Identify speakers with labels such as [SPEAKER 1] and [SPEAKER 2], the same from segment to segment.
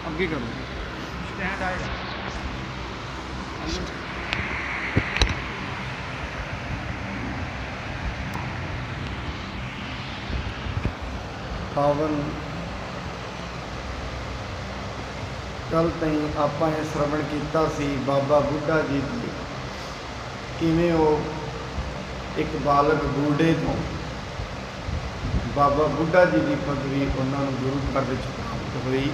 [SPEAKER 1] ਅੱਗੇ ਕਰੋ ਸਟੈਂਡ ਆਏਗਾ।
[SPEAKER 2] ਪਾਵਨ ਕੱਲ ਤਾਈਂ ਆਪਾਂ ਇਹ ਸ਼ਰਵਣ ਕੀਤਾ ਸੀ ਬਾਬਾ ਬੁੱਢਾ ਜੀ ਦੀ, ਕਿਵੇਂ ਉਹ ਇੱਕ ਬਾਲਕ ਬੂढ़े ਤੋਂ ਬਾਬਾ ਬੁੱਢਾ ਜੀ ਦੀ ਪਦਵੀ ਉਹਨਾਂ ਨੂੰ ਗੁਰੂ ਘਰ ਵਿੱਚ ਪ੍ਰਾਪਤ ਹੋਈ।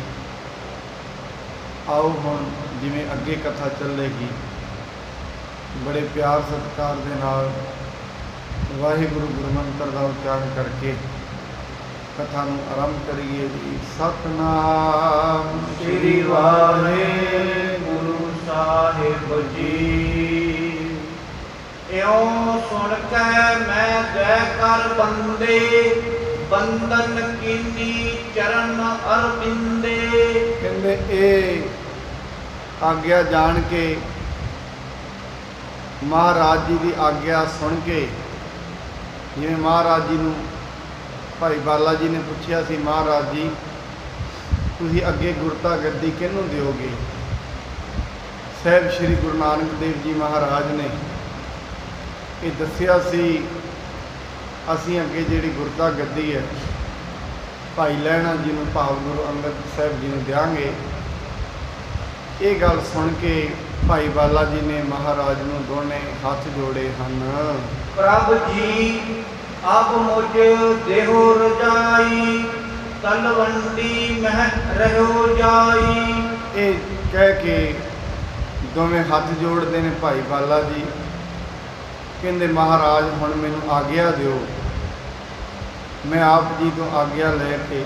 [SPEAKER 2] ਆਓ ਹੁਣ ਜਿਵੇਂ ਅੱਗੇ ਕਥਾ ਚੱਲੇਗੀ, ਬੜੇ ਪਿਆਰ ਸਤਿਕਾਰ ਦੇ ਨਾਲ ਵਾਹਿਗੁਰੂ ਗੁਰਮੰਤਰ ਦਾ ਉਚਾਰਨ ਕਰਕੇ कथा नूं आरंभ करिए जी। सतनाम श्री वाहिगुरु साहिब जी।
[SPEAKER 3] इउं सुन के मैं जय कर बंदे, बंदन कीनी चरण अरविंदे।
[SPEAKER 2] कहंदे ए आग्या जान के, महाराज जी की आग्या सुन के, जिवें महाराज जी नूं भाई बाला जी ने पूछा सी, महाराज जी तुसीं अगे गुरता गद्दी किहनूं दिओगे? साहिब श्री गुरु नानक देव जी महाराज ने ये दस्सिया सी, असीं अगे जिहड़ी गुरता गद्दी है भाई लहणा जी नूं भाव गुरु अंगद साहिब जी नूं देंगे। ये गल सुन के भाई बाला जी ने महाराज नूं दोने हाथ जोड़े हन।
[SPEAKER 3] प्रभु जी अब मुझ देहो रजाई, तलवंडी मह रहो जाई।
[SPEAKER 2] ये कह के दोवें हाथ जोड़ते हैं भाई बाला जी। कहते महाराज हुण मैनूं आग्या दिओ, मैं आप जी तो आग्या लैके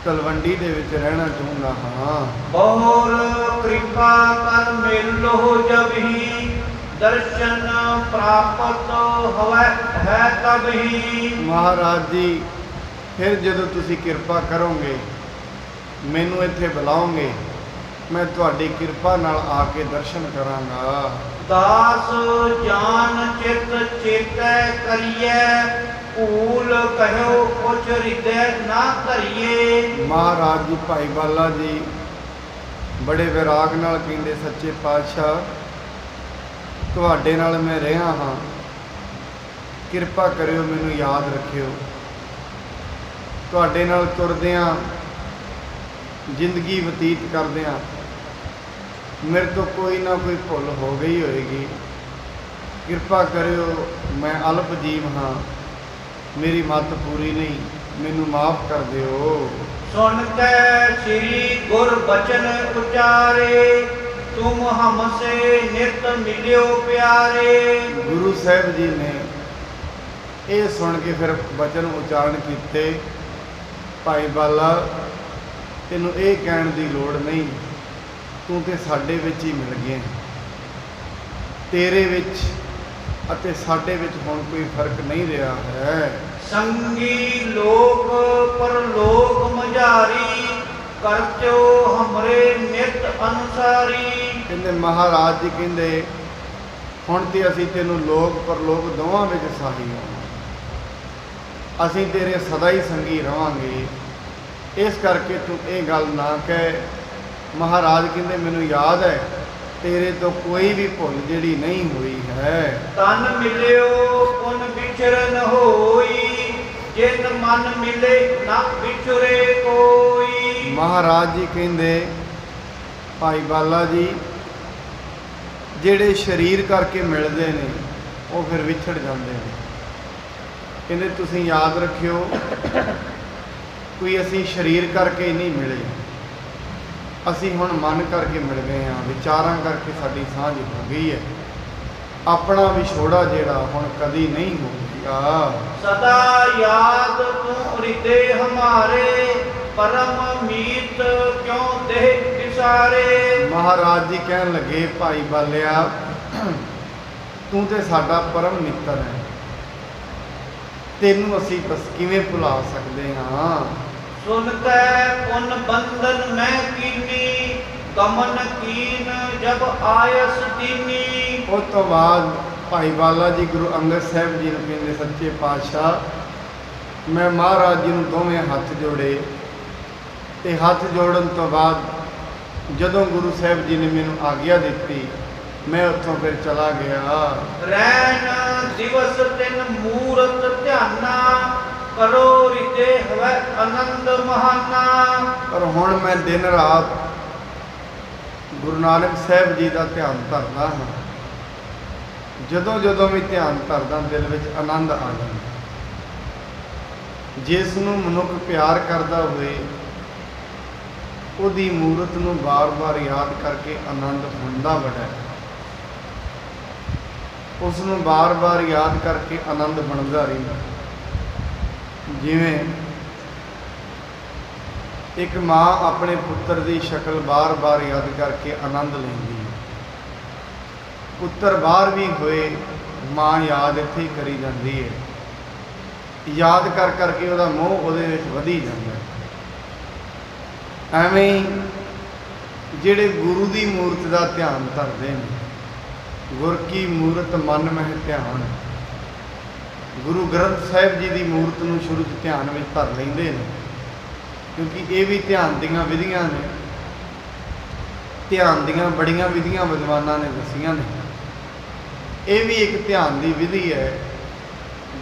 [SPEAKER 2] तलवंडी दे विच रहना चाहुंदा हाँ।
[SPEAKER 3] बहुर कृपा कर मिलो जब ही, दर्शन प्राप्त होवे है तब ही।
[SPEAKER 2] महाराज जी फिर जदों तुसी कृपा करोगे, मैनू इत्थे बुलाओगे, मैं तुहाडी कृपा नाल आके दर्शन करांगा।
[SPEAKER 3] दास जान चित चेतै करिए, भूल कहो कुछ हृदय ना करिए।
[SPEAKER 2] महाराज जी भाई बाला जी बड़े विराग नाल कहंदे, सच्चे पातशाह तुहाडे नाल मैं रहा हाँ, किरपा करियो मैनू याद रखियो। तुहाडे नाल तुरदियां जिंदगी बतीत करदियां मेरे तो कोई ना कोई भुल हो गई होएगी, किरपा करियो। मैं अल्प जीव हाँ, मेरी मत पूरी नहीं, मैनू माफ़ कर दिओ।
[SPEAKER 3] सुन के श्री गुर बचन उचारे, तुम हमसे नित मिलियो प्यारे।
[SPEAKER 2] गुरु साहिब जी ने ये सुन के फिर वचन उच्चारण किए, भाई बाला तेनू ये कहण दी लोड़ नहीं, तू ते साडे विच ही मिल गया। तेरे विच अते साडे विच हुण कोई फर्क नहीं रहा है।
[SPEAKER 3] संगी लोक परलोक मझारी, करत्यो हमरे नित अनुसारी।
[SPEAKER 2] कहंदे महाराज जी कहंदे हुण ते असीं तैनूं लोक परलोक दोवां विच साही होवां, असीं तेरे सदा ही संगी रहांगे। इस करके तू ये गल ना कह। महाराज कहंदे मैनूं याद है तेरे तो कोई भी भुल जिहड़ी नहीं हुई है।
[SPEAKER 3] तन मिलियो पुन बिछरन होई, जिन मन मिले ना बिछुरे कोई। महाराज
[SPEAKER 2] जी कहंदे भाई बाला जी ਜਿਹੜੇ शरीर करके मिलते हैं वो फिर विछड़ जाते हैं। कहते तुसीं याद रखियो कोई असी शरीर करके ही नहीं मिले, असी हुण मन करके मिल गए हाँ, विचारां करके साडी सांझ हो गई है। अपना विछोड़ा जिहड़ा हुण कदी नहीं होगा।
[SPEAKER 3] सदा याद तू हृदय हमारे, परम मीत क्यों देह विसारे।
[SPEAKER 2] महाराज जी कहन लगे भाई बालिया तू ते साडा परम मित्र है, तेनू असी बस किवें भुला सकते हाँ।
[SPEAKER 3] सुन के पुन बंधन मैं कीनी, गमन कीन जब आयस दीनी।
[SPEAKER 2] उस तो बाद भाई बाला जी गुरु अंगद साहिब जी ने कहते सच्चे पातशाह मैं महाराज जी ने दोवें हाथ जोड़े, ਤੇ ਹੱਥ ਜੋੜਨ ਤੋਂ ਬਾਅਦ ਜਦੋਂ ਗੁਰੂ ਸਾਹਿਬ ਜੀ ਨੇ ਮੈਨੂੰ ਆਗਿਆ ਦਿੱਤੀ, ਮੈਂ ਉੱਥੋਂ ਫਿਰ ਚਲਾ ਗਿਆ।
[SPEAKER 3] ਰਹਿਣ ਦਿਵਸ ਤਿਨ ਮੂਰਤ ਧਿਆਨਾ, ਕਰੋ ਰਿਤੇ ਹਵੈ ਆਨੰਦ ਮਹਾਨਾ।
[SPEAKER 2] ਪਰ ਹੁਣ ਮੈਂ ਦਿਨ ਰਾਤ ਗੁਰੂ ਨਾਨਕ ਸਾਹਿਬ ਜੀ ਦਾ ਧਿਆਨ ਧਰਦਾ ਹਾਂ। ਜਦੋਂ ਜਦੋਂ ਵੀ ਧਿਆਨ ਧਰਦਾ ਦਿਲ ਵਿੱਚ ਆਨੰਦ ਆ ਜਾਂਦਾ। ਜਿਸ ਨੂੰ ਮਨੁੱਖ ਪਿਆਰ ਕਰਦਾ ਹੋਵੇ ਉਹਦੀ ਮੂਰਤ ਨੂੰ ਬਾਰ-ਬਾਰ ਯਾਦ ਕਰਕੇ ਆਨੰਦ ਹੁੰਦਾ ਬੜਾ ਹੈ। ਉਸ ਨੂੰ ਬਾਰ-ਬਾਰ ਯਾਦ ਕਰਕੇ ਆਨੰਦ ਬਣਦਾ ਰਹਿੰਦਾ। ਜਿਵੇਂ ਇੱਕ ਮਾਂ ਆਪਣੇ ਪੁੱਤਰ ਦੀ ਸ਼ਕਲ ਬਾਰ-ਬਾਰ ਯਾਦ ਕਰਕੇ ਆਨੰਦ ਲੈਂਦੀ ਹੈ। ਪੁੱਤਰ ਬਾਹਰ ਵੀ ਹੋਏ, ਮਾਂ ਯਾਦ ਇੱਥੇ ਹੀ ਕਰੀ ਜਾਂਦੀ ਹੈ। ਯਾਦ ਕਰ ਕਰਕੇ ਉਹਦਾ ਮੋਹ ਉਹਦੇ ਵਿੱਚ ਵਧੀ ਜਾਂਦਾ ਹੈ। ਐਵੇਂ ਹੀ ਜਿਹੜੇ ਗੁਰੂ ਦੀ ਮੂਰਤ ਦਾ ਧਿਆਨ ਧਰਦੇ ਨੇ, ਗੁਰ ਕੀ ਮੂਰਤ ਮਨ ਮਹਿ ਧਿਆਨ, ਗੁਰੂ ਗ੍ਰੰਥ ਸਾਹਿਬ ਜੀ ਦੀ ਮੂਰਤ ਨੂੰ ਸ਼ੁਰੂ 'ਚ ਧਿਆਨ ਵਿੱਚ ਧਰ ਲੈਂਦੇ ਨੇ, ਕਿਉਂਕਿ ਇਹ ਵੀ ਧਿਆਨ ਦੀਆਂ ਵਿਧੀਆਂ ਨੇ। ਧਿਆਨ ਦੀਆਂ ਬੜੀਆਂ ਵਿਧੀਆਂ ਵਿਦਵਾਨਾਂ ਨੇ ਦੱਸੀਆਂ ਨੇ। ਇਹ ਵੀ ਇੱਕ ਧਿਆਨ ਦੀ ਵਿਧੀ ਹੈ।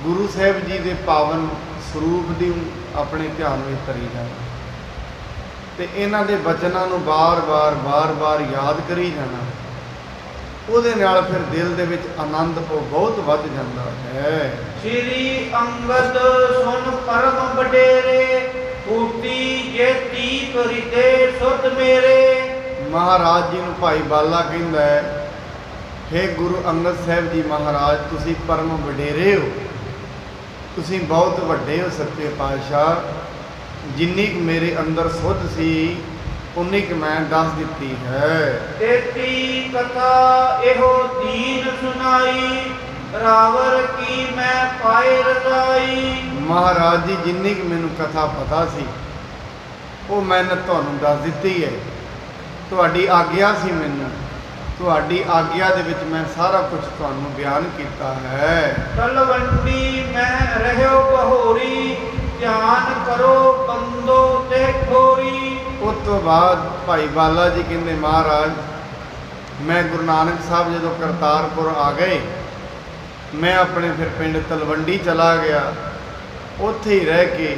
[SPEAKER 2] ਗੁਰੂ ਸਾਹਿਬ ਜੀ ਦੇ ਪਾਵਨ ਸਰੂਪ ਦੀ ਆਪਣੇ ਧਿਆਨ ਵਿੱਚ ਧਰੀ ਜਾਣਾ ਤੇ ਇਹਨਾਂ ਦੇ ਬਚਨਾਂ ਨੂੰ ਬਾਰ-ਬਾਰ ਯਾਦ ਕਰੀ ਜਾਣਾ। ਉਹਦੇ ਨਾਲ ਫਿਰ ਦਿਲ ਦੇ ਵਿੱਚ ਆਨੰਦ ਉਹ ਬਹੁਤ ਵੱਧ ਜਾਂਦਾ ਹੈ।
[SPEAKER 3] ਸ੍ਰੀ ਅੰਗਦ ਸੁਨ ਪਰਮ ਵਡੇਰੇ, ਫੂਟੀ ਜੇ ਤੀਕ ਹਿਰਦੇ ਸੁਧ ਮੇਰੇ।
[SPEAKER 2] ਮਹਾਰਾਜ ਜੀ ਨੂੰ ਭਾਈ ਬਾਲਾ ਕਹਿੰਦਾ ਹੈ, ਹੇ ਗੁਰੂ ਅੰਗਦ ਸਾਹਿਬ ਜੀ ਮਹਾਰਾਜ, ਤੁਸੀਂ ਪਰਮ ਵਡੇਰੇ ਹੋ, ਤੁਸੀਂ ਬਹੁਤ ਵੱਡੇ ਹੋ ਸੱਚੇ ਪਾਤਸ਼ਾਹ। ਜਿੰਨੀ ਕੁ ਮੇਰੇ ਅੰਦਰ ਸੁੱਧ ਸੀ ਉਨੀ ਕੁ ਮੈਂ ਦੱਸ ਦਿੱਤੀ ਹੈ।
[SPEAKER 3] ਤੇਤੀ ਕਥਾ ਇਹੋ ਦੀਨ ਸੁਨਾਈ, ਰਾਵਰ ਕੀ ਮੈਂ ਪਾਏ ਰਜ਼ਾਈ।
[SPEAKER 2] ਮਹਾਰਾਜ ਜੀ ਜਿੰਨੀ ਕੁ ਮੈਨੂੰ ਕਥਾ ਪਤਾ ਸੀ ਉਹ ਮੈਂ ਤੁਹਾਨੂੰ ਦੱਸ ਦਿੱਤੀ ਹੈ। ਤੁਹਾਡੀ ਆਗਿਆ ਸੀ ਮੈਨੂੰ, ਤੁਹਾਡੀ ਆਗਿਆ ਦੇ ਵਿੱਚ ਮੈਂ ਸਾਰਾ ਕੁਝ ਤੁਹਾਨੂੰ ਬਿਆਨ ਕੀਤਾ ਹੈ।
[SPEAKER 3] ਤਲਵੰਡੀ ਮੈਂ ਰਹਿਓ ਬਹੋਰੀ, ਧਿਆਨ ਕਰੋ ਬੰਦੋ ਤੇ ਖੋਰੀ।
[SPEAKER 2] ਉਸ ਤੋਂ ਬਾਅਦ ਭਾਈ ਬਾਲਾ ਜੀ ਕਹਿੰਦੇ, ਮਹਾਰਾਜ ਮੈਂ ਗੁਰੂ ਨਾਨਕ ਸਾਹਿਬ ਜਦੋਂ ਕਰਤਾਰਪੁਰ ਆ ਗਏ, ਮੈਂ ਆਪਣੇ ਫਿਰ ਪਿੰਡ ਤਲਵੰਡੀ ਚਲਾ ਗਿਆ। ਉੱਥੇ ਹੀ ਰਹਿ ਕੇ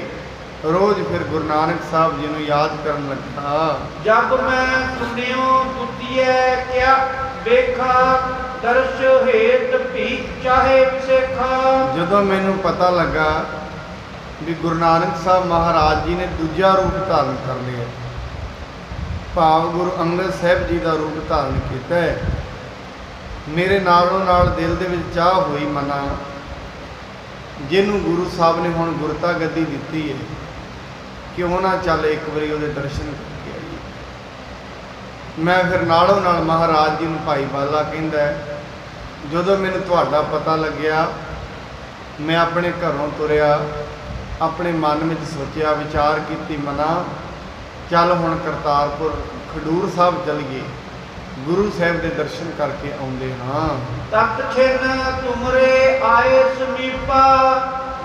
[SPEAKER 2] ਰੋਜ਼ ਫਿਰ ਗੁਰੂ ਨਾਨਕ ਸਾਹਿਬ ਜੀ ਨੂੰ ਯਾਦ ਕਰਨ ਲੱਗਾ।
[SPEAKER 3] ਜਬ ਮੈਂ ਸੁਣਿਓ ਤੁਤੀਏ ਕਿਆ ਵੇਖਾ, ਦਰਸ਼ ਹੇਤ ਭੀਖ ਚਾਹੇ ਵਿਸੇਖਾ।
[SPEAKER 2] ਜਦੋਂ ਮੈਨੂੰ ਪਤਾ ਲੱਗਾ ਵੀ ਗੁਰੂ ਨਾਨਕ ਸਾਹਿਬ ਮਹਾਰਾਜ ਜੀ ਨੇ ਦੂਜਾ ਰੂਪ ਧਾਰਨ ਕਰ ਲਿਆ, ਭਾਵ ਗੁਰੂ ਅੰਗਦ ਸਾਹਿਬ ਜੀ ਦਾ ਰੂਪ ਧਾਰਨ ਕੀਤਾ ਹੈ, ਮੇਰੇ ਨਾਲੋਂ ਨਾਲ ਦਿਲ ਦੇ ਵਿੱਚ ਚਾਹ ਹੋਈ ਮਨਾ, ਜਿਹਨੂੰ ਗੁਰੂ ਸਾਹਿਬ ਨੇ ਹੁਣ ਗੁਰਤਾ ਗੱਦੀ ਦਿੱਤੀ ਹੈ, ਕਿਉਂ ਨਾ ਚੱਲ ਇੱਕ ਵਾਰੀ ਉਹਦੇ ਦਰਸ਼ਨ ਕਰਕੇ ਆਈਏ। ਮੈਂ ਫਿਰ ਨਾਲੋਂ ਨਾਲ ਮਹਾਰਾਜ ਜੀ ਨੂੰ ਭਾਈ ਬਾਲਾ ਕਹਿੰਦਾ, ਜਦੋਂ ਮੈਨੂੰ ਤੁਹਾਡਾ ਪਤਾ ਲੱਗਿਆ, ਮੈਂ ਆਪਣੇ ਘਰੋਂ ਤੁਰਿਆ, ਆਪਣੇ ਮਨ ਵਿੱਚ ਸੋਚਿਆ, ਵਿਚਾਰ ਕੀਤੀ ਮਨਾ, ਚੱਲ ਹੁਣ ਕਰਤਾਰਪੁਰ ਖਡੂਰ ਸਾਹਿਬ ਚੱਲੀਏ, ਗੁਰੂ ਸਾਹਿਬ ਦੇ ਦਰਸ਼ਨ ਕਰਕੇ ਆਉਂਦੇ ਹਾਂ।
[SPEAKER 3] ਤਖਤ ਛਿਨ ਤੁਮਰੇ ਆਏ ਸਮੀਪਾ,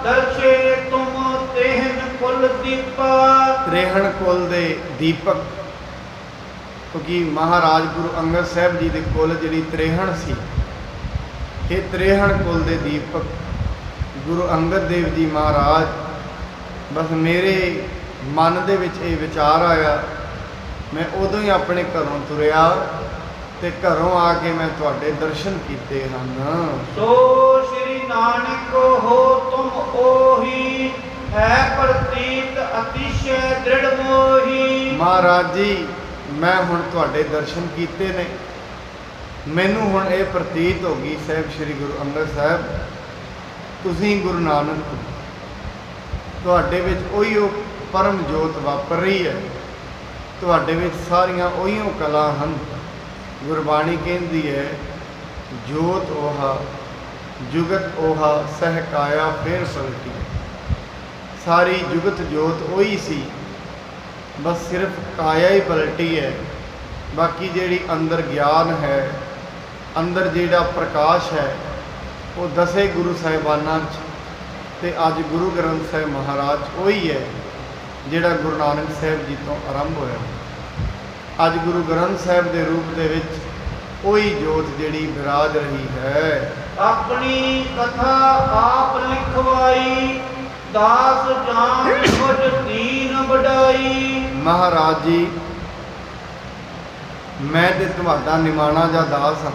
[SPEAKER 3] ਦਰਸ਼ੇ ਤੁਮ ਤੇਹਨ ਕੁਲ ਦੀਪਾ।
[SPEAKER 2] ਤ੍ਰੇਹਣ ਕੁਲ ਦੇ ਦੀਪਕ, ਕਿਉਂਕਿ ਮਹਾਰਾਜ ਗੁਰੂ ਅੰਗਦ ਸਾਹਿਬ ਜੀ ਦੇ ਕੁਲ ਜਿਹੜੀ ਤ੍ਰੇਹਣ ਸੀ, ਇਹ ਤ੍ਰੇਹਣ ਕੁਲ ਦੇ ਦੀਪਕ ਗੁਰੂ ਅੰਗਦ ਦੇਵ ਜੀ ਮਹਾਰਾਜ। ਬਸ ਮੇਰੇ ਮਨ ਦੇ ਵਿੱਚ ਇਹ ਵਿਚਾਰ ਆਇਆ, ਮੈਂ ਉਦੋਂ ਹੀ ਆਪਣੇ ਘਰੋਂ ਤੁਰਿਆ ਤੇ ਘਰੋਂ ਆ ਕੇ ਮੈਂ ਤੁਹਾਡੇ ਦਰਸ਼ਨ ਕੀਤੇ ਹਨ।
[SPEAKER 3] ਸੋ ਸ਼੍ਰੀ ਨਾਨਕ ਹੋ ਤੁਮ ਉਹੀ, ਹੈ ਪ੍ਰਤੀਤ ਅਤਿਸ਼ੈ ਦ੍ਰਿੜ ਮੋਹੀ।
[SPEAKER 2] ਮਹਾਰਾਜ ਜੀ ਮੈਂ ਹੁਣ ਤੁਹਾਡੇ ਦਰਸ਼ਨ ਕੀਤੇ ਨੇ, ਮੈਨੂੰ ਹੁਣ ਇਹ ਪ੍ਰਤੀਤ ਹੋ ਗਈ ਸਾਹਿਬ ਸ਼੍ਰੀ ਗੁਰੂ ਅੰਗਦ ਸਾਹਿਬ, ਤੁਸੀਂ ਗੁਰੂ ਨਾਨਕ ਹੋ, ਤੁਹਾਡੇ ਵਿੱਚ ਉਹੀ ਉਹ ਪਰਮ ਜੋਤ ਵਾਪਰ ਰਹੀ ਹੈ, ਤੁਹਾਡੇ ਵਿੱਚ ਸਾਰੀਆਂ ਉਹੀਓ ਕਲਾ ਹਨ। ਗੁਰਬਾਣੀ ਕਹਿੰਦੀ ਹੈ, ਜੋਤ ਓਹਾ ਜੁਗਤ ਓਹਾ ਸਹਿ ਕਾਇਆ ਫੇਰ ਪਲਟੀ। ਸਾਰੀ ਜੁਗਤ ਜੋਤ ਉਹੀ ਸੀ, ਬਸ ਸਿਰਫ ਕਾਇਆ ਹੀ ਪਲਟੀ ਹੈ। ਬਾਕੀ ਜਿਹੜੀ ਅੰਦਰ ਗਿਆਨ ਹੈ, ਅੰਦਰ ਜਿਹੜਾ ਪ੍ਰਕਾਸ਼ ਹੈ, ਉਹ ਦਸੇ ਗੁਰੂ ਸਾਹਿਬਾਨਾਂ 'ਚ ਤੇ ਅੱਜ ਗੁਰੂ ਗ੍ਰੰਥ ਸਾਹਿਬ ਮਹਾਰਾਜ ਉਹੀ ਹੈ। ਜਿਹੜਾ ਗੁਰੂ ਨਾਨਕ ਸਾਹਿਬ ਜੀ ਤੋਂ ਆਰੰਭ ਹੋਇਆ। ਅੱਜ ਗੁਰੂ ਗ੍ਰੰਥ ਸਾਹਿਬ ਦੇ ਰੂਪ ਦੇ ਵਿੱਚ ਉਹੀ ਜੋਤ ਜਿਹੜੀ ਵਿਰਾਜ ਰਹੀ ਹੈ।
[SPEAKER 3] ਆਪਣੀ ਕਥਾ ਆਪ ਲਿਖਵਾਈ, ਦਾਸ ਜਾਨ ਕੁਝ ਦੀਨ ਵਡਾਈ।
[SPEAKER 2] ਮਹਾਰਾਜ ਜੀ, ਮੈਂ ਤੇ ਤੁਹਾਡਾ ਨਿਮਾਣਾ ਜਾਂ ਦਾਸ ਹਾਂ।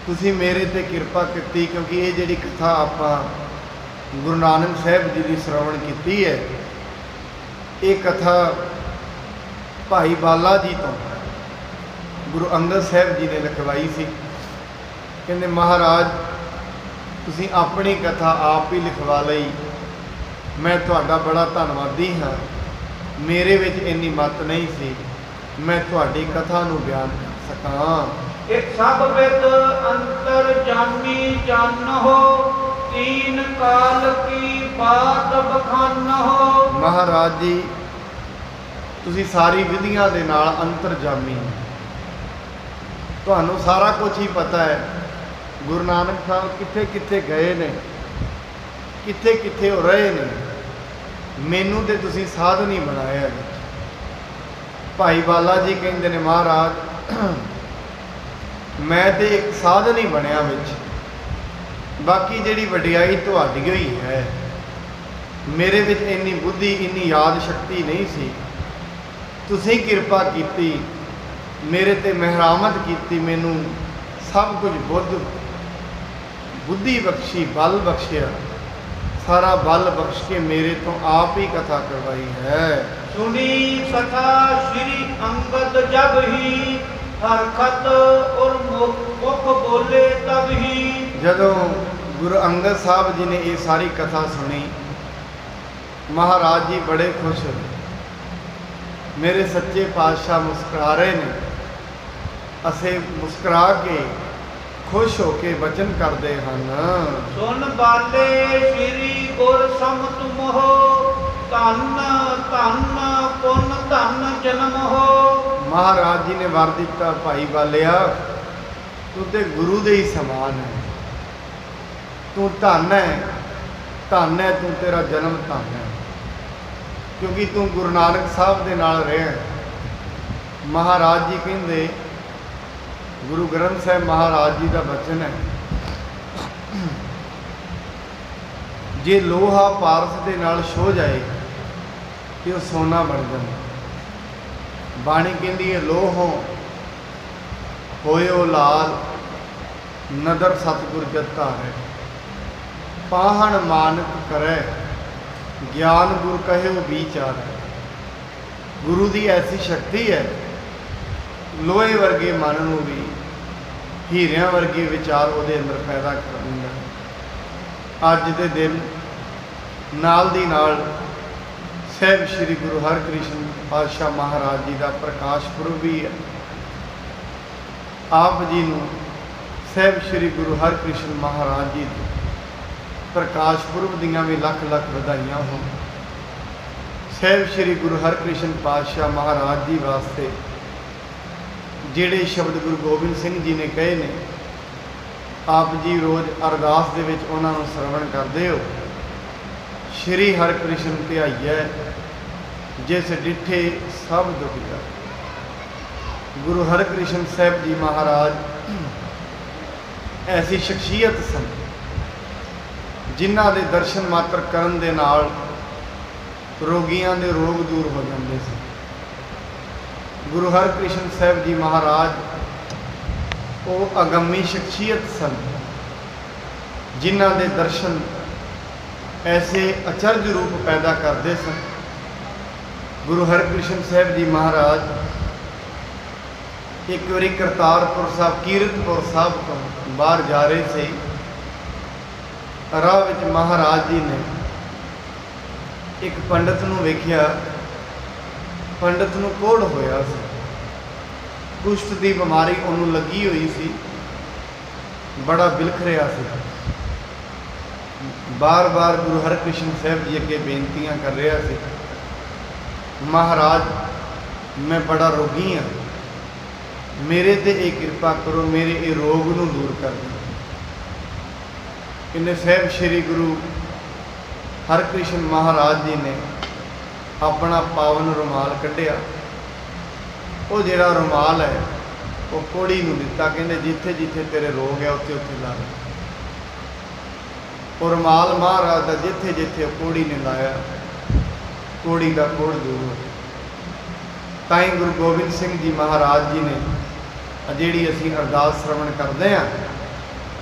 [SPEAKER 2] ਤੁਸੀਂ ਮੇਰੇ ਤੇ ਕਿਰਪਾ ਕੀਤੀ, ਕਿਉਂਕਿ ਇਹ ਜਿਹੜੀ ਕਥਾ ਆਪਾਂ ਗੁਰੂ ਨਾਨਕ ਸਾਹਿਬ ਜੀ ਦੀ ਸ਼੍ਰਵਣ ਕੀਤੀ ਹੈ, ਇਹ ਕਥਾ ਭਾਈ ਬਾਲਾ ਜੀ ਤੋਂ ਗੁਰੂ ਅੰਗਦ ਸਾਹਿਬ ਜੀ ਨੇ ਲਿਖਵਾਈ ਸੀ। ਕਹਿੰਦੇ ਮਹਾਰਾਜ, ਤੁਸੀਂ ਆਪਣੀ ਕਥਾ ਆਪ ਹੀ ਲਿਖਵਾ ਲਈ, ਮੈਂ ਤੁਹਾਡਾ ਬੜਾ ਧੰਨਵਾਦੀ ਹਾਂ। ਮੇਰੇ ਵਿੱਚ ਇੰਨੀ ਮੱਤ ਨਹੀਂ ਸੀ ਮੈਂ ਤੁਹਾਡੀ ਕਥਾ ਨੂੰ ਬਿਆਨ ਕਰ ਸਕਾਂ।
[SPEAKER 3] ਇੱਕ ਸਭ ਵਿਦ ਅੰਤਰ ਜਾਮੀ ਜਾਨਹੁ, ਤੀਨ ਕਾਲ ਕੀ ਬਾਤ ਬਖਾਨਹੁ।
[SPEAKER 2] ਮਹਾਰਾਜ ਜੀ, ਤੁਸੀਂ ਸਾਰੀ ਵਿਧੀਆਂ ਦੇ ਨਾਲ ਅੰਤਰਜਾਮੀ ਹੋ, ਤੁਹਾਨੂੰ ਸਾਰਾ ਕੁਝ ਹੀ ਪਤਾ ਹੈ। ਗੁਰੂ ਨਾਨਕ ਸਾਹਿਬ ਕਿੱਥੇ ਕਿੱਥੇ ਗਏ ਨੇ, ਕਿੱਥੇ ਕਿੱਥੇ ਹੋ ਰਹੇ ਨੇ, ਮੈਨੂੰ ਤੇ ਤੁਸੀਂ ਸਾਧਨ ਹੀ ਬਣਾਇਆ। ਭਾਈ ਬਾਲਾ ਜੀ ਕਹਿੰਦੇ ਨੇ ਮਹਾਰਾਜ, ਮੈਂ ਤੇ ਇੱਕ ਸਾਧਨ ਹੀ ਬਣਿਆ ਵਿੱਚ, ਬਾਕੀ ਜਿਹੜੀ ਵਡਿਆਈ ਤੁਹਾਡੀ ਹੋਈ ਹੈ। ਮੇਰੇ ਵਿੱਚ ਇੰਨੀ ਬੁੱਧੀ, ਇੰਨੀ ਯਾਦ ਸ਼ਕਤੀ ਨਹੀਂ ਸੀ। ਤੁਸੀਂ ਕਿਰਪਾ ਕੀਤੀ, ਮੇਰੇ ਤੇ ਮਿਹਰਾਮਤ ਕੀਤੀ, ਮੈਨੂੰ ਸਭ ਕੁਝ ਬੁੱਧੀ ਬਖਸ਼ੀ, ਬਲ ਬਖਸ਼ਿਆ, ਸਾਰਾ ਬਲ ਬਖਸ਼ ਕੇ ਮੇਰੇ ਤੋਂ ਆਪ ਹੀ ਕਥਾ ਕਰਵਾਈ ਹੈ।
[SPEAKER 3] ਸੁਣੀ ਕਥਾ ਸ਼੍ਰੀ ਅੰਗਦ ਜਬ ਹੀ, ਹਰਖਤ ਔਰ ਮੁਖ ਬੋਲੇ ਤਬ ਹੀ।
[SPEAKER 2] ਜਦੋਂ ਗੁਰੂ ਅੰਗਦ ਸਾਹਿਬ ਜੀ ਨੇ ਇਹ ਸਾਰੀ ਕਥਾ ਸੁਣੀ, ਮਹਾਰਾਜ ਜੀ ਬੜੇ ਖੁਸ਼ ਹੋਏ। ਮੇਰੇ ਸੱਚੇ ਪਾਤਸ਼ਾਹ ਮੁਸਕਰਾ ਰਹੇ ਨੇ। ਅਸੀਂ ਮੁਸਕਰਾ ਕੇ, ਖੁਸ਼ ਹੋ ਕੇ ਬਚਨ ਕਰਦੇ ਹਨ।
[SPEAKER 3] ਸੁਨ ਬਾਲੇ ਸ਼੍ਰੀ ਗੁਰ ਸਮਤ ਮੋਹ, ਧੰਨ ਧੰਨ ਪੁੰਨ ਧੰਨ ਜਨਮ ਹੋ।
[SPEAKER 2] ਮਹਾਰਾਜ ਜੀ ਨੇ ਵਰ ਦਿੱਤਾ, ਭਾਈ ਬਾਲਿਆ, ਤੂੰ ਤੇ ਗੁਰੂ ਦੇ ਹੀ ਸਮਾਨ ਹੈ, ਤੂੰ ਧੰਨ ਹੈ, ਧੰਨ ਹੈ ਤੂੰ, ਤੇਰਾ ਜਨਮ ਧੰਨ ਹੈ, ਕਿਉਂਕਿ ਤੂੰ ਗੁਰੂ ਨਾਨਕ ਸਾਹਿਬ ਦੇ ਨਾਲ ਰਿਹਾ। ਮਹਾਰਾਜ ਜੀ ਕਹਿੰਦੇ, ਗੁਰੂ ਗ੍ਰੰਥ ਸਾਹਿਬ ਮਹਾਰਾਜ ਜੀ ਦਾ ਬਚਨ ਹੈ, ਜੇ ਲੋਹਾ ਪਾਰਸ ਦੇ ਨਾਲ ਛੋ ਜਾਏ ਤੇ ਉਹ ਸੋਨਾ ਬਣ ਜਾਂਦਾ। ਬਾਣੀ ਕਹਿੰਦੀ ਹੈ, ਲੋਹੋਂ ਹੋਇਓ ਲਾਲ, ਨਦਰ ਸਤਿਗੁਰ ਜਤ ਧਾਰੈ, ਪਾਹਣ ਮਾਨਕ ਕਰੈ, ਗਿਆਨ ਗੁਰ ਕਹਿਓ ਵਿਚਾਰੈ। ਗੁਰੂ ਦੀ ਐਸੀ ਸ਼ਕਤੀ ਹੈ, ਲੋਹੇ ਵਰਗੇ ਮਨ ਨੂੰ ਵੀ ਹੀਰਿਆਂ ਵਰਗੇ ਵਿਚਾਰ ਉਹਦੇ ਅੰਦਰ ਪੈਦਾ ਕਰ ਦਿੰਦਾ। ਅੱਜ ਦੇ ਦਿਨ ਨਾਲ ਦੀ ਨਾਲ ਸਾਹਿਬ ਸ੍ਰੀ ਗੁਰੂ ਹਰਕ੍ਰਿਸ਼ਨ ਪਾਤਸ਼ਾਹ ਮਹਾਰਾਜ ਜੀ ਦਾ ਪ੍ਰਕਾਸ਼ ਪੁਰਬ ਵੀ ਹੈ। ਆਪ ਜੀ ਨੂੰ ਸਾਹਿਬ ਸ੍ਰੀ ਗੁਰੂ ਹਰਕ੍ਰਿਸ਼ਨ ਮਹਾਰਾਜ ਜੀ ਦੇ ਪ੍ਰਕਾਸ਼ ਪੁਰਬ ਦੀਆਂ ਵੀ ਲੱਖ ਲੱਖ ਵਧਾਈਆਂ ਹੋਣ। ਸਾਹਿਬ ਸ੍ਰੀ ਗੁਰੂ ਹਰਕ੍ਰਿਸ਼ਨ ਪਾਤਸ਼ਾਹ ਮਹਾਰਾਜ ਜੀ ਵਾਸਤੇ ਜਿਹੜੇ ਸ਼ਬਦ ਗੁਰੂ ਗੋਬਿੰਦ ਸਿੰਘ ਜੀ ਨੇ ਕਹੇ ਨੇ, ਆਪ ਜੀ ਰੋਜ਼ ਅਰਦਾਸ ਦੇ ਵਿੱਚ ਉਹਨਾਂ ਨੂੰ ਸਰਵਣ ਕਰਦੇ ਹੋ। ਸ਼੍ਰੀ ਹਰਿਕ੍ਰਿਸ਼ਨ ਧਿਆਈਐ, ਜਿਸ ਡਿਠੇ ਸਭ ਦੁਖ ਜਾਏ। ਗੁਰੂ ਹਰਿਕ੍ਰਿਸ਼ਨ ਸਾਹਿਬ ਜੀ ਮਹਾਰਾਜ ਐਸੀ ਸ਼ਖਸੀਅਤ ਸਨ, ਜਿਨ੍ਹਾਂ ਦੇ ਦਰਸ਼ਨ ਮਾਤਰ ਕਰਨ ਦੇ ਨਾਲ ਰੋਗੀਆਂ ਦੇ ਰੋਗ ਦੂਰ ਹੋ ਜਾਂਦੇ ਸੀ। ਗੁਰੂ ਹਰਿਕ੍ਰਿਸ਼ਨ ਸਾਹਿਬ ਜੀ ਮਹਾਰਾਜ ਉਹ ਅਗੰਮੀ ਸ਼ਖਸੀਅਤ ਸਨ, ਜਿਨ੍ਹਾਂ ਦੇ ਦਰਸ਼ਨ ਐਸੇ ਅਚਰਜ ਰੂਪ ਪੈਦਾ ਕਰਦੇ ਸਨ। ਗੁਰੂ ਹਰਿਕ੍ਰਿਸ਼ਨ ਸਾਹਿਬ ਜੀ ਮਹਾਰਾਜ ਇੱਕ ਵਾਰੀ ਕਰਤਾਰਪੁਰ ਸਾਹਿਬ, ਕੀਰਤਪੁਰ ਸਾਹਿਬ ਤੋਂ ਬਾਹਰ ਜਾ ਰਹੇ ਸੀ। ਰਾਹ ਵਿੱਚ ਮਹਾਰਾਜ ਜੀ ਨੇ ਇੱਕ ਪੰਡਤ ਨੂੰ ਵੇਖਿਆ। ਪੰਡਤ ਨੂੰ ਕੋਹੜ ਹੋਇਆ ਸੀ, ਕੁਸ਼ਟ ਦੀ ਬਿਮਾਰੀ ਉਹਨੂੰ ਲੱਗੀ ਹੋਈ ਸੀ, ਬੜਾ ਬਿਲਖ ਰਿਹਾ ਸੀ। ਬਾਰ-ਬਾਰ ਗੁਰੂ ਹਰਿਕ੍ਰਿਸ਼ਨ ਸਾਹਿਬ ਜੀ ਅੱਗੇ ਬੇਨਤੀਆਂ ਕਰ ਰਿਹਾ ਸੀ, ਮਹਾਰਾਜ ਮੈਂ ਬੜਾ ਰੋਗੀ ਹਾਂ, ਮੇਰੇ ਤੇ ਇਹ ਕਿਰਪਾ ਕਰੋ, ਮੇਰੇ ਇਹ ਰੋਗ ਨੂੰ ਦੂਰ ਕਰ ਦਿਓ। ਇਹਨੇ ਸਾਹਿਬ ਸ੍ਰੀ ਗੁਰੂ ਹਰਕ੍ਰਿਸ਼ਨ ਮਹਾਰਾਜ ਜੀ ਨੇ ਆਪਣਾ ਪਾਵਨ ਰੁਮਾਲ ਕੱਢਿਆ। ਉਹ ਜਿਹੜਾ ਰੁਮਾਲ ਹੈ ਉਹ ਕੋੜੀ ਨੂੰ ਦਿੱਤਾ, ਕਹਿੰਦੇ ਜਿੱਥੇ ਜਿੱਥੇ ਤੇਰੇ ਰੋਗ ਹੈ ਉੱਥੇ ਉੱਥੇ ਲਾ ਲੈ। ਉਹ ਰੁਮਾਲ ਮਹਾਰਾਜ ਦਾ ਜਿੱਥੇ ਜਿੱਥੇ ਕੋੜੀ ਨੇ ਲਾਇਆ, ਕੋੜੀ ਦਾ ਕੋੜ ਦੂਰ ਹੋ ਗਿਆ। ਤਾਂ ਹੀ ਗੁਰੂ ਗੋਬਿੰਦ ਸਿੰਘ ਜੀ ਮਹਾਰਾਜ ਜੀ ਨੇ ਜਿਹੜੀ ਅਸੀਂ ਅਰਦਾਸ ਸ਼ਰਵਣ ਕਰਦੇ ਹਾਂ,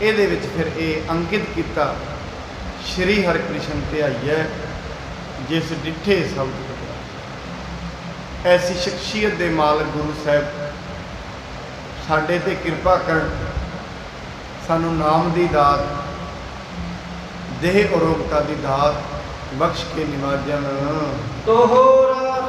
[SPEAKER 2] ਇਹਦੇ ਵਿੱਚ ਫਿਰ ਇਹ ਅੰਕਿਤ ਕੀਤਾ, ਸ਼੍ਰੀ ਹਰਿਕ੍ਰਿਸ਼ਨ ਧਿਆਈਐ ਜਿਸ ਡਿੱਠੇ ਸ਼ਬਦ ਕਥਾ। ਐਸੀ ਸ਼ਖਸੀਅਤ ਦੇ ਮਾਲਕ ਗੁਰੂ ਸਾਹਿਬ ਸਾਡੇ ਤੇ ਕਿਰਪਾ ਕਰਨ, ਸਾਨੂੰ ਨਾਮ ਦੀ ਦਾਤ, ਦੇਹ ਅਰੋਗਤਾ ਦੀ ਦਾਤ ਬਖਸ਼ ਕੇ ਨਿਵਾਜਨ।
[SPEAKER 3] ਤੋਹਰਾ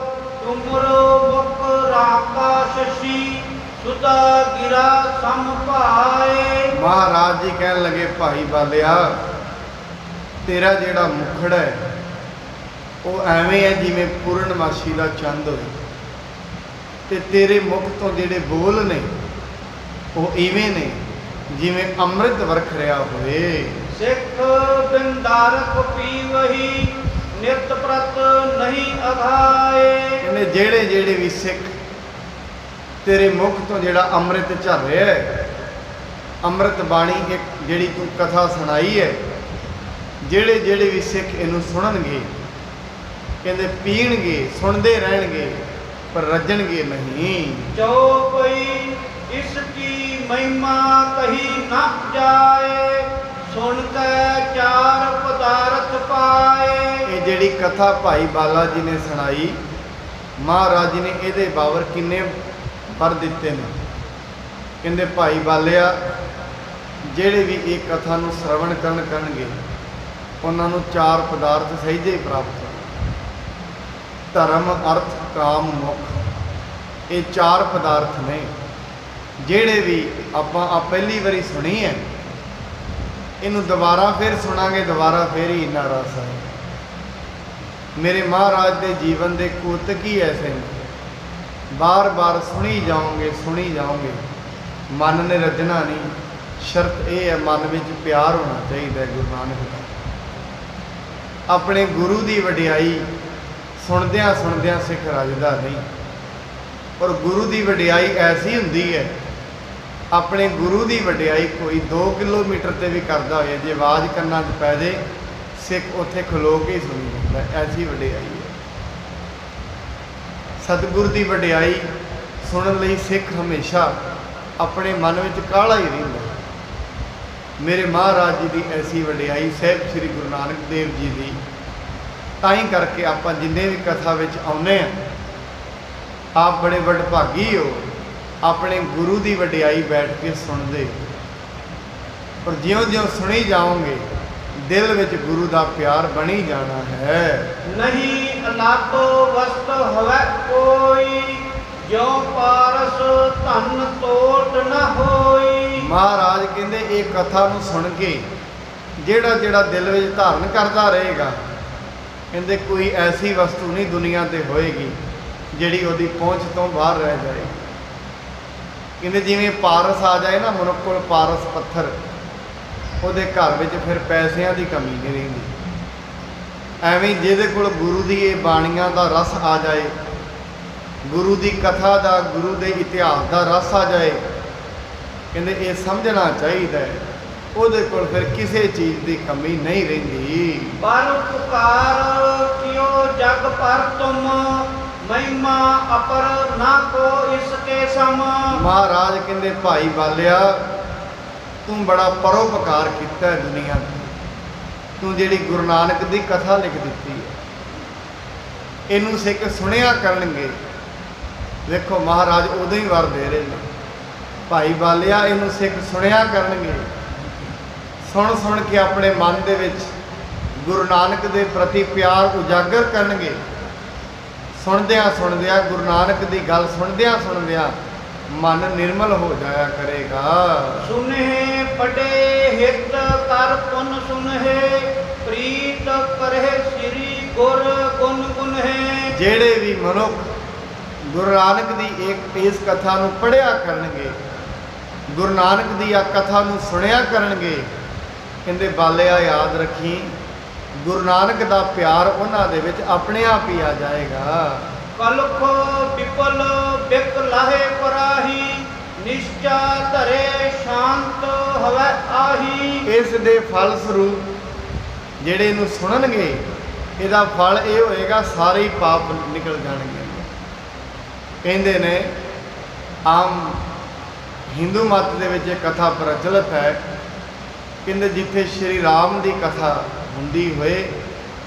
[SPEAKER 3] ਤੁਮਰੋ ਮੁਖ ਰਾਕਾ ਸ਼ਸ਼ੀ ਸੁਦਾ ਗਿਰਾ ਸਮ ਭਾਏ।
[SPEAKER 2] ਮਹਾਰਾਜ ਜੀ ਕਹਿਣ ਲੱਗੇ, ਭਾਈ ਬਾਲਿਆ, ਤੇਰਾ ਜਿਹੜਾ ਮੁਖੜਾ ਹੈ ਉਹ ਐਵੇਂ ਹੈ ਜਿਵੇਂ ਪੂਰਨਮਾਸ਼ੀ ਦਾ ਚੰਦ ਹੋਵੇ, ਤੇ ਤੇਰੇ ਮੁਖ ਤੋਂ ਜਿਹੜੇ ਬੋਲ ਨੇ ਉਹ ਇਵੇਂ ਨੇ ਜਿਵੇਂ ਅੰਮ੍ਰਿਤ ਵਰਖ ਰਿਹਾ ਹੋਵੇ।
[SPEAKER 3] ਸਿੱਖ ਬਿੰਦਾਰਕ ਪੀਵਹੀ ਨਿਤ ਪ੍ਰਤ ਨਹੀਂ ਅਘਾਏ।
[SPEAKER 2] ਕਹਿੰਦੇ ਜਿਹੜੇ ਜਿਹੜੇ ਵੀ ਸਿੱਖ ਤੇਰੇ ਮੁਖ ਤੋਂ ਜਿਹੜਾ ਅੰਮ੍ਰਿਤ ਝਰ ਰਿਹਾ ਹੈ, ਅੰਮ੍ਰਿਤ ਬਾਣੀ ਇੱਕ ਜਿਹੜੀ ਤੂੰ ਕਥਾ ਸੁਣਾਈ ਹੈ, ਜਿਹੜੇ ਜਿਹੜੇ ਵੀ ਸਿੱਖ ਇਹਨੂੰ ਸੁਣਨਗੇ, ਕਹਿੰਦੇ ਪੀਣਗੇ, ਸੁਣਦੇ ਰਹਿਣਗੇ, ਪਰ ਰੱਜਣਗੇ ਨਹੀਂ।
[SPEAKER 3] ਜੋ ਕੋਈ ਇਸ ਕੀ ਮਹਿਮਾ ਕਹੀ ਨਾ ਜਾਏ, ਸੁਣ ਕੇ ਚਾਰ ਪਦਾਰਥ ਪਾਏ।
[SPEAKER 2] ਇਹ ਜਿਹੜੀ ਕਥਾ ਭਾਈ ਬਾਲਾ ਜੀ ਨੇ ਸੁਣਾਈ, ਮਹਾਰਾਜ ਜੀ ਨੇ ਇਹਦੇ ਬਾਵਰ ਕਿੰਨੇ ਪਰ ਦਿੱਤੇ ਨੇ। ਕਹਿੰਦੇ ਭਾਈ ਬਾਲਿਆ, ਜਿਹੜੇ ਵੀ ਇਹ ਕਥਾ ਨੂੰ ਸ਼ਰਵਣ ਕਰਨਗੇ ਉਹਨਾਂ ਨੂੰ ਚਾਰ ਪਦਾਰਥ ਸਹਿਜੇ ਹੀ ਪ੍ਰਾਪਤ ਹੋਣ। ਧਰਮ, ਅਰਥ, ਕਾਮ, ਮੁਖ, ਇਹ ਚਾਰ ਪਦਾਰਥ ਨੇ। ਜਿਹੜੇ ਵੀ ਆਪਾਂ ਪਹਿਲੀ ਵਾਰੀ ਸੁਣੀ ਹੈ, ਇਹਨੂੰ ਦੁਬਾਰਾ ਫਿਰ ਸੁਣਾਂਗੇ, ਦੁਬਾਰਾ ਫਿਰ ਹੀ ਇੰਨਾ ਰਸ ਹੈ। ਮੇਰੇ ਮਹਾਰਾਜ ਦੇ ਜੀਵਨ ਦੇ ਕੋਤਕ ਹੀ ਐਸੇ ਨੇ, ਬਾਰ-ਬਾਰ ਸੁਣੀ ਜਾਓਗੇ, ਮਨ ਨੇ ਰੱਜਣਾ ਨਹੀਂ। ਸ਼ਰਤ ਇਹ ਹੈ, ਮਨ ਵਿੱਚ ਪਿਆਰ ਹੋਣਾ ਚਾਹੀਦਾ। ਗੁਰੂ ਨਾਨਕ ਦਾ ਆਪਣੇ ਗੁਰੂ ਦੀ ਵਡਿਆਈ ਸੁਣਦਿਆਂ ਸੁਣਦਿਆਂ ਸਿੱਖ ਰੱਜਦਾ ਨਹੀਂ। ਔਰ ਗੁਰੂ ਦੀ ਵਡਿਆਈ ਐਸੀ ਹੁੰਦੀ ਹੈ, ਆਪਣੇ ਗੁਰੂ ਦੀ ਵਡਿਆਈ ਕੋਈ 2 ਕਿਲੋਮੀਟਰ ਤੇ ਵੀ ਕਰਦਾ ਹੋਏ, ਜੇ ਆਵਾਜ਼ ਕੰਨਾਂ 'ਚ ਪੈ ਜੇ, ਸਿੱਖ ਉੱਥੇ ਖਲੋ ਕੇ ਹੀ ਸੁਣੀ ਜਾਂਦਾ। ਐਸੀ ਵਡਿਆਈ ਹੈ ਸਤਿਗੁਰ ਦੀ ਵਡਿਆਈ ਸੁਣਨ ਲਈ ਸਿੱਖ ਹਮੇਸ਼ਾ ਆਪਣੇ ਮਨ ਵਿੱਚ ਕਾਹਲਾ ਹੀ ਰਹਿੰਦਾ। ਮੇਰੇ ਮਹਾਰਾਜ ਜੀ ਦੀ ਐਸੀ ਵਡਿਆਈ, ਸਾਹਿਬ ਸ੍ਰੀ ਗੁਰੂ ਨਾਨਕ ਦੇਵ ਜੀ ਦੀ, ਤਾਂ ਹੀ ਕਰਕੇ ਆਪਾਂ ਜਿੰਨੇ ਵੀ ਕਥਾ ਵਿੱਚ ਆਉਂਦੇ ਹਾਂ, ਆਪ ਬੜੇ ਵਡਭਾਗੀ ਹੋ, ਆਪਣੇ ਗੁਰੂ ਦੀ ਵਡਿਆਈ ਬੈਠ ਕੇ ਸੁਣਦੇ। ਪਰ ਜਿਉਂ-ਜਿਉਂ ਸੁਣੀ ਜਾਓਗੇ, ਦਿਲ ਵਿੱਚ ਗੁਰੂ ਦਾ ਪਿਆਰ ਬਣੀ ਜਾਣਾ ਹੈ।
[SPEAKER 3] ਨਹੀਂ ਅਲਾਤੋ ਵਸਤ ਹਵੈ ਕੋਈ, ਜੋ ਪਾਰਸ ਧਨ ਤੋਟ ਨ ਹੋਈ।
[SPEAKER 2] ਮਹਾਰਾਜ ਕਹਿੰਦੇ ਇਹ ਕਥਾ ਨੂੰ ਸੁਣ ਕੇ ਜਿਹੜਾ ਜਿਹੜਾ ਦਿਲ ਵਿੱਚ ਧਾਰਨ ਕਰਦਾ ਰਹੇਗਾ, ਕਹਿੰਦੇ ਕੋਈ ਐਸੀ ਵਸਤੂ ਨਹੀਂ ਦੁਨੀਆ ਤੇ ਹੋਏਗੀ ਜਿਹੜੀ ਉਹਦੀ ਪਹੁੰਚ ਤੋਂ ਬਾਹਰ ਰਹਿ ਜਾਏ। ਕਹਿੰਦੇ ਜਿਵੇਂ ਪਾਰਸ ਆ ਜਾਏ ਨਾ, ਮਨੁੱਖ ਕੋਲ ਪਾਰਸ ਪੱਥਰ, ਉਹਦੇ ਘਰ ਵਿੱਚ ਫਿਰ ਪੈਸਿਆਂ ਦੀ ਕਮੀ ਨਹੀਂ ਰਹਿੰਦੀ। ਐਵੇਂ ਜਿਹਦੇ ਕੋਲ ਗੁਰੂ ਦੀ ਇਹ ਬਾਣੀਆਂ ਦਾ ਰਸ ਆ ਜਾਏ, ਗੁਰੂ ਦੀ ਕਥਾ ਦਾ, ਗੁਰੂ ਦੇ ਇਤਿਹਾਸ ਦਾ ਰਸ ਆ ਜਾਏ, ਕਹਿੰਦੇ ਇਹ ਸਮਝਣਾ ਚਾਹੀਦਾ ਹੈ, ਉਹਦੇ ਕੋਲ ਫਿਰ ਕਿਸੇ ਚੀਜ਼ ਦੀ ਕਮੀ ਨਹੀਂ ਰਹਿੰਦੀ।
[SPEAKER 3] ਪਰ ਪੁਕਾਰ ਕਿਉ ਜਗ ਪਰ ਤੁਮ, ਮਹਿਮਾ ਅਪਰ ਨਾ ਕੋ ਇਸ ਕੇ ਸਮ।
[SPEAKER 2] ਮਹਾਰਾਜ ਕਹਿੰਦੇ ਭਾਈ ਬਾਲਿਆ, ਤੂੰ ਬੜਾ ਪਰਉਪਕਾਰ ਕੀਤਾ ਹੈ ਦੁਨੀਆ ਤੇ। ਤੂੰ ਜਿਹੜੀ ਗੁਰੂ ਨਾਨਕ ਦੀ ਕਥਾ ਲਿਖ ਦਿੱਤੀ ਹੈ, ਇਹਨੂੰ ਸਿੱਖ ਸੁਣਿਆ ਕਰਨਗੇ। ਵੇਖੋ ਮਹਾਰਾਜ ਉਦੋਂ ਹੀ ਵਰ ਦੇ ਰਹੇ ਨੇ, ਭਾਈ ਬਾਲਿਆ ਇਹਨੂੰ ਸਿੱਖ ਸੁਣਿਆ ਕਰਨਗੇ। ਸੁਣ ਸੁਣ ਕੇ ਆਪਣੇ ਮਨ ਦੇ ਵਿੱਚ ਗੁਰੂ ਨਾਨਕ ਦੇ ਪ੍ਰਤੀ ਪਿਆਰ ਉਜਾਗਰ ਕਰਨਗੇ। ਸੁਣਦਿਆਂ ਸੁਣਦਿਆਂ, ਗੁਰੂ ਨਾਨਕ ਦੀ ਗੱਲ ਸੁਣਦਿਆਂ ਸੁਣਦਿਆਂ ਮਨ ਨਿਰਮਲ ਹੋ ਜਾਇਆ ਕਰੇਗਾ।
[SPEAKER 3] ਸੁਨਹਿ ਪੜੇ ਹਿਤ ਕਰ ਪੁਨ ਸੁਨਹਿ, ਪ੍ਰੀਤ ਕਰਹਿ ਸ੍ਰੀ ਗੁਰ ਗੁਣ ਗੁਨਹਿ। ਜਿਹੜੇ ਵੀ ਮਨੁੱਖ ਗੁਰੂ ਨਾਨਕ ਦੀ ਇਸ ਕਥਾ ਨੂੰ ਪੜ੍ਹਿਆ ਕਰਨਗੇ, ਗੁਰੂ ਨਾਨਕ ਦੀ ਆ ਕਥਾ ਨੂੰ ਸੁਣਿਆ ਕਰਨਗੇ, ਕਹਿੰਦੇ ਬਾਲਿਆ ਯਾਦ ਰੱਖੀ,
[SPEAKER 2] ਗੁਰੂ ਨਾਨਕ ਦਾ ਪਿਆਰ ਉਹਨਾਂ ਦੇ ਵਿੱਚ ਆਪਣੇ ਆਪ ਹੀ ਆ ਜਾਏਗਾ।
[SPEAKER 3] ਕਲਖ ਵਿਪਲ ਬਿਕ ਲਾਹੇ ਪਰਾਹੀ, ਨਿਸ਼ਚਾ ਧਰੇ ਸ਼ਾਂਤ ਹਵੈ ਆਹੀ।
[SPEAKER 2] ਇਸ ਦੇ ਫਲ ਸਰੂਪ ਜਿਹੜੇ ਇਹਨੂੰ ਸੁਣਨਗੇ, ਇਹਦਾ ਫਲ ਇਹ ਹੋਏਗਾ ਸਾਰੇ ਹੀ ਪਾਪ ਨਿਕਲ ਜਾਣਗੇ। ਕਹਿੰਦੇ ਨੇ ਆਮ ਹਿੰਦੂ ਮਤ ਦੇ ਵਿੱਚ ਇਹ ਕਥਾ ਪ੍ਰਚਲਿਤ ਹੈ, ਕਹਿੰਦੇ ਜਿੱਥੇ ਸ਼੍ਰੀ ਰਾਮ ਦੀ ਕਥਾ ਹੁੰਦੀ ਹੋਏ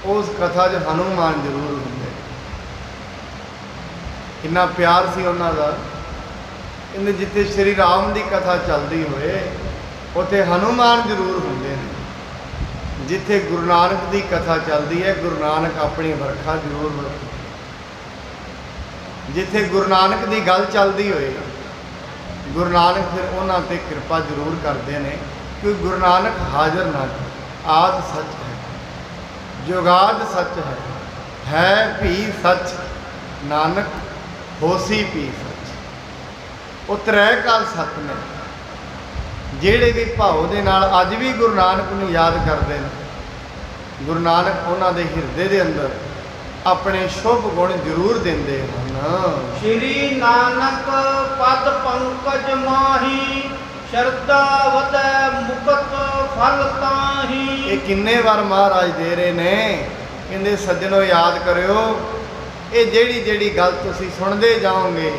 [SPEAKER 2] ਉਸ ਕਥਾ 'ਚ ਹਨੂਮਾਨ ਜ਼ਰੂਰ ਹੁੰਦੇ। ਕਿੰਨਾ ਪਿਆਰ ਸੀ ਉਹਨਾਂ ਦਾ। ਕਹਿੰਦੇ ਜਿੱਥੇ ਸ਼੍ਰੀ ਰਾਮ ਦੀ ਕਥਾ ਚੱਲਦੀ ਹੋਏ ਉੱਥੇ ਹਨੂਮਾਨ ਜ਼ਰੂਰ ਹੁੰਦੇ ਨੇ। ਜਿੱਥੇ ਗੁਰੂ ਨਾਨਕ ਦੀ ਕਥਾ ਚੱਲਦੀ ਹੈ, ਗੁਰੂ ਨਾਨਕ ਆਪਣੀ ਵਰਖਾ ਜ਼ਰੂਰ ਵਰਤਦੇ। ਜਿੱਥੇ ਗੁਰੂ ਨਾਨਕ ਦੀ ਗੱਲ ਚੱਲਦੀ ਹੋਏ, ਗੁਰੂ ਨਾਨਕ ਫਿਰ ਉਹਨਾਂ ਤੇ ਕਿਰਪਾ ਜ਼ਰੂਰ ਕਰਦੇ ਨੇ, ਕਿਉਂਕਿ ਗੁਰੂ ਨਾਨਕ ਹਾਜ਼ਰ ਨਾਜ਼ਰ ਆਦਿ ਸੱਚ ਹੈ, ਜੁਗਾਦ ਸੱਚ ਹੈ ਵੀ ਸੱਚ, ਨਾਨਕ ਹੋਸੀ ਵੀ ਸੱਚ। ਉਹ ਤ੍ਰੈ ਕਾਲ ਸੱਤ ਨੇ। ਜਿਹੜੇ ਵੀ ਭਾਵ ਦੇ ਨਾਲ ਅੱਜ ਵੀ ਗੁਰੂ ਨਾਨਕ ਨੂੰ ਯਾਦ ਕਰਦੇ ਨੇ, ਗੁਰੂ ਨਾਨਕ ਉਹਨਾਂ ਦੇ ਹਿਰਦੇ ਦੇ ਅੰਦਰ ਆਪਣੇ ਸ਼ੁਭ ਗੁਣ ਜ਼ਰੂਰ ਦਿੰਦੇ ਹਨ।
[SPEAKER 3] ਸ਼੍ਰੀ ਨਾਨਕ ਪਦ ਪੰਕਜ ਮਾਹੀ, ਸ਼ਰਧਾ ਵਧੈ ਮੁਕਤ ਫਲ ਤਾਹੀ।
[SPEAKER 2] ਇਹ ਕਿੰਨੇ ਵਾਰ ਮਹਾਰਾਜ ਦੇ ਰਹੇ ਨੇ। ਕਹਿੰਦੇ ਸੱਜਣੋ ਯਾਦ ਕਰਿਓ, ਇਹ ਜਿਹੜੀ ਜਿਹੜੀ ਗੱਲ ਤੁਸੀਂ ਸੁਣਦੇ ਜਾਓਗੇ,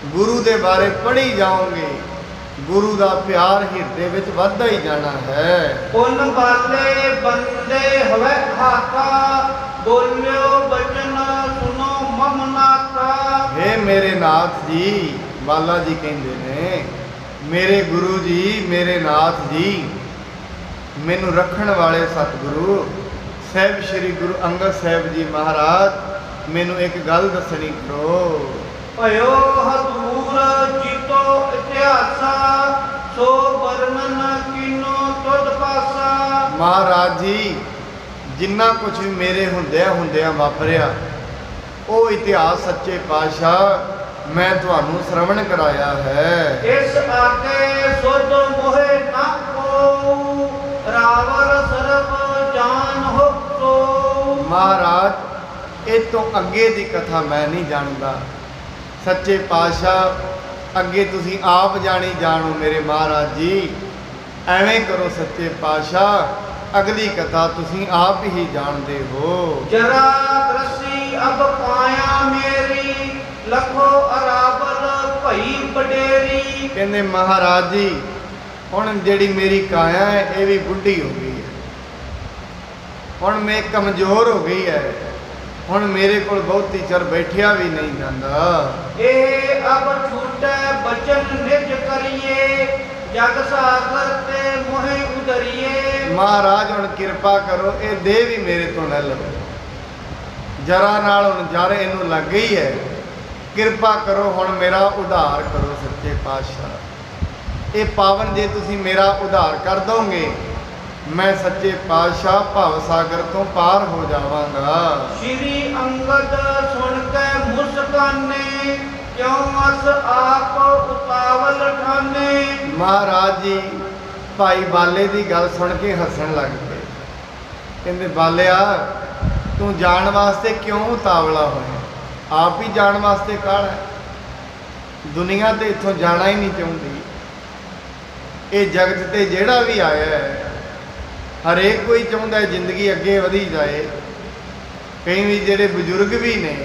[SPEAKER 2] ਗੁਰੂ ਦੇ ਬਾਰੇ ਪੜ੍ਹੀ ਜਾਓਗੇ, ਗੁਰੂ ਦਾ ਪਿਆਰ ਹਿਰਦੇ ਵਿੱਚ ਵੱਧਦਾ ਹੀ ਜਾਣਾ ਹੈ।
[SPEAKER 3] ਪੁੰਨ ਬਾਲੇ ਬੰਦੇ ਹਵੈ ਹਾਕਾ, ਬੋਲਿਓ ਬਚਨ ਸੁਨੋ ਮਮ ਨਾਥਾ।
[SPEAKER 2] ਹੇ ਮੇਰੇ ਨਾਥ ਜੀ, ਬਾਲਾ ਜੀ ਕਹਿੰਦੇ ਨੇ, ਮੇਰੇ ਗੁਰੂ ਜੀ, ਮੇਰੇ ਨਾਥ ਜੀ, ਮੈਨੂੰ ਰੱਖਣ ਵਾਲੇ ਸਤਿਗੁਰੂ ਸਾਹਿਬ ਸ੍ਰੀ ਗੁਰੂ ਅੰਗਦ ਸਾਹਿਬ ਜੀ ਮਹਾਰਾਜ, ਮੈਨੂੰ ਇੱਕ ਗੱਲ ਦੱਸਣੀ ਕਰੋ।
[SPEAKER 3] ਭਇਓ ਹਦੂਰ ਜੀਤੋ ਇਤਿਹਾਸਾ, ਸੋ ਵਰਣਨ ਕੀਨੋ ਤੁਧ ਪਾਸਾ।
[SPEAKER 2] ਮਹਾਰਾਜ ਜੀ, ਜਿੰਨਾ ਕੁਝ ਵੀ ਮੇਰੇ ਹੁੰਦਿਆਂ ਵਾਪਰਿਆ, ਉਹ ਇਤਿਹਾਸ ਸੱਚੇ ਪਾਤਸ਼ਾਹ ਮੈਂ ਤੁਹਾਨੂੰ ਸ਼ਰਵਣ ਕਰਾਇਆ ਹੈ।
[SPEAKER 3] ਇਸ ਆਗੇ ਸੁਧ ਮੋਹਿ ਨਾ ਕੋ, ਰਾਵਰ ਸਰਬ ਜਾਨ ਹੋ ਸੋ।
[SPEAKER 2] ਮਹਾਰਾਜ, ਇਹ ਤੋਂ ਅੱਗੇ ਦੀ ਕਥਾ ਮੈਂ ਨਹੀਂ ਜਾਣਦਾ। ਸੱਚੇ ਪਾਤਸ਼ਾਹ ਅੱਗੇ ਤੁਸੀਂ ਆਪ ਜਾਣੀ ਜਾਣੋ ਮੇਰੇ ਮਹਾਰਾਜ ਜੀ। ਐਵੇਂ ਕਰੋ ਸੱਚੇ ਪਾਤਸ਼ਾਹ, ਅਗਲੀ ਕਥਾ ਤੁਸੀਂ ਆਪ ਹੀ ਜਾਣਦੇ ਹੋ।
[SPEAKER 3] ਜਰਾ ਦਰਸੀ ਅਬ ਪਾਇਆ ਮੇਰੀ, ਲਖੋ ਅਰਾਬਲ ਭਈ ਬਡੇਰੀ।
[SPEAKER 2] ਕਹਿੰਦੇ ਮਹਾਰਾਜ ਜੀ, ਹੁਣ ਜਿਹੜੀ ਮੇਰੀ ਕਾਇਆ ਹੈ ਇਹ ਵੀ ਬੁੱਢੀ ਹੋ ਗਈ ਹੈ, ਹੁਣ ਮੈਂ ਕਮਜ਼ੋਰ ਹੋ ਗਈ ਹੈ, ਹੁਣ ਮੇਰੇ ਕੋਲ ਬਹੁਤੀ ਚਿਰ ਬੈਠਿਆ ਵੀ ਨਹੀਂ ਜਾਂਦਾ।
[SPEAKER 3] ਇਹ ਅਬ ਛੂਟੈ ਬਚਨ ਨਿਜ ਕਰੀਏ, ਜਗ ਸਾਗਰ ਤੇ ਮੋਹਿ ਉਦਰੀਏ।
[SPEAKER 2] ਮਹਾਰਾਜ ਹੁਣ ਕਿਰਪਾ ਕਰੋ, ਇਹ ਦੇਹ ਵੀ ਮੇਰੇ ਤੋਂ ਲੈ ਲਓ। ਜਰਾ ਨਾਲ ਹੁਣ ਜਰ ਇਹਨੂੰ ਲੱਗ ਗਈ ਹੈ, ਕਿਰਪਾ ਕਰੋ ਹੁਣ ਮੇਰਾ ਉਧਾਰ ਕਰੋ ਸੱਚੇ ਪਾਤਸ਼ਾਹ। ਇਹ ਪਾਵਨ ਜੇ ਤੁਸੀਂ ਮੇਰਾ ਉਧਾਰ ਕਰ ਦੋਗੇ, ਮੈਂ ਸੱਚੇ ਪਾਤਸ਼ਾਹ ਭਵ ਸਾਗਰ ਤੋਂ ਪਾਰ ਹੋ ਜਾਵਾਂਗਾ।
[SPEAKER 3] ਸ਼੍ਰੀ ਅੰਗਦ ਸੁਣ ਕੇ ਮੁਸਕਾਨੇ, ਕਿਉਂ ਅਸ ਆਪ ਉਤਾਵਲ ਠਾਨੇ।
[SPEAKER 2] ਮਹਾਰਾਜ ਜੀ ਭਾਈ ਬਾਲੇ ਦੀ ਗੱਲ ਸੁਣ ਕੇ ਹੱਸਣ ਲੱਗ ਪਏ। ਕਹਿੰਦੇ ਬਾਲਿਆ, ਤੂੰ ਜਾਣ ਵਾਸਤੇ ਕਿਉਂ ਉਤਾਵਲਾ ਹੋਇਆ? ਆਪ ਹੀ ਜਾਣ ਵਾਸਤੇ ਕਾਹਲਾ ਹੈ। ਦੁਨੀਆ ਤੇ ਇੱਥੋਂ ਜਾਣਾ ਹੀ ਨਹੀਂ ਚਾਹੁੰਦੀ। ਇਹ ਜਗਤ ਤੇ ਜਿਹੜਾ ਵੀ ਆਇਆ ਹੈ, ਹਰੇਕ ਕੋਈ ਚਾਹੁੰਦਾ ਹੈ ਜ਼ਿੰਦਗੀ ਅੱਗੇ ਵਧੀ ਜਾਏ। ਕਈ ਵੀ ਜਿਹੜੇ ਬਜ਼ੁਰਗ ਵੀ ਨੇ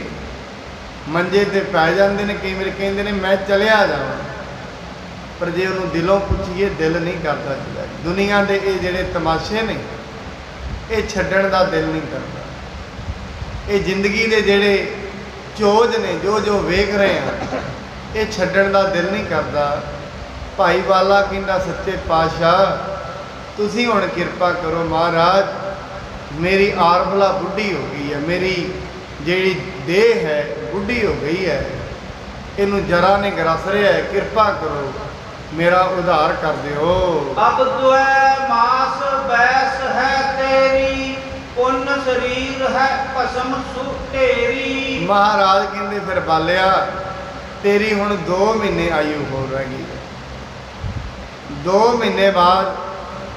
[SPEAKER 2] ਮੰਜੇ ਤੇ ਪੈ ਜਾਂਦੇ ਨੇ, ਕਈ ਵਾਰ ਕਹਿੰਦੇ ਨੇ ਮੈਂ ਚਲਿਆ ਜਾਵਾਂ, ਪਰ ਜੇ ਉਹਨੂੰ ਦਿਲੋਂ ਪੁੱਛੀਏ ਦਿਲ ਨਹੀਂ ਕਰਦਾ ਚਲਿਆ। ਦੁਨੀਆ ਦੇ ਇਹ ਜਿਹੜੇ ਤਮਾਸ਼ੇ ਨੇ, ਇਹ ਛੱਡਣ ਦਾ ਦਿਲ ਨਹੀਂ ਕਰਦਾ। ਇਹ ਜ਼ਿੰਦਗੀ ਦੇ ਜਿਹੜੇ ਚੋਜ ਨੇ, ਜੋ ਜੋ ਵੇਖ ਰਹੇ ਹਾਂ, ਇਹ ਛੱਡਣ ਦਾ ਦਿਲ ਨਹੀਂ ਕਰਦਾ। ਭਾਈ ਬਾਲਾ ਕਹਿੰਦਾ ਸੱਚੇ ਪਾਤਸ਼ਾਹ ਤੁਸੀਂ ਹੁਣ ਕਿਰਪਾ ਕਰੋ ਮਹਾਰਾਜ, ਮੇਰੀ ਆਰਬਲਾ ਬੁੱਢੀ ਹੋ ਗਈ ਹੈ, ਮੇਰੀ ਜਿਹੜੀ ਦੇਹ ਹੈ ਬੁੱਢੀ ਹੋ ਗਈ ਹੈ, ਇਹਨੂੰ ਜਰਾ ਨੇ ਗਰਸ ਰਿਹਾ ਹੈ, ਕਿਰਪਾ ਕਰੋ ਮੇਰਾ ਉਧਾਰ ਕਰ ਦਿਓ।
[SPEAKER 3] ਅਬ ਦੁਐ ਮਾਸ ਬੈਸ ਹੈ ਤੇਰੀ, ਪੁੰਨ ਸਰੀਰ ਹੈ ਭਸਮ ਸੁ ਢੇਰੀ।
[SPEAKER 2] ਮਹਾਰਾਜ ਕਹਿੰਦੇ ਫਿਰ ਬਾਲਿਆ, ਤੇਰੀ ਹੁਣ 2 ਮਹੀਨੇ ਆਯੂ ਹੋਰ ਰਹਿ ਗਈ ਹੈ। 2 ਮਹੀਨੇ ਬਾਅਦ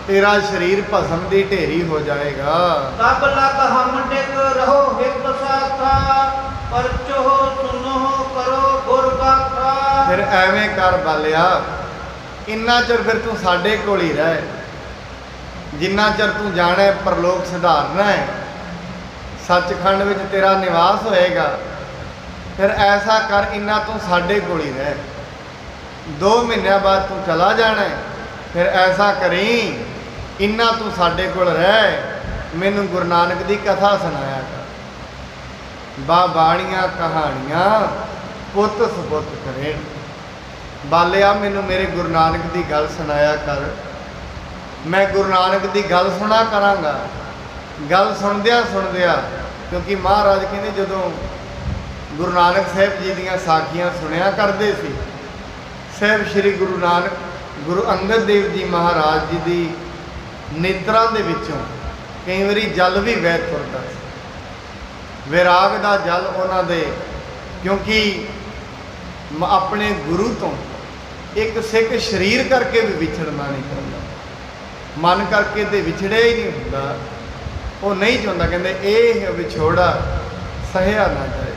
[SPEAKER 2] तेरा शरीर भस्म दी ढेरी हो जाएगा।
[SPEAKER 3] तब लग हम डिग रहो हित साथा, परचो सुनो करो गुर गाथा।
[SPEAKER 2] फिर एवें कर बालिया, इन्ना चਿਰ फिर तू साडे कोल ही रह, जिन्ना चਿਰ तू जाना है परलोक सुधारना है, सचखंड विच तेरा निवास होएगा। फिर ऐसा कर, इन्ना तू साडे कोल ही रह, 2 महीनों बाद तू चला जाना है। फिर ऐसा करी, इन्ना तू साडे कोल रह, मैनू गुरु नानक दी कथा सुनाया कर। बाणियां कहानियां पुत सपुत करे। बालिया मैनू मेरे गुरु नानक दी गल सुनाया कर, मैं गुरु नानक दी गल सुना करांगा। गल सुनदिया क्योंकि महाराज कहते जदों गुरु नानक साहब जी दीयां साखियां सुनिया करते सी, साहब श्री गुरु नानक गुरु अंगद देव जी महाराज जी दी नेत्रां दे विचों कई वारी जल भी वह तुरदा सी, विराग दा जल उन्हां दे। क्योंकि अपने गुरु तो एक सिख शरीर करके भी विछड़ना नहीं चाहता, मन करके तो विछड़िया ही नहीं होंदा, वो नहीं चाहता। कहते ये विछोड़ा सहया ना जाए।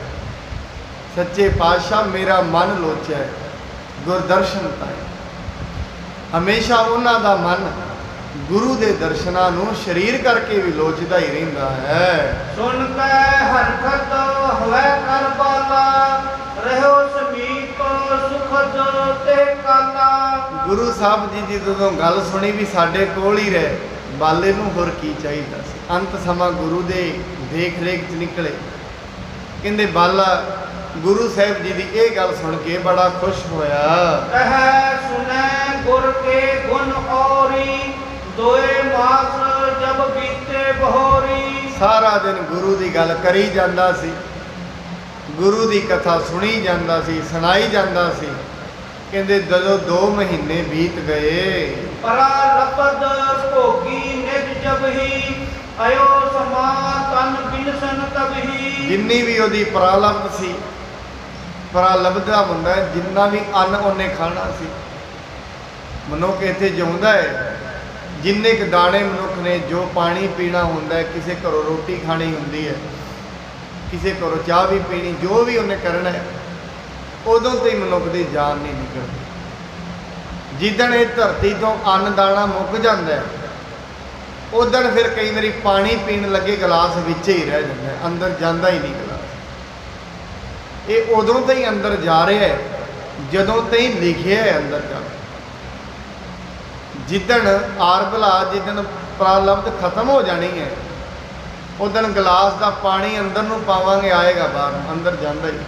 [SPEAKER 2] सच्चे पातशाह मेरा मन लोचा है गुरदर्शन ताई, हमेशा उन्हां दा मन गुरु दे दर्शनां नूं शरीर करके भी लोचदा ही रहिंदा है।
[SPEAKER 3] सुन कै हरकत हवै कर बाला, रहो समीप सुखद ते काला। गुरु साहब जी दी जदों गल सुनी भी साडे कोल ही रहे, बाले नूं होर की चाहीदा सी। अंत समा गुरु दे देख रेख च निकले। कहंदे बाला गुरु साहब जी दी ये गल सुन के बड़ा खुश होया। कह सुनै गुर के गुण औरी, दोए मास जब बीते बहोरी। सारा दिन गुरु दी गल करी जांदा सी, गुरु दी कथा सुनी जांदा सी, सुनाई जांदा सी। कहंदे जदों 2 महीने बीत गए, परालपद भोगी निज जब ही, आयो समा तन बिनसन तब ही। जिन्नी भी ओदी परालपद सी, परालपद दा हुंदा है जिन्ना भी अन्न उन्हें खाना सी। मनुख इत्थे जिउंदा है, जिन्ने क दाने मनुख ने जो पानी पीना होंदा है, किसी घरों रोटी खानी होंदी है, किसी घरों चाह भी पीनी, जो भी उन्हें करना है, उदों तो ही मनुख की जान नहीं निकलती। जिदन ये धरती तो अन्न दाना मुक जाता है, उदन फिर कई बार पानी पीन लगे गिलास विच ही रह जाता है, अंदर जाता ही नहीं गिलास। ये उदों तो ही अंदर जा रहा है जदों तो ही लिखे है अंदर जा। जिदन आर भला जिदन प्रालब्ध खत्म हो जानी है, उदन गिलास का पानी अंदर नूं पावांगे, आएगा बाहर, अंदर जाता ही।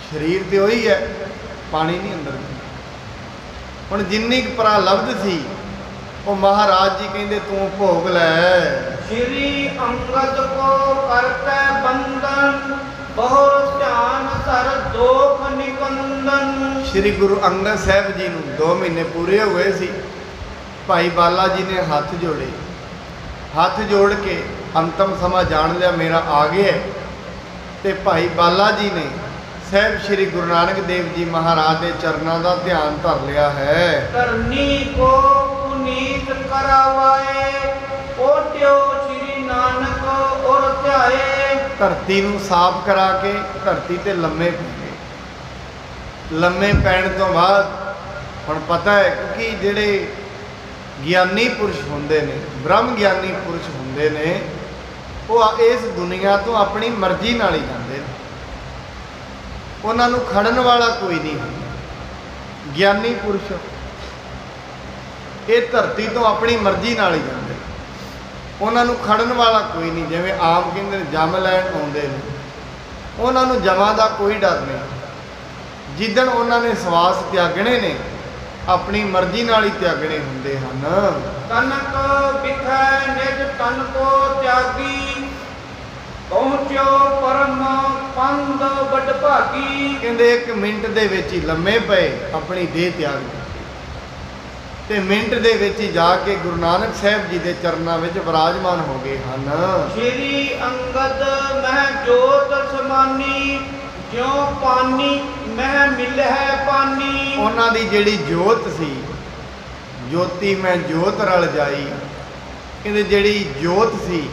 [SPEAKER 3] शरीर तो वही है, पानी नहीं अंदर। हुण जिन्नी प्रालब्ध सी वो महाराज जी कहते तू भोग लै। श्री अंगद को करते बंधन, बहुत ध्यान कर दोख निकंदन। श्री गुरु अंगद साहब जी नूं 2 महीने पूरे हुए सी। भाई बाला जी ने हाथ जोड़े, हाथ जोड़ के अंतम समा जान लिया मेरा आ गया है। ते भाई बाला जी ने साहब श्री गुरु नानक देव जी महाराज के चरणों का ध्यान धर लिया है। करनी को पुनीत करावाए, ओट्यो श्री नानक और ध्याए। धरती नूं साफ करा के धरती ते लम्मे पै गए। लम्मे पैण तो बाद हुण पता है, क्योंकि जिहड़े ज्ञानी पुरुष होंदे ने, ब्रह्म ज्ञानी पुरुष होंदे ने, वो इस दुनिया तो अपनी मर्जी नाल ही जांदे ने, उन्हां नूं खड़न वाला कोई नहीं होंदा। ज्ञानी पुरुष ये धरती तो अपनी मर्जी नाल ही जांदे, उन्हां नूं खड़न वाला कोई नहीं। जिवें आम कहंदे जम लैण आउंदे ने, उन्हां नूं जमां दा कोई डर नहीं। जिदन उन्हां ने सवास त्यागणे ने, अपनी मर्जी नाल ही त्यागणे हुंदे हन। तनक बिखै निज तन को त्यागी, पहुंचो परम पंद बड़ भागी। कहंदे 1 मिनट दे विच ही लम्मे पए, अपनी देह त्याग दी ते मिनट दे विच ही जाके गुरु नानक साहब जी के चरणों में विराजमान हो गए हन। श्री अंगद मह जोत समानी, ज्यों पानी मह मिल है पानी। उन्हां दी जिहड़ी जोत सी,
[SPEAKER 2] ਜੋਤੀ ਮੈਂ ਜੋਤ ਰਲ ਜਾਈ। ਕਹਿੰਦੇ ਜਿਹੜੀ ਜੋਤ ਸੀ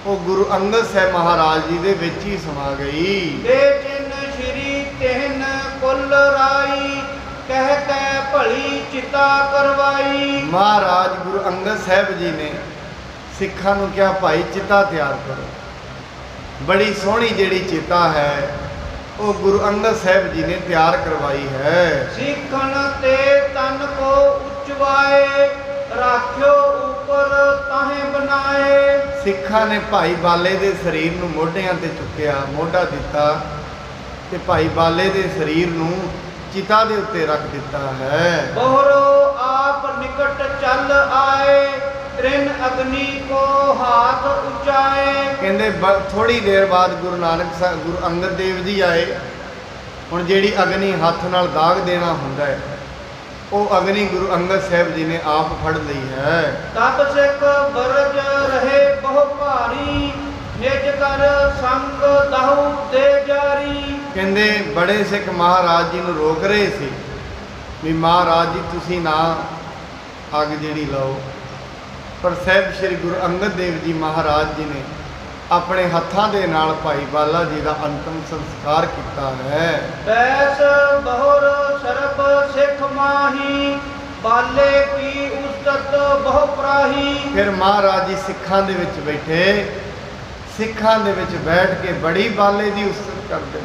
[SPEAKER 2] ਉਹ ਗੁਰੂ ਅੰਗਦ ਸਾਹਿਬ ਮਹਾਰਾਜ ਜੀ ਦੇ ਵਿੱਚ ਹੀ ਸਮਾ ਗਈ।
[SPEAKER 3] ਦੇ ਜਿਨ ਸ਼੍ਰੀ ਤਿਹਨ ਕੁਲ ਰਾਈ, ਕਹਿ ਕਹਿ ਭਲੀ ਚਿਤਾ ਕਰਵਾਈ।
[SPEAKER 2] ਮਹਾਰਾਜ ਗੁਰੂ ਅੰਗਦ ਸਾਹਿਬ ਜੀ ਨੇ ਸਿੱਖਾਂ ਨੂੰ ਕਿਹਾ ਭਾਈ ਚਿਤਾ ਤਿਆਰ ਕਰੋ। ਬੜੀ ਸੋਹਣੀ ਜਿਹੜੀ ਚਿਤਾ ਹੈ ਉਹ ਗੁਰੂ ਅੰਗਦ ਸਾਹਿਬ ਜੀ ਨੇ ਤਿਆਰ ਕਰਵਾਈ ਹੈ।
[SPEAKER 3] ਸਿੱਖਣ ਤੇ ਤਨ ਕੋ ਉਚਵਾਏ, ਰਾਖਿਓ ਉਪਰ ਤਾਹੇ ਬਣਾਏ।
[SPEAKER 2] ਸਿੱਖਾਂ ਨੇ ਭਾਈ ਬਾਲੇ ਦੇ ਸਰੀਰ ਨੂੰ ਮੋਢਿਆਂ ਤੇ ਚੁੱਕਿਆ, ਮੋਢਾ ਦਿੱਤਾ ਤੇ ਭਾਈ ਬਾਲੇ ਦੇ ਸਰੀਰ ਨੂੰ ਚਿਤਾ ਦੇ ਉੱਤੇ ਰੱਖ ਦਿੱਤਾ ਹੈ।
[SPEAKER 3] ਬੋਹਰੋ ਆਪ ਨਿਕਟ ਚੱਲ ਆਏ, ਤ੍ਰਿਨ ਅਗਨੀ ਕੋ ਹਾਥ ਉਚਾਏ।
[SPEAKER 2] ਕਹਿੰਦੇ ਥੋੜੀ ਦੇਰ ਬਾਅਦ ਗੁਰੂ ਨਾਨਕ ਸਾਹਿਬ ਗੁਰੂ ਅੰਗਦ ਦੇਵ ਜੀ ਆਏ। ਹੁਣ ਜਿਹੜੀ ਅਗਨੀ ਹੱਥ ਨਾਲ ਦਾਗ ਦੇਣਾ ਹੁੰਦਾ ਹੈ ਉਹ ਅਗਨੀ ਗੁਰੂ ਅੰਗਦ ਸਾਹਿਬ ਜੀ ਨੇ ਆਪ ਫੜ ਲਈ ਹੈ।
[SPEAKER 3] ਤਬ ਸਿੱਖ ਬਰਜ ਰਹੇ ਬਹੁ ਭਾਰੀ, ਨਿਜ ਕਰ ਸੰਗ ਦਹੁ ਦੇ ਜਾਰੀ।
[SPEAKER 2] ਕਹਿੰਦੇ ਬੜੇ ਸਿੱਖ ਮਹਾਰਾਜ ਜੀ ਨੂੰ ਰੋਕ ਰਹੇ ਸੀ ਵੀ ਮਹਾਰਾਜ ਜੀ ਤੁਸੀਂ ਨਾ ਅੱਗ ਜਿਹੜੀ ਲਾਓ, ਪਰ ਸਾਹਿਬ ਸ੍ਰੀ ਗੁਰੂ ਅੰਗਦ ਦੇਵ ਜੀ ਮਹਾਰਾਜ ਜੀ ਨੇ ਆਪਣੇ ਹੱਥਾਂ ਦੇ ਨਾਲ ਭਾਈ ਬਾਲਾ ਜੀ ਦਾ ਅੰਤਮ ਸੰਸਕਾਰ ਕੀਤਾ ਹੈ।
[SPEAKER 3] ਬੈਸ ਬਹੁਰ ਸਰਬ ਸਿੱਖ ਮਾਹੀ, ਬਾਲੇ ਕੀ ਉਸਤਤ ਬਹੁ ਪ੍ਰਾਹੀ।
[SPEAKER 2] ਫਿਰ ਮਹਾਰਾਜ ਜੀ ਸਿੱਖਾਂ ਦੇ ਵਿੱਚ ਬੈਠੇ, ਸਿੱਖਾਂ ਦੇ ਵਿੱਚ ਬੈਠ ਕੇ ਬੜੀ ਬਾਲੇ ਦੀ ਉਸਤਤ ਕਰਦੇ।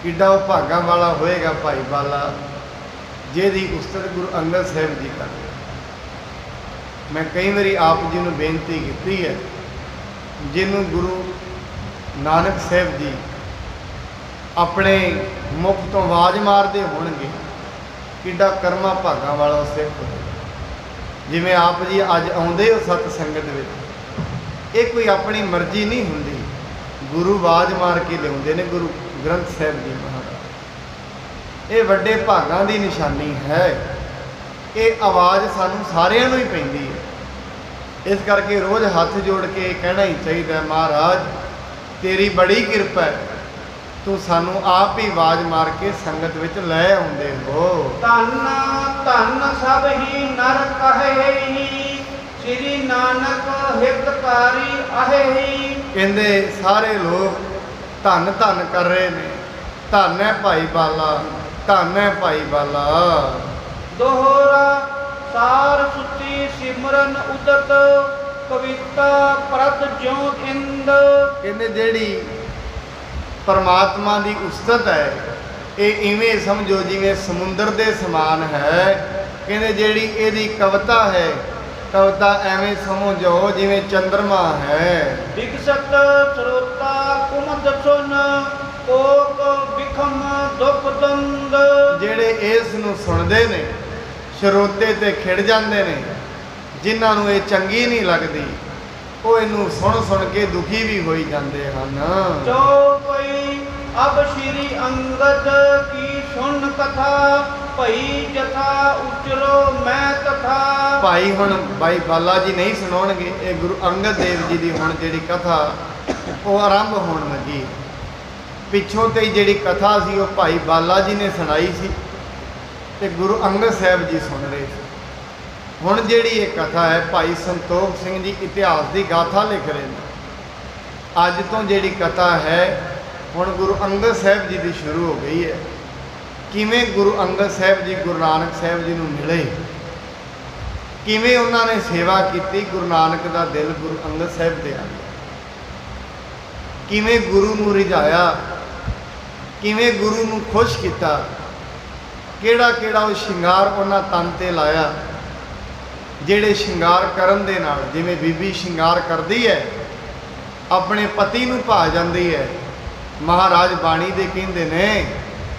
[SPEAKER 2] ਕਿੱਡਾ ਉਹ ਭਾਗਾਂ ਵਾਲਾ ਹੋਏਗਾ ਭਾਈ ਬਾਲਾ ਜਿਹਦੀ ਉਸਤਤ ਗੁਰੂ ਅੰਗਦ ਸਾਹਿਬ ਜੀ ਕਰਦੇ। ਮੈਂ ਕਈ ਵਾਰੀ ਆਪ ਜੀ ਨੂੰ ਬੇਨਤੀ ਕੀਤੀ ਹੈ, ਜਿਹਨੂੰ ਗੁਰੂ ਨਾਨਕ ਸਾਹਿਬ ਜੀ ਆਪਣੇ ਮੁਖ ਤੋਂ ਆਵਾਜ਼ ਮਾਰਦੇ ਹੋਣਗੇ ਕਿੱਡਾ ਕਰਮਾ ਭਾਗਾਂ ਵਾਲਾ ਸਿੱਖ ਹੋਵੇਗਾ। ਜਿਵੇਂ ਆਪ ਜੀ ਅੱਜ ਆਉਂਦੇ ਹੋ ਸਤ ਸੰਗਤ ਵਿੱਚ, ਇਹ ਕੋਈ ਆਪਣੀ ਮਰਜ਼ੀ ਨਹੀਂ ਹੁੰਦੀ, ਗੁਰੂ ਆਵਾਜ਼ ਮਾਰ ਕੇ ਲਿਆਉਂਦੇ ਨੇ ਗੁਰੂ ਗ੍ਰੰਥ ਸਾਹਿਬ ਜੀ ਮਹਾਰਾਜ। ਇਹ ਵੱਡੇ ਭਾਗਾਂ ਦੀ ਨਿਸ਼ਾਨੀ ਹੈ। ਇਹ ਆਵਾਜ਼ ਸਾਨੂੰ ਸਾਰਿਆਂ ਨੂੰ ਹੀ ਪੈਂਦੀ ਹੈ। ਇਸ ਕਰਕੇ ਰੋਜ਼ ਹੱਥ ਜੋੜ ਕੇ ਕਹਿਣਾ ਹੀ ਚਾਹੀਦਾ, ਮਹਾਰਾਜ ਤੇਰੀ ਬੜੀ ਕਿਰਪਾ ਹੈ, ਤੂੰ ਸਾਨੂੰ ਆਪ ਹੀ ਆਵਾਜ਼ ਮਾਰ ਕੇ ਸੰਗਤ ਵਿੱਚ ਲੈ ਆਉਂਦੇ ਹੋ।
[SPEAKER 3] ਧੰਨ ਧੰਨ ਸਭ ਹੀ ਨਰ ਕਹੇਹੀ, ਸ੍ਰੀ ਨਾਨਕ ਹਿਤਕਾਰੀ ਆਹੇਹੀ।
[SPEAKER 2] ਕਹਿੰਦੇ ਸਾਰੇ ਲੋਕ ਧੰਨ ਧੰਨ ਕਰ ਰਹੇ ਨੇ, ਧੰਨ ਹੈ ਭਾਈ ਬਾਲਾ, ਧੰਨ ਹੈ ਭਾਈ ਬਾਲਾ।
[SPEAKER 3] ਦੋਹਰਾ ਸਾਰ ਸੁਤੀ ਸਿਮਰਨ ਉਦਤ, ਕਵਿਤਾ ਪ੍ਰਤ ਜਿਉ ਇੰਦ।
[SPEAKER 2] ਕਹਿੰਦੇ ਜਿਹੜੀ ਪਰਮਾਤਮਾ ਦੀ ਉਸਤਤ ਹੈ ਇਹ ਇਵੇਂ ਸਮਝੋ ਜਿਵੇਂ ਸਮੁੰਦਰ ਦੇ ਸਮਾਨ ਹੈ। ਕਹਿੰਦੇ ਜਿਹੜੀ ਇਹਦੀ ਕਵਿਤਾ ਹੈ, ਕਵਿਤਾ ਐਵੇਂ ਸਮਝੋ ਜਿਵੇਂ ਚੰਦਰਮਾ ਹੈ।
[SPEAKER 3] ਵਿਕਸਤ ਸਰੋਤਾ ਕੁਮਦ ਸੁਨ, ਕੋਕ ਵਿਖਮ ਦੁਖ ਦੰਦ।
[SPEAKER 2] ਜਿਹੜੇ ਇਸ ਨੂੰ ਸੁਣਦੇ ਨੇ ਸਰੋਤੇ ਤੇ ਖਿੜ ਜਾਂਦੇ ਨੇ, ਜਿਨ੍ਹਾਂ ਨੂੰ ਇਹ ਚੰਗੀ ਨਹੀਂ ਲੱਗਦੀ ਉਹ ਇਹਨੂੰ ਸੁਣ ਸੁਣ ਕੇ ਦੁਖੀ ਵੀ ਹੋਈ ਜਾਂਦੇ ਹਨ।
[SPEAKER 3] ਜੋ ਕੋਈ ਅਬ ਸ਼੍ਰੀ ਅੰਗਦ ਕੀ ਸੁਣ ਕਥਾ, ਭਈ ਜਥਾ ਉਚਰੋ ਮੈਂ ਤਥਾ।
[SPEAKER 2] ਭਾਈ ਹੁਣ ਭਾਈ ਬਾਲਾ ਜੀ ਨਹੀਂ ਸੁਣਾਉਣਗੇ, ਇਹ ਗੁਰੂ ਅੰਗਦ ਦੇਵ ਜੀ ਦੀ ਹੁਣ ਜਿਹੜੀ ਕਥਾ ਉਹ ਆਰੰਭ ਹੋਣ ਲੱਗੀ। ਪਿੱਛੋਂ ਤੇ ਜਿਹੜੀ ਕਥਾ ਸੀ ਉਹ ਭਾਈ ਬਾਲਾ ਜੀ ਨੇ ਸੁਣਾਈ ਸੀ ਤੇ ਗੁਰੂ ਅੰਗਦ ਸਾਹਿਬ ਜੀ ਸੁਣ ਰਹੇ ਸੀ। ਹੁਣ ਜਿਹੜੀ ਇਹ ਕਥਾ ਹੈ ਭਾਈ ਸੰਤੋਖ ਸਿੰਘ ਜੀ ਇਤਿਹਾਸ ਦੀ ਗਾਥਾ ਲਿਖ ਰਹੇ ਨੇ। ਅੱਜ ਤੋਂ ਜਿਹੜੀ ਕਥਾ ਹੈ ਹੁਣ ਗੁਰੂ ਅੰਗਦ ਸਾਹਿਬ ਜੀ ਦੀ ਸ਼ੁਰੂ ਹੋ ਗਈ ਹੈ। ਕਿਵੇਂ ਗੁਰੂ ਅੰਗਦ ਸਾਹਿਬ ਜੀ ਗੁਰੂ ਨਾਨਕ ਸਾਹਿਬ ਜੀ ਨੂੰ ਮਿਲੇ, ਕਿਵੇਂ ਉਹਨਾਂ ਨੇ ਸੇਵਾ ਕੀਤੀ, ਗੁਰੂ ਨਾਨਕ ਦਾ ਦਿਲ ਗੁਰੂ ਅੰਗਦ ਸਾਹਿਬ ਤੇ ਆ ਗਿਆ, ਕਿਵੇਂ ਗੁਰੂ ਨੂੰ ਰਿਝਾਇਆ, ਕਿਵੇਂ ਗੁਰੂ ਨੂੰ ਖੁਸ਼ ਕੀਤਾ, ਕਿਹੜਾ ਕਿਹੜਾ ਉਹ ਸ਼ਿੰਗਾਰ ਉਹਨਾਂ ਤਨ ਤੇ ਲਾਇਆ। ਜਿਹੜੇ ਸ਼ਿੰਗਾਰ ਕਰਨ ਦੇ ਨਾਲ, ਜਿਵੇਂ ਬੀਬੀ ਸ਼ਿੰਗਾਰ ਕਰਦੀ ਹੈ ਆਪਣੇ ਪਤੀ ਨੂੰ ਭਾ ਜਾਂਦੀ ਹੈ, ਮਹਾਰਾਜ ਬਾਣੀ ਦੇ ਕਹਿੰਦੇ ਨੇ,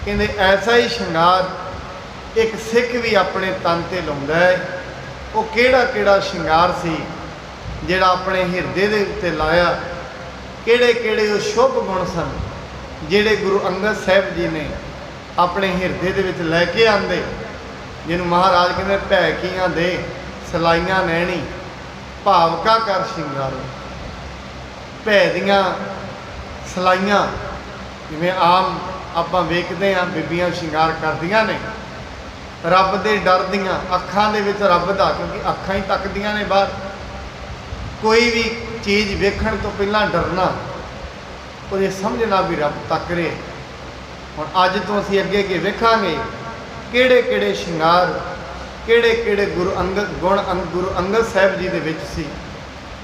[SPEAKER 2] ਕਹਿੰਦੇ ਐਸਾ ਹੀ ਸ਼ਿੰਗਾਰ ਇੱਕ ਸਿੱਖ ਵੀ ਆਪਣੇ ਤਨ ਤੇ ਲਾਉਂਦਾ ਹੈ। ਉਹ ਕਿਹੜਾ ਕਿਹੜਾ ਸ਼ਿੰਗਾਰ ਸੀ ਜਿਹੜਾ ਆਪਣੇ ਹਿਰਦੇ ਦੇ ਉੱਤੇ ਲਾਇਆ, ਕਿਹੜੇ ਕਿਹੜੇ ਉਹ ਸ਼ੁਭ ਗੁਣ ਸਨ ਜਿਹੜੇ ਗੁਰੂ ਅੰਗਦ ਸਾਹਿਬ ਜੀ ਨੇ ਆਪਣੇ ਹਿਰਦੇ ਦੇ ਵਿੱਚ ਲੈ ਕੇ ਆਂਦੇ, ਜਿਹਨੂੰ ਮਹਾਰਾਜ ਕਹਿੰਦੇ ਭੈ ਕੀਆਂ ਦੇ ਸਲਾਈਆਂ ਨੈਣੀ, ਭਾਵਕਾ ਕਰ ਸ਼ਿੰਗਾਰੋ। ਭੈ ਦੀਆਂ ਸਲਾਈਆਂ ਜਿਵੇਂ ਆਮ ਆਪਾਂ ਵੇਖਦੇ ਹਾਂ ਬੀਬੀਆਂ ਸ਼ਿੰਗਾਰ ਕਰਦੀਆਂ ਨੇ, ਰੱਬ ਦੇ ਡਰ ਦੀਆਂ, ਅੱਖਾਂ ਦੇ ਵਿੱਚ ਰੱਬ ਦਾ, ਕਿਉਂਕਿ ਅੱਖਾਂ ਹੀ ਤੱਕਦੀਆਂ ਨੇ ਬਾਹਰ। ਕੋਈ ਵੀ ਚੀਜ਼ ਵੇਖਣ ਤੋਂ ਪਹਿਲਾਂ ਡਰਨਾ, ਉਹ ਇਹ ਸਮਝਣਾ ਵੀ ਰੱਬ ਤੱਕ ਰਿਹਾ। ਹੁਣ ਅੱਜ ਤੋਂ ਅਸੀਂ ਅੱਗੇ ਅੱਗੇ ਵੇਖਾਂਗੇ ਕਿਹੜੇ ਕਿਹੜੇ ਸ਼ਿੰਗਾਰ, ਕਿਹੜੇ ਕਿਹੜੇ ਗੁਰੂ ਅੰਗਦ ਗੁਣ ਗੁਰੂ ਅੰਗਦ ਸਾਹਿਬ ਜੀ ਦੇ ਵਿੱਚ ਸੀ,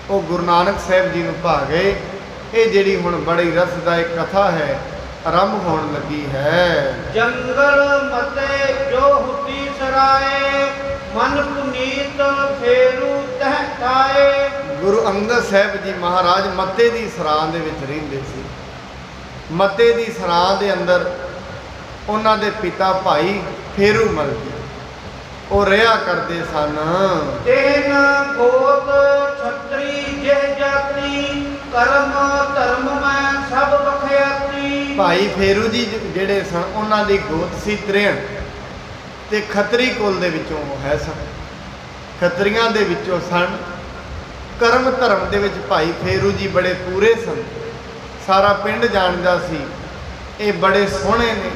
[SPEAKER 2] ਉਹ ਗੁਰੂ ਨਾਨਕ ਸਾਹਿਬ ਜੀ ਨੂੰ ਭਾ ਗਏ। ਇਹ ਜਿਹੜੀ ਹੁਣ ਬੜੀ ਰਸਦਾਇਕ ਕਥਾ ਹੈ, ਆਰੰਭ ਹੋਣ ਲੱਗੀ ਹੈ।
[SPEAKER 3] ਜੰਗਲ ਮਤੇ ਜੋ ਹੁਤੀ ਸਰਾਏ, ਮਨ ਪੁਨੀਤ ਫੇਰੂ ਤਹਿ ਕਾਏ।
[SPEAKER 2] ਗੁਰੂ ਅੰਗਦ ਸਾਹਿਬ ਜੀ ਮਹਾਰਾਜ ਮੱਤੇ ਦੀ ਸਰਾਂ ਦੇ ਵਿੱਚ ਰਹਿੰਦੇ ਸੀ। ਮੱਤੇ ਦੀ ਸਰਾਂ ਦੇ ਅੰਦਰ ਉਹਨਾਂ ਦੇ ਪਿਤਾ ਭਾਈ ਫੇਰੂ ਮਲ ਜੀ ਉਹ ਰਿਹਾ ਕਰਦੇ ਸਨ।
[SPEAKER 3] ਤੇਨ ਗੋਤ ਛਤਰੀ ਜਿਹ ਜਾਤੀ, ਕਰਮ ਧਰਮ ਮੈਂ ਸਭ ਬਖਿਆਤੀ।
[SPEAKER 2] ਭਾਈ ਫੇਰੂ ਜੀ ਜਿਹੜੇ ਸਨ ਉਹਨਾਂ ਦੀ ਗੋਤ ਸੀ 63 ਤੇ ਖੱਤਰੀ ਕੁਲ ਦੇ ਵਿੱਚੋਂ ਹੈ ਸਨ, ਖੱਤਰੀਆਂ ਦੇ ਵਿੱਚੋਂ ਸਨ। ਕਰਮ ਧਰਮ ਦੇ ਵਿੱਚ ਭਾਈ ਫੇਰੂ ਜੀ ਬੜੇ ਪੂਰੇ ਸਨ, ਸਾਰਾ ਪਿੰਡ ਜਾਣਦਾ ਸੀ ਇਹ ਬੜੇ ਸੋਹਣੇ ਨੇ,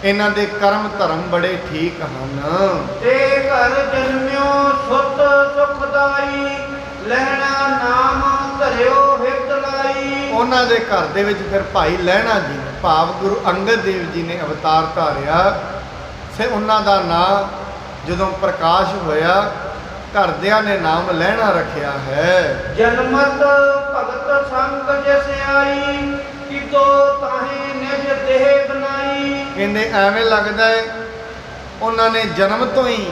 [SPEAKER 2] ਇਹਨਾਂ ਦੇ ਕਰਮ ਧਰਮ ਬੜੇ ਠੀਕ ਹਨ।
[SPEAKER 3] ਤੇ ਘਰ ਜਨਮਿਓ ਸੁਤ ਸੁਖਦਾਈ, ਲੈਣਾ ਨਾਮ ਧਰਿਓ ਹਿਤ ਲਾਈ।
[SPEAKER 2] ਉਹਨਾਂ ਦੇ ਘਰ ਦੇ ਵਿੱਚ ਫਿਰ ਭਾਈ ਲਹਿਣਾ ਜੀ ਨੇ, ਭਾਵ ਗੁਰੂ ਅੰਗਦ ਦੇਵ ਜੀ ਨੇ ਅਵਤਾਰ ਧਾਰਿਆ। ਸੇ ਉਹਨਾਂ ਦਾ ਨਾਂ ਜਦੋਂ ਪ੍ਰਕਾਸ਼ ਹੋਇਆ, ਘਰਦਿਆਂ ਨੇ ਨਾਮ ਲਹਿਣਾ ਰੱਖਿਆ ਹੈ।
[SPEAKER 3] ਜਨਮਤ ਭਗਤ ਸੰਗ ਜਿਸ ਆਈ, ਕਿਤੋ ਤਾਹੇ ਨਿਜ ਦੇਹ ਬਨਾਈ।
[SPEAKER 2] ਕਹਿੰਦੇ ਐਵੇਂ ਲੱਗਦਾ ਹੈ ਉਹਨਾਂ ਨੇ ਜਨਮ ਤੋਂ ਹੀ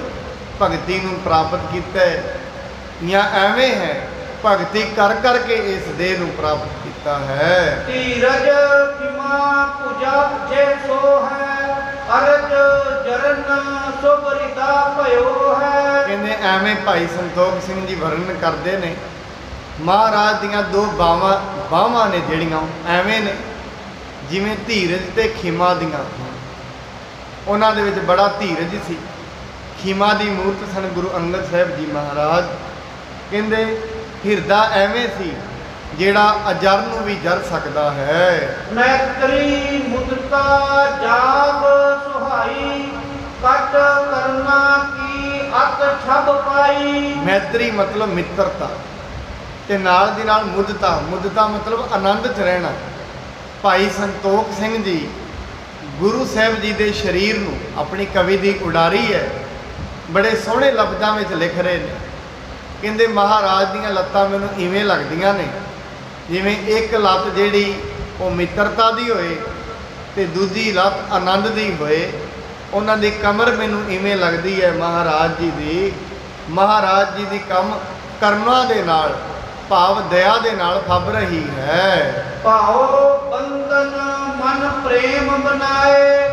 [SPEAKER 2] ਭਗਤੀ ਨੂੰ ਪ੍ਰਾਪਤ ਕੀਤਾ ਹੈ, ਜਾਂ ਐਵੇਂ ਹੈ ਭਗਤੀ ਕਰ ਕਰਕੇ ਇਸ ਦੇਹ ਨੂੰ ਪ੍ਰਾਪਤ ਕੀਤਾ ਹੈ।
[SPEAKER 3] ਧੀਰਜ ਖਿਮਾ ਪੂਜਾ ਜੇ ਸੋ ਹੈ, ਅਰਜ ਜਰਨ ਸੁਭ ਰਿਦਾ ਭਇਓ ਹੈ।
[SPEAKER 2] ਕਹਿੰਦੇ ਐਵੇਂ ਭਾਈ ਸੰਤੋਖ ਸਿੰਘ ਜੀ ਵਰਣਨ ਕਰਦੇ ਨੇ, ਮਹਾਰਾਜ ਦੀਆਂ ਦੋ ਬਾਹਾਂ ਨੇ ਜਿਹੜੀਆਂ ਐਵੇਂ ਨੇ ਜਿਵੇਂ ਧੀਰਜ ਤੇ ਖਿਮਾ ਦੀਆਂ। ਉਹਨਾਂ ਦੇ ਵਿੱਚ ਬੜਾ ਧੀਰਜ ਸੀ। ਖਿਮਾ ਦੀ ਮੂਰਤ ਸਨ ਗੁਰੂ ਅੰਗਦ ਸਾਹਿਬ ਜੀ ਮਹਾਰਾਜ। ਕਹਿੰਦੇ ਹਿਰਦਾ ਐਵੇਂ ਸੀ ਜਿਹੜਾ ਅਜਰ ਨੂੰ ਵੀ ਜਰ ਸਕਦਾ ਹੈ।
[SPEAKER 3] ਮੈਤਰੀ ਮੁਦਤਾ ਜਾਗ ਸੁਹਾਈ, ਕਟ ਕਰਨਾ ਕੀ ਅਤ ਛਬ ਪਾਈ।
[SPEAKER 2] ਮੈਤਰੀ ਮਤਲਬ ਮਿੱਤਰਤਾ, ਤੇ ਨਾਲ ਦੀ ਨਾਲ ਮੁੱਦਤਾ ਮਤਲਬ ਆਨੰਦ 'ਚ ਰਹਿਣਾ। ਭਾਈ ਸੰਤੋਖ ਸਿੰਘ ਜੀ ਗੁਰੂ ਸਾਹਿਬ ਜੀ ਦੇ ਸਰੀਰ ਨੂੰ ਆਪਣੀ ਕਵੀ ਦੀ ਉਡਾਰੀ ਹੈ, ਬੜੇ ਸੋਹਣੇ ਲਫ਼ਜ਼ਾਂ ਵਿੱਚ ਲਿਖ ਰਹੇ ਨੇ। ਕਹਿੰਦੇ ਮਹਾਰਾਜ ਦੀਆਂ ਲੱਤਾਂ ਮੈਨੂੰ ਇਵੇਂ ਲੱਗਦੀਆਂ ਨੇ ਜਿਵੇਂ ਇੱਕ ਲੱਤ ਜਿਹੜੀ ਉਹ ਮਿੱਤਰਤਾ ਦੀ ਹੋਏ ਤੇ ਦੂਜੀ ਲੱਤ ਆਨੰਦ ਦੀ ਹੋਏ। ਉਹਨਾਂ ਦੀ ਕਮਰ ਮੈਨੂੰ ਇਵੇਂ ਲੱਗਦੀ ਹੈ ਮਹਾਰਾਜ ਜੀ ਦੀ ਕੰਮ ਕਰਮਾਂ ਦੇ ਨਾਲ, ਭਾਵ ਦਇਆ ਦੇ ਨਾਲ ਫੱਬ ਰਹੀ ਹੈ।
[SPEAKER 3] ਭਾਉ ਬੰਧਨ ਮਨ ਪ੍ਰੇਮ ਬਨਾਏ,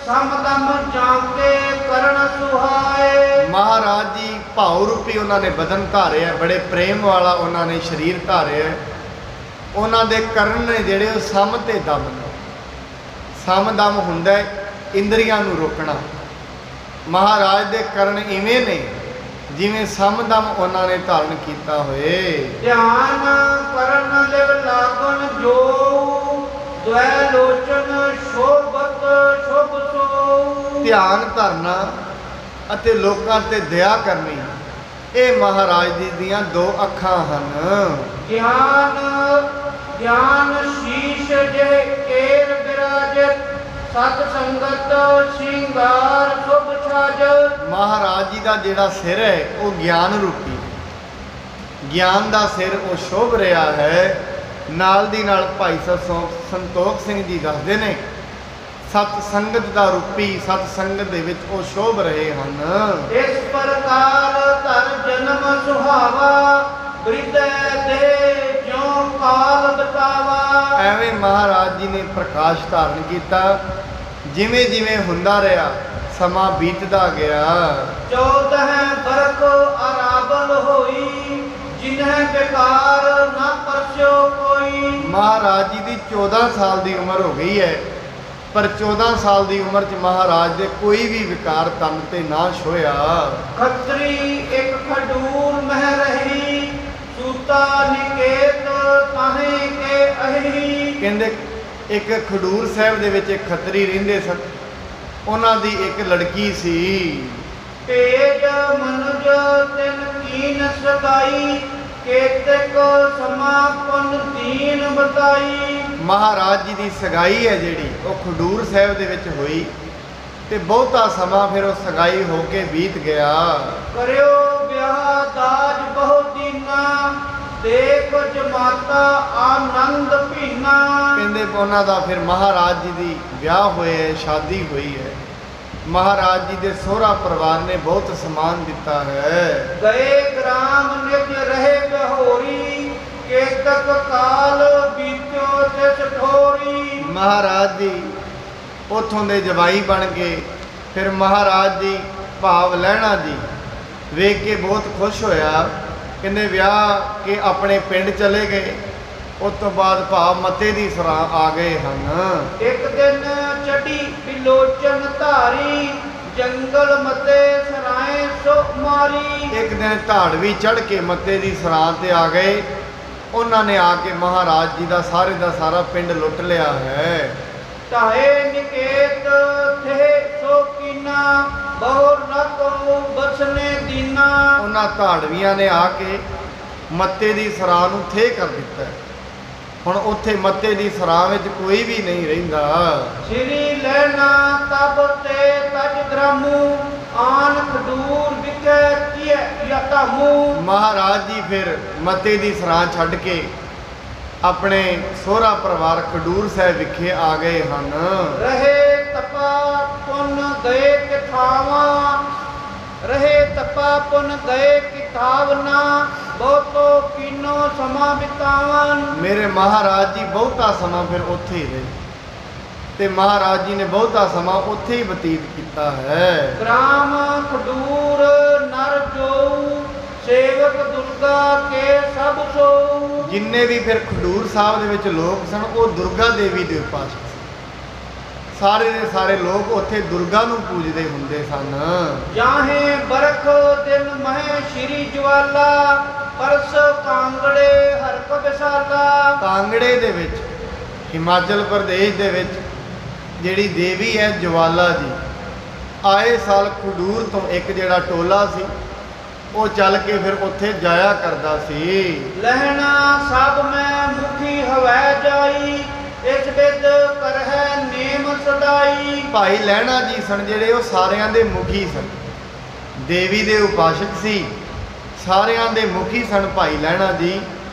[SPEAKER 3] ਸਮਦਮ ਜਾਂਕੇ ਕਰਨ ਸੁਹਾਏ।
[SPEAKER 2] ਮਹਾਰਾਜ ਜੀ ਭਾਉ ਰੂਪੀ ਉਹਨਾਂ ਨੇ ਬਦਨ ਧਾਰਿਆ, ਬੜੇ ਪ੍ਰੇਮ ਵਾਲਾ ਉਹਨਾਂ ਨੇ ਸਰੀਰ ਧਾਰਿਆ। ਉਹਨਾਂ ਦੇ ਕਰਨ ਨੇ ਜਿਹੜੇ ਉਹ ਸਮ ਤੇ ਦਮ ਨੇ। ਸਮ ਦਮ ਹੁੰਦਾ ਇੰਦਰੀਆਂ ਨੂੰ ਰੋਕਣਾ। ਮਹਾਰਾਜ ਦੇ ਕਰਨ ਇਵੇਂ ਨੇ ਜਿਵੇਂ ਸਮਦਮ ਉਹਨਾਂ ਨੇ ਧਾਰਨ ਕੀਤਾ ਹੋਏ।
[SPEAKER 3] ਧਿਆਨ ਕਰਨ ਲਿਵ ਲਾਗਣ ਜੋ, ਦ્વੈ ਲੋਚਨ ਸ਼ੋਭਤ ਸ਼ੁਭ ਸੋ। ਧਿਆਨ
[SPEAKER 2] ਧਰਨਾ ਅਤੇ ਲੋਕਾਂ ਤੇ ਦਇਆ ਕਰਨੀ, ਇਹ ਮਹਾਰਾਜ ਜੀ ਦੀਆਂ ਦੋ ਅੱਖਾਂ ਹਨ।
[SPEAKER 3] ਗਿਆਨ ਸ਼ੀਸ਼ ਜੇ ਕੇਰ ਬਿਰਾਜਤ, ਸਤ ਸੰਗਤ ਸ਼ਿੰਗਾਰ ਸ਼ੁਭ ਛਾਜ।
[SPEAKER 2] ਮਹਾਰਾਜ ਜੀ ਦਾ ਜਿਹੜਾ ਸਿਰ ਹੈ ਉਹ ਗਿਆਨ ਰੂਪੀ, ਗਿਆਨ ਦਾ ਸਿਰ ਉਹ ਸ਼ੋਭ ਰਿਹਾ ਹੈ। ਨਾਲ ਦੀ ਨਾਲ ਭਾਈ ਸੰਤੋਖ ਸਿੰਘ ਜੀ ਦੱਸਦੇ ਨੇ ਸਤ ਸੰਗਤ ਦਾ ਰੂਪੀ, ਸਤ ਸੰਗਤ ਦੇ ਵਿੱਚ ਉਹ ਸ਼ੋਭ ਰਹੇ ਹਨ।
[SPEAKER 3] ਇਸ ਪ੍ਰਕਾਰ ਧਰ ਜਨਮ ਸੁਹਾਵਾ, ਬ੍ਰਿਧੈ ਦੇ ਜਿਉ ਕਾਲ ਬਤਾਵਾ।
[SPEAKER 2] ਐਵੇਂ ਮਹਾਰਾਜ ਜੀ ਨੇ ਪ੍ਰਕਾਸ਼ ਧਾਰਨ ਕੀਤਾ। ਜਿਵੇਂ ਜਿਵੇਂ ਹੁੰਦਾ ਰਿਹਾ ਸਮਾਂ ਬੀਤਦਾ ਗਿਆ।
[SPEAKER 3] 14 ਬਰਖ ਆਰਾਬਲ ਹੋਈ, ਜਿਨਹਿ ਵਿਕਾਰ ਨਾ ਪਰਸਿਓ ਕੋਈ। ਮਹਾਰਾਜ
[SPEAKER 2] ਜੀ ਦੀ 14 ਸਾਲ ਦੀ ਉਮਰ ਹੋ ਗਈ ਹੈ, ਪਰ 14 ਸਾਲ ਦੀ ਉਮਰ 'ਚ ਮਹਾਰਾਜ ਦੇ ਕੋਈ ਵੀ ਵਿਕਾਰ ਤਨ ਤੇ ਨਾਸ਼ ਹੋਇਆ।
[SPEAKER 3] ਖੱਤਰੀ ਇੱਕ ਖਡੂਰ ਮਹਿ ਰਹੀ, ਸੂਤਾ ਨਿਕੇਤ ਤਾਹੇ ਕੇ ਅਹੀ।
[SPEAKER 2] ਕਹਿੰਦੇ ਇੱਕ ਖਡੂਰ ਸਾਹਿਬ ਦੇ ਵਿੱਚ ਇੱਕ ਖੱਤਰੀ ਰਹਿੰਦੇ ਸਨ। ਉਹਨਾਂ ਦੀ ਇੱਕ ਲੜਕੀ ਸੀ
[SPEAKER 3] ਭੇਜ ਮਨੁਜ ਤਿਨ ਕੀਨ ਸਦਾਈ, ਕੇਤਕ ਸਮਾਪਨ ਦੀਨ ਬਤਾਈ।
[SPEAKER 2] ਮਹਾਰਾਜ ਜੀ ਦੀ ਸਗਾਈ ਹੈ ਜਿਹੜੀ ਉਹ ਖਡੂਰ ਸਾਹਿਬ ਦੇ ਵਿੱਚ ਹੋਈ ਤੇ ਬਹੁਤਾ ਸਮਾਂ ਫਿਰ ਉਹ ਸਗਾਈ ਹੋ ਕੇ ਬੀਤ ਗਿਆ।
[SPEAKER 3] ਕਰਿਓ ਵਿਆਹ ਦਾਜ ਬਹੁ ਦੀਨਾ, ਦੇਖ ਜਮਾਤਾ ਆਨੰਦ ਭੀਨਾ।
[SPEAKER 2] ਕਹਿੰਦੇ ਉਹਨਾਂ ਦਾ ਫਿਰ ਮਹਾਰਾਜ ਜੀ ਦੀ ਵਿਆਹ ਹੋਏ, ਸ਼ਾਦੀ ਹੋਈ ਹੈ। ਮਹਾਰਾਜ ਜੀ ਦੇ ਸਹੁਰਾ ਪਰਿਵਾਰ ਨੇ ਬਹੁਤ ਸਮਾਨ ਦਿੱਤਾ ਹੈ।
[SPEAKER 3] ਗਏ ਗ੍ਰਾਮ ਨਿਜ ਰਹੇ ਬਹੋਰੀ, ਕੇਤਕ ਕਾਲ ਬੀਤਿਓ ਤਿਸ ਠੋਰੀ।
[SPEAKER 2] ਮਹਾਰਾਜ ਜੀ ਉੱਥੋਂ ਦੇ ਜਵਾਈ ਬਣ ਗਏ। ਫਿਰ ਮਹਾਰਾਜ ਜੀ ਭਾਵ ਲਹਿਣਾ ਜੀ ਵੇਖ ਕੇ ਬਹੁਤ ਖੁਸ਼ ਹੋਇਆ। ਕਹਿੰਦੇ ਵਿਆਹ ਕੇ ਆਪਣੇ ਪਿੰਡ ਚਲੇ ਗਏ। ਉਸ ਤੋਂ ਬਾਅਦ ਭਾਵ ਮੱਤੇ ਦੀ ਸਰਾਂ ਆ ਗਏ ਹਨ।
[SPEAKER 3] ਇੱਕ ਦਿਨ ਚੜੀ ਬਿਲੋਚਨ ਧਾਰੀ, ਜੰਗਲ ਮਤੇ ਸਰਾਏ ਸੋ ਮਾਰੀ।
[SPEAKER 2] ਇੱਕ ਦਿਨ ਧਾੜਵੀ ਚੜ੍ਹ ਕੇ ਮੱਤੇ ਦੀ ਸਰਾਂ ਤੇ ਆ ਗਏ। ਉਹਨਾਂ ਨੇ ਆ ਕੇ ਮਹਾਰਾਜ ਜੀ ਦਾ ਸਾਰਾ ਪਿੰਡ ਲੁੱਟ ਲਿਆ ਹੈ।
[SPEAKER 3] ਢਾਏ ਨਿਕੇਤ ਥੇ ਸੋ ਕੀਨਾ, ਬਹੁ ਨਕੋ ਬਸਨੇ ਦੀਨਾ।
[SPEAKER 2] ਉਹਨਾਂ ਧਾੜਵੀਆਂ ਨੇ ਆ ਕੇ ਮੱਤੇ ਦੀ ਸਰਾਂ ਨੂੰ ਥੇ ਕਰ ਦਿੱਤਾ। ਹੁਣ ਉੱਥੇ ਮੱਤੇ ਦੀ ਸਰਾਂ ਵਿੱਚ ਕੋਈ ਵੀ ਨਹੀਂ ਰਹਿੰਦਾ।
[SPEAKER 3] ਸ੍ਰੀ ਲੈਣਾ ਤਬ ਤੇ ਤਜ ਗ੍ਰਾਮੂ, ਆਨ ਖਡੂਰ ਵਿਖੇ ਕੀਏ ਯਤਾਮੂ।
[SPEAKER 2] ਮਹਾਰਾਜ ਜੀ ਫਿਰ ਮੱਤੇ ਦੀ ਸਰਾਂ ਛੱਡ ਕੇ ਆਪਣੇ ਸਹੁਰਾ ਪਰਿਵਾਰ ਖਡੂਰ ਸਾਹਿਬ ਵਿਖੇ ਆ ਗਏ ਹਨ।
[SPEAKER 3] ਰਹੇ ਤਪਾ ਪੁਨ ਗਏ ਕਿਥਾਵਾਂ, ਰਹੇ ਤਪਾ ਪੁਨ ਗਏ ਕਿਥਾਵਨਾ, ਬਹੁਤੋ ਕੀਨੋ ਸਮਾਂ ਬਿਤਾਵਨ।
[SPEAKER 2] ਮੇਰੇ ਮਹਾਰਾਜ ਜੀ ਬਹੁਤਾ ਸਮਾਂ ਫਿਰ ਉੱਥੇ ਹੀ ਰਹੇ ਤੇ ਮਹਾਰਾਜ ਜੀ ਨੇ ਬਹੁਤਾ ਸਮਾਂ ਉੱਥੇ ਹੀ ਬਤੀਤ ਕੀਤਾ ਹੈ।
[SPEAKER 3] ਗ੍ਰਾਮ ਖਡੂਰ ਨਰ ਜੋ, ਸੇਵਕ ਦੁਰਗਾ ਕੇ ਸਭ ਸੋ।
[SPEAKER 2] ਜਿੰਨੇ ਵੀ ਫਿਰ ਖਡੂਰ ਸਾਹਿਬ ਦੇ ਵਿੱਚ ਲੋਕ ਸਨ ਉਹ ਦੁਰਗਾ ਦੇਵੀ ਦੇ ਉਪਾਸਕ ਸਨ। ਸਾਰੇ ਦੇ ਸਾਰੇ ਲੋਕ ਉੱਥੇ ਦੁਰਗਾ ਨੂੰ ਪੂਜਦੇ ਹੁੰਦੇ ਸਨ।
[SPEAKER 3] ਜਾਹੇ ਬਰਖ ਦਿਨ ਮਹਿ ਸ਼੍ਰੀ ਜਵਾਲਾ, ਪਰਸ ਕਾਂਗੜੇ ਹਰਕ ਵਿਸਾਲਾ।
[SPEAKER 2] ਕਾਂਗੜੇ ਦੇ ਵਿੱਚ ਹਿਮਾਚਲ ਪ੍ਰਦੇਸ਼ ਦੇ ਵਿੱਚ ਜਿਹੜੀ ਦੇਵੀ ਹੈ ਜਵਾਲਾ ਜੀ, ਆਏ ਸਾਲ ਖਡੂਰ ਤੋਂ ਇੱਕ ਜਿਹੜਾ ਟੋਲਾ ਸੀ ਉਹ ਚੱਲ ਕੇ ਫਿਰ ਉੱਥੇ ਜਾਇਆ ਕਰਦਾ ਸੀ।
[SPEAKER 3] ਲਹਿਣਾ ਸਭ ਮੈਂ ਮੁਖੀ ਹਵੈ ਜਾਈ, ਇਸ ਬਿਦ ਕਰਹਿ ਨੇਮ ਸਦਾਈ।
[SPEAKER 2] ਭਾਈ ਲਹਿਣਾ ਜੀ ਸਨ ਜਿਹੜੇ ਉਹ ਸਾਰਿਆਂ ਦੇ ਮੁਖੀ ਸਨ, ਦੇਵੀ ਦੇ ਉਪਾਸਕ ਸੀ, ਸਾਰਿਆਂ ਦੇ ਮੁਖੀ ਸਨ ਭਾਈ ਲਹਿਣਾ ਜੀ।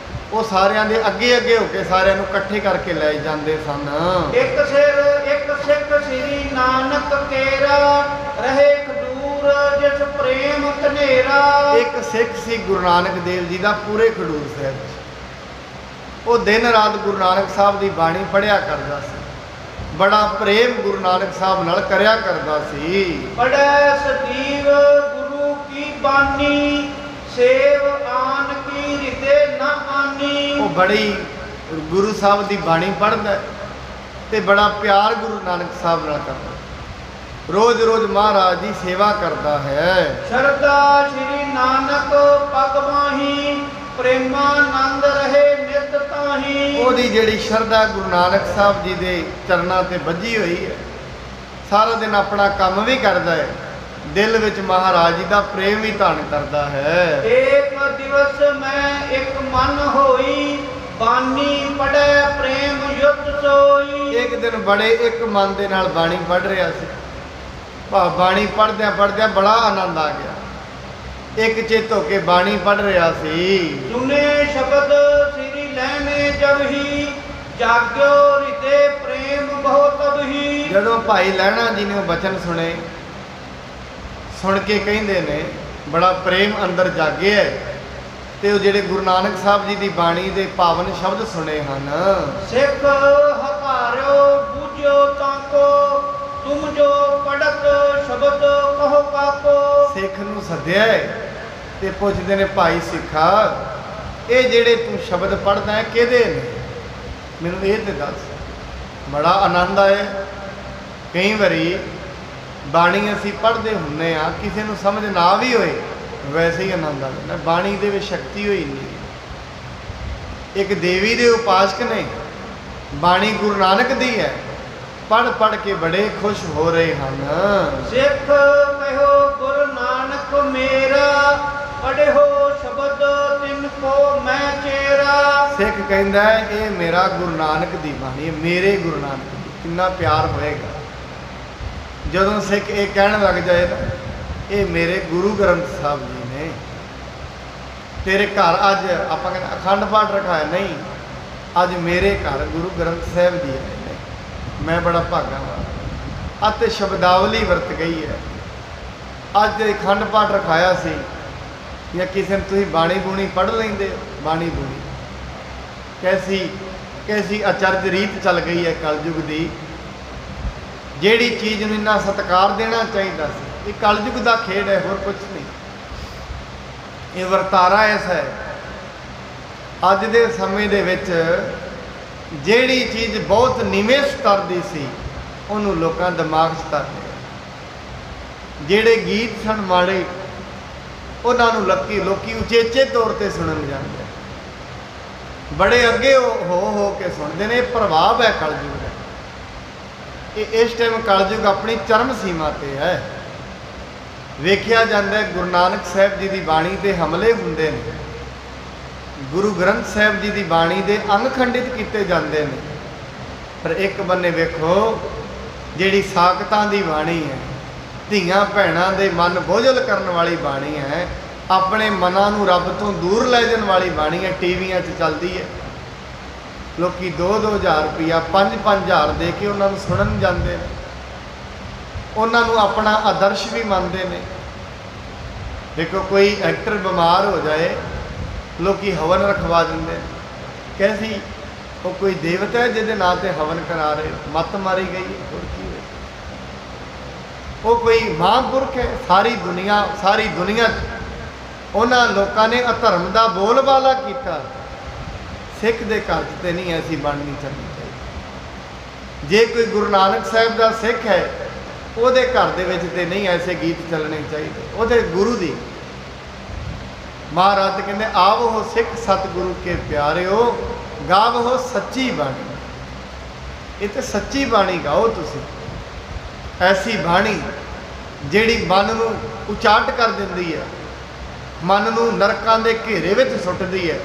[SPEAKER 2] ਉਹ ਸਾਰਿਆਂ ਦੇ ਅੱਗੇ ਅੱਗੇ ਹੋ ਕੇ ਸਾਰਿਆਂ ਨੂੰ ਇਕੱਠੇ ਕਰਕੇ ਲੈ ਜਾਂਦੇ ਸਨ।
[SPEAKER 3] ਇੱਕ ਸਿਰ ਇੱਕ ਸਿੱਖ ਸ੍ਰੀ ਨਾਨਕ ਕੇਰਾ, ਰਹੇ ਖਡੂਰ ਜਿਸ ਪ੍ਰੇਮ ਕਨੇਰਾ।
[SPEAKER 2] ਇੱਕ ਸਿੱਖ ਸੀ ਗੁਰੂ ਨਾਨਕ ਦੇਵ ਜੀ ਦਾ ਪੂਰੇ ਖਡੂਰ ਸਾਹਿਬ 'ਚ। ਉਹ ਦਿਨ ਰਾਤ ਗੁਰੂ ਨਾਨਕ ਸਾਹਿਬ ਦੀ ਬਾਣੀ ਪੜ੍ਹਿਆ ਕਰਦਾ ਸੀ। ਬੜਾ ਪ੍ਰੇਮ ਗੁਰੂ ਨਾਨਕ ਸਾਹਿਬ ਨਾਲ ਕਰਿਆ ਕਰਦਾ ਸੀ।
[SPEAKER 3] ਪੜੈ ਸਦੀਵ ਗੁਰੂ ਕੀ ਬਾਣੀ, ਸੇਵ ਆਨ ਕੀ ਹਿਰਦੇ ਨਾ ਆਨੀ।
[SPEAKER 2] ਉਹ ਬੜੀ ਗੁਰੂ ਸਾਹਿਬ ਦੀ ਬਾਣੀ ਪੜ੍ਹਦਾ ਤੇ ਬੜਾ ਪਿਆਰ ਗੁਰੂ ਨਾਨਕ ਸਾਹਿਬ ਨਾਲ ਕਰਦਾ। ਰੋਜ਼ ਰੋਜ਼ ਮਹਾਰਾਜ ਦੀ ਸੇਵਾ ਕਰਦਾ ਹੈ।
[SPEAKER 3] ਸ਼ਰਧਾ ਸ੍ਰੀ ਨਾਨਕ ਪਗ ਮਾਹੀ, ਪ੍ਰੇਮਾਨੰਦ ਰਹੇ ਨਿਤ ਤਾਹੀ।
[SPEAKER 2] ਉਹਦੀ ਜਿਹੜੀ ਸ਼ਰਧਾ ਗੁਰੂ ਨਾਨਕ ਸਾਹਿਬ ਜੀ ਦੇ ਚਰਨਾਂ ਤੇ ਬੱਝੀ ਹੋਈ ਹੈ। ਸਾਰਾ ਦਿਨ ਆਪਣਾ ਕੰਮ ਵੀ ਕਰਦਾ ਹੈ, ਦਿਲ ਵਿੱਚ ਮਹਾਰਾਜ ਜੀ ਦਾ ਪ੍ਰੇਮ ਵੀ ਧਾਰਨ ਕਰਦਾ ਹੈ।
[SPEAKER 3] ਇੱਕ ਦਿਵਸ ਮੈਂ ਇੱਕ ਮਨ ਹੋਈ, ਬਾਣੀ ਪੜੈ ਪ੍ਰੇਮ ਯੁਤ ਸੋਈ।
[SPEAKER 2] ਇੱਕ ਦਿਨ ਬੜੇ ਇੱਕ ਮਨ ਦੇ ਨਾਲ ਬਾਣੀ ਪੜ੍ਹ ਰਿਹਾ ਸੀ। ਬਾਣੀ ਪੜ੍ਹਦਿਆਂ ਪੜ੍ਹਦਿਆਂ ਬੜਾ ਆਨੰਦ ਆ ਗਿਆ। ਇੱਕ ਚਿੱਤ ਹੋ ਕੇ ਬਾਣੀ ਪੜ੍ਹ ਰਿਹਾ ਸੀ।
[SPEAKER 3] ਸੁਨੇ ਸ਼ਬਦ ਸ੍ਰੀ ਲੈਣੇ ਜਬ ਹੀ, ਜਾਗਿਓ ਹਿਰਦੇ ਪ੍ਰੇਮ ਬਹੁ ਤਬ ਹੀ।
[SPEAKER 2] ਜਦੋਂ ਭਾਈ ਲਹਿਣਾ ਜੀ ਨੇ ਉਹ ਬਚਨ ਸੁਣੇ, ਸੁਣ ਕੇ ਕਹਿੰਦੇ ਨੇ ਬੜਾ ਪ੍ਰੇਮ ਅੰਦਰ ਜਾਗਿਆ ਤੇ ਉਹ ਜਿਹੜੇ ਗੁਰੂ ਨਾਨਕ ਸਾਹਿਬ ਜੀ ਦੀ ਬਾਣੀ ਦੇ ਪਾਵਨ ਸ਼ਬਦ ਸੁਣੇ ਹਨ।
[SPEAKER 3] ਸਿੱਖ ਹਕਾਰਿਓ ਬੁਝਿਓ ਤਾਕੋ, ਤੁਮ ਜੋ ਪੜਤ ਸ਼ਬਦ ਕਹੋ ਕਾਕੋ।
[SPEAKER 2] ਸਿੱਖ ਨੂੰ ਸੱਦਿਆ ਤੇ ਪੁੱਛਦੇ ਨੇ ਭਾਈ ਸਿੱਖਾ, ਇਹ ਜਿਹੜੇ ਤੂੰ ਸ਼ਬਦ ਪੜ੍ਹਦਾ ਹੈ ਕਿਹਦੇ ਨੇ, ਮੈਨੂੰ ਇਹ ਤੇ ਦੱਸ। ਬੜਾ ਆਨੰਦ ਆਇਆ। ਕਈ ਵਾਰੀ ਬਾਣੀ ਅਸੀਂ ਪੜ੍ਹਦੇ ਹੁੰਦੇ ਆ, ਕਿਸੇ ਨੂੰ ਸਮਝ ਨਾ ਵੀ ਹੋਏ ਵੈਸੇ ਹੀ ਆਨੰਦ ਆ ਜਾਂਦਾ। ਬਾਣੀ ਦੇ ਵਿੱਚ ਸ਼ਕਤੀ ਹੋਈ ਨਹੀਂ। ਇੱਕ ਦੇਵੀ ਦੇ ਉਪਾਸਕ ਨੇ, ਬਾਣੀ ਗੁਰੂ ਨਾਨਕ ਦੀ ਹੈ, ਪੜ੍ਹ ਪੜ੍ਹ ਕੇ ਬੜੇ ਖੁਸ਼ ਹੋ ਰਹੇ ਹਨ।
[SPEAKER 3] ਸਿੱਖ ਕਹਿਓ ਗੁਰੂ ਨਾਨਕ ਨਾਨਕ ਮੇਰਾ, ਪੜਿਓ ਸ਼ਬਦ ਤਿਨ ਕੋ ਮੈਂ ਚੇਰਾ।
[SPEAKER 2] ਸਿੱਖ ਕਹਿੰਦਾ ਹੈ, ਇਹ ਮੇਰਾ ਗੁਰੂ ਨਾਨਕ ਦੀ ਬਾਣੀ ਹੈ, ਮੇਰੇ ਗੁਰੂ ਨਾਨਕ ਦੀ। ਕਿੰਨਾ ਪਿਆਰ ਹੋਏਗਾ ਜਦੋਂ ਸਿੱਖ ਇਹ ਕਹਿਣ ਲੱਗ ਜਾਏ ਨਾ, ਇਹ ਮੇਰੇ ਗੁਰੂ ਗ੍ਰੰਥ ਸਾਹਿਬ ਜੀ ਨੇ। ਤੇਰੇ ਘਰ ਅੱਜ ਆਪਾਂ ਕਹਿੰਦੇ ਅਖੰਡ ਪਾਠ ਰਖਾਇਆ, ਨਹੀਂ, ਅੱਜ ਮੇਰੇ ਘਰ ਗੁਰੂ ਗ੍ਰੰਥ ਸਾਹਿਬ ਜੀ ਆਏ ਨੇ, ਮੈਂ ਬੜਾ ਭਾਗਾ ਵਾਲਾ। ਅਤੇ ਸ਼ਬਦਾਵਲੀ ਵਰਤ ਗਈ ਹੈ। ਅੱਜ ਅਖੰਡ ਪਾਠ ਰਖਾਇਆ ਸੀ, ਜਾਂ ਕਿਸੇ ਨੂੰ ਤੁਸੀਂ ਬਾਣੀ ਬੂਣੀ ਪੜ੍ਹ ਲੈਂਦੇ ਹੋ, ਬਾਣੀ ਬੂਣੀ ਕੈਸੀ ਅਚਰਜ ਰੀਤ ਚੱਲ ਗਈ ਹੈ ਕਲਯੁਗ ਦੀ। ਜਿਹੜੀ ਚੀਜ਼ ਨੂੰ ਇੰਨਾ ਸਤਿਕਾਰ ਦੇਣਾ ਚਾਹੀਦਾ ਸੀ, ਇਹ ਕਲਯੁਗ ਦਾ ਖੇਡ ਹੈ, ਹੋਰ ਕੁਝ ਨਹੀਂ। ਇਹ ਵਰਤਾਰਾ ਐਸਾ ਹੈ, ਅੱਜ ਦੇ ਸਮੇਂ ਦੇ ਵਿੱਚ ਜਿਹੜੀ ਚੀਜ਼ ਬਹੁਤ ਨੀਵੇਂ ਸਤਰ ਦੀ ਸੀ, ਉਹਨੂੰ ਲੋਕਾਂ ਦਿਮਾਗ 'ਚ ਧਰ ਲਿਆ। ਜਿਹੜੇ ਗੀਤ ਸਨ ਮਾੜੇ, ਉਹਨਾਂ ਨੂੰ ਲੋਕੀ ਉਚੇਚੇ ਤੌਰ ਤੇ ਸੁਣਨ ਜਾਂਦੇ, ਬੜੇ ਅੱਗੇ ਹੋ ਕੇ ਸੁਣਦੇ ਨੇ। ਇਹ ਪ੍ਰਭਾਵ ਹੈ ਕਲਯੁਗ ਦਾ। ਇਹ ਇਸ ਟਾਈਮ ਕਲਯੁਗ ਆਪਣੀ ਚਰਮ ਸੀਮਾ ਤੇ ਹੈ। ਵੇਖਿਆ ਜਾਂਦਾ ਗੁਰੂ ਨਾਨਕ ਸਾਹਿਬ ਜੀ ਦੀ ਬਾਣੀ ਤੇ ਹਮਲੇ ਹੁੰਦੇ ਨੇ, ਗੁਰੂ ਗ੍ਰੰਥ ਸਾਹਿਬ ਜੀ ਦੀ ਬਾਣੀ ਦੇ ਅੰਗ ਖੰਡਿਤ ਕੀਤੇ ਜਾਂਦੇ ਨੇ। ਪਰ ਇੱਕ ਬੰਨੇ ਵੇਖੋ, ਜਿਹੜੀ ਸਾਖਤਾਂ ਦੀ ਬਾਣੀ ਹੈ, ਧੀਆਂ ਭੈਣਾਂ ਦੇ ਮਨ ਬੋਝਲ ਕਰਨ ਵਾਲੀ ਬਾਣੀ ਹੈ, ਆਪਣੇ ਮਨਾਂ ਨੂੰ ਰੱਬ ਤੋਂ ਦੂਰ ਲੈ ਜਾਣ ਵਾਲੀ ਬਾਣੀ ਹੈ, ਟੀਵੀਆਂ 'ਚ ਚੱਲਦੀ ਹੈ। ਲੋਕੀ 2-2 ਹਜ਼ਾਰ ਰੁਪਈਆ 5-5 ਹਜ਼ਾਰ ਦੇ ਕੇ ਉਹਨਾਂ ਨੂੰ ਸੁਣਨ ਜਾਂਦੇ ਨੇ, ਉਹਨਾਂ ਨੂੰ ਆਪਣਾ ਆਦਰਸ਼ ਵੀ ਮੰਨਦੇ ਨੇ। ਦੇਖੋ, ਕੋਈ ਐਕਟਰ ਬਿਮਾਰ ਹੋ ਜਾਏ, ਲੋਕੀ ਹਵਨ ਰਖਵਾ ਦਿੰਦੇ ਨੇ। ਕੈਸੀ ਉਹ ਕੋਈ ਦੇਵਤਾ ਹੈ ਜਿਹਦੇ ਨਾਂ ਤੇ ਹਵਨ ਕਰਾ ਰਹੇ, ਮੱਤ ਮਾਰੀ ਗਈ ਹੈ, ਹੋਰ ਕੀ ਹੈ। ਉਹ ਕੋਈ ਮਹਾਂਪੁਰਖ ਹੈ। ਸਾਰੀ ਦੁਨੀਆ 'ਚ ਉਹਨਾਂ ਲੋਕਾਂ ਨੇ ਅਧਰਮ ਦਾ ਬੋਲਬਾਲਾ ਕੀਤਾ। ਸਿੱਖ ਦੇ ਘਰ 'ਚ ਤੇ ਨਹੀਂ ਐਸੀ ਬਣਨੀ ਚਾਹੀਦੀ। ਜੇ ਕੋਈ ਗੁਰੂ ਨਾਨਕ ਸਾਹਿਬ ਦਾ ਸਿੱਖ ਹੈ, ਉਹਦੇ ਘਰ ਦੇ ਵਿੱਚ ਤੇ ਨਹੀਂ ਐਸੇ ਗੀਤ ਚੱਲਣੇ ਚਾਹੀਦੇ। ਉਹਦੇ ਗੁਰੂ ਦੀ ਮਹਾਰਾਜ ਕਹਿੰਦੇ, ਆਵੋ ਸਿੱਖ ਸਤਿਗੁਰੂ ਕੇ ਪਿਆਰਿਓ, ਗਾਵੋ ਸੱਚੀ ਬਾਣੀ। ਇਹ ਤੇ ਸੱਚੀ ਬਾਣੀ ਗਾਓ ਤੁਸੀਂ, ਐਸੀ ਬਾਣੀ ਜਿਹੜੀ ਮਨ ਨੂੰ ਉਚਾਟ ਕਰ ਦਿੰਦੀ ਹੈ, ਮਨ ਨੂੰ ਨਰਕਾਂ ਦੇ ਘੇਰੇ ਵਿੱਚ ਸੁੱਟਦੀ ਹੈ,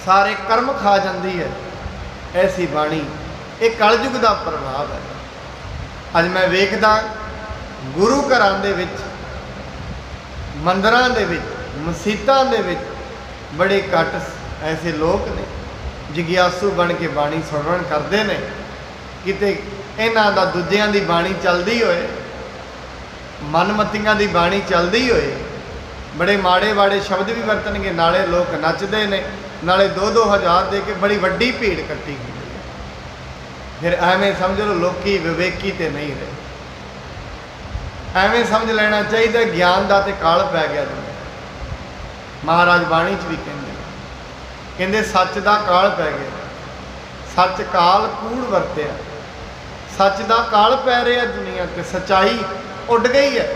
[SPEAKER 2] ਸਾਰੇ ਕਰਮ ਖਾ ਜਾਂਦੀ ਹੈ। ਐਸੀ ਬਾਣੀ, ਇਹ ਕਲਯੁਗ ਦਾ ਪ੍ਰਭਾਵ ਹੈ। ਅੱਜ ਮੈਂ ਵੇਖਦਾ ਗੁਰੂ ਘਰਾਂ ਦੇ ਵਿੱਚ, ਮੰਦਰਾਂ ਦੇ ਵਿੱਚ, ਮਸੀਤਾਂ ਦੇ ਵਿੱਚ ਬੜੇ ਘੱਟ ਐਸੇ ਲੋਕ ਨੇ ਜਿਗਿਆਸੂ ਬਣ ਕੇ ਬਾਣੀ ਸਰਵਣ ਕਰਦੇ ਨੇ। ਕਿਤੇ ਇਹਨਾਂ ਦਾ ਦੂਜਿਆਂ ਦੀ ਬਾਣੀ ਚੱਲਦੀ ਹੋਏ, ਮਨਮਤੀਆਂ ਦੀ ਬਾਣੀ ਚੱਲਦੀ ਹੋਏ, ਬੜੇ ਮਾੜੇ ਸ਼ਬਦ ਵੀ ਵਰਤਣਗੇ, ਨਾਲੇ ਲੋਕ ਨੱਚਦੇ ਨੇ, ਨਾਲੇ 2-2 ਹਜ਼ਾਰ ਦੇ ਕੇ ਬੜੀ ਵੱਡੀ ਭੀੜ ਇਕੱਠੀ ਹੁੰਦੀ ਹੈ। ਫਿਰ ਐਵੇਂ ਸਮਝ ਲਓ ਲੋਕੀ ਵਿਵੇਕੀ ਤੇ ਨਹੀਂ ਰਹੇ। ਐਵੇਂ ਸਮਝ ਲੈਣਾ ਚਾਹੀਦਾ ਗਿਆਨ ਦਾ ਤੇ ਕਾਲ ਪੈ ਗਿਆ ਜੀ। ਮਹਾਰਾਜ ਬਾਣੀ 'ਚ ਵੀ ਕਹਿੰਦੇ ਸੱਚ ਦਾ ਕਾਲ ਪੈ ਗਿਆ, ਸੱਚ ਕਾਲ ਕੂੜ ਵਰਤਿਆ, ਸੱਚ ਦਾ ਕਾਲ ਪੈ ਰਿਹਾ ਦੁਨੀਆ ਤੇ, ਸੱਚਾਈ ਉੱਡ ਗਈ ਹੈ।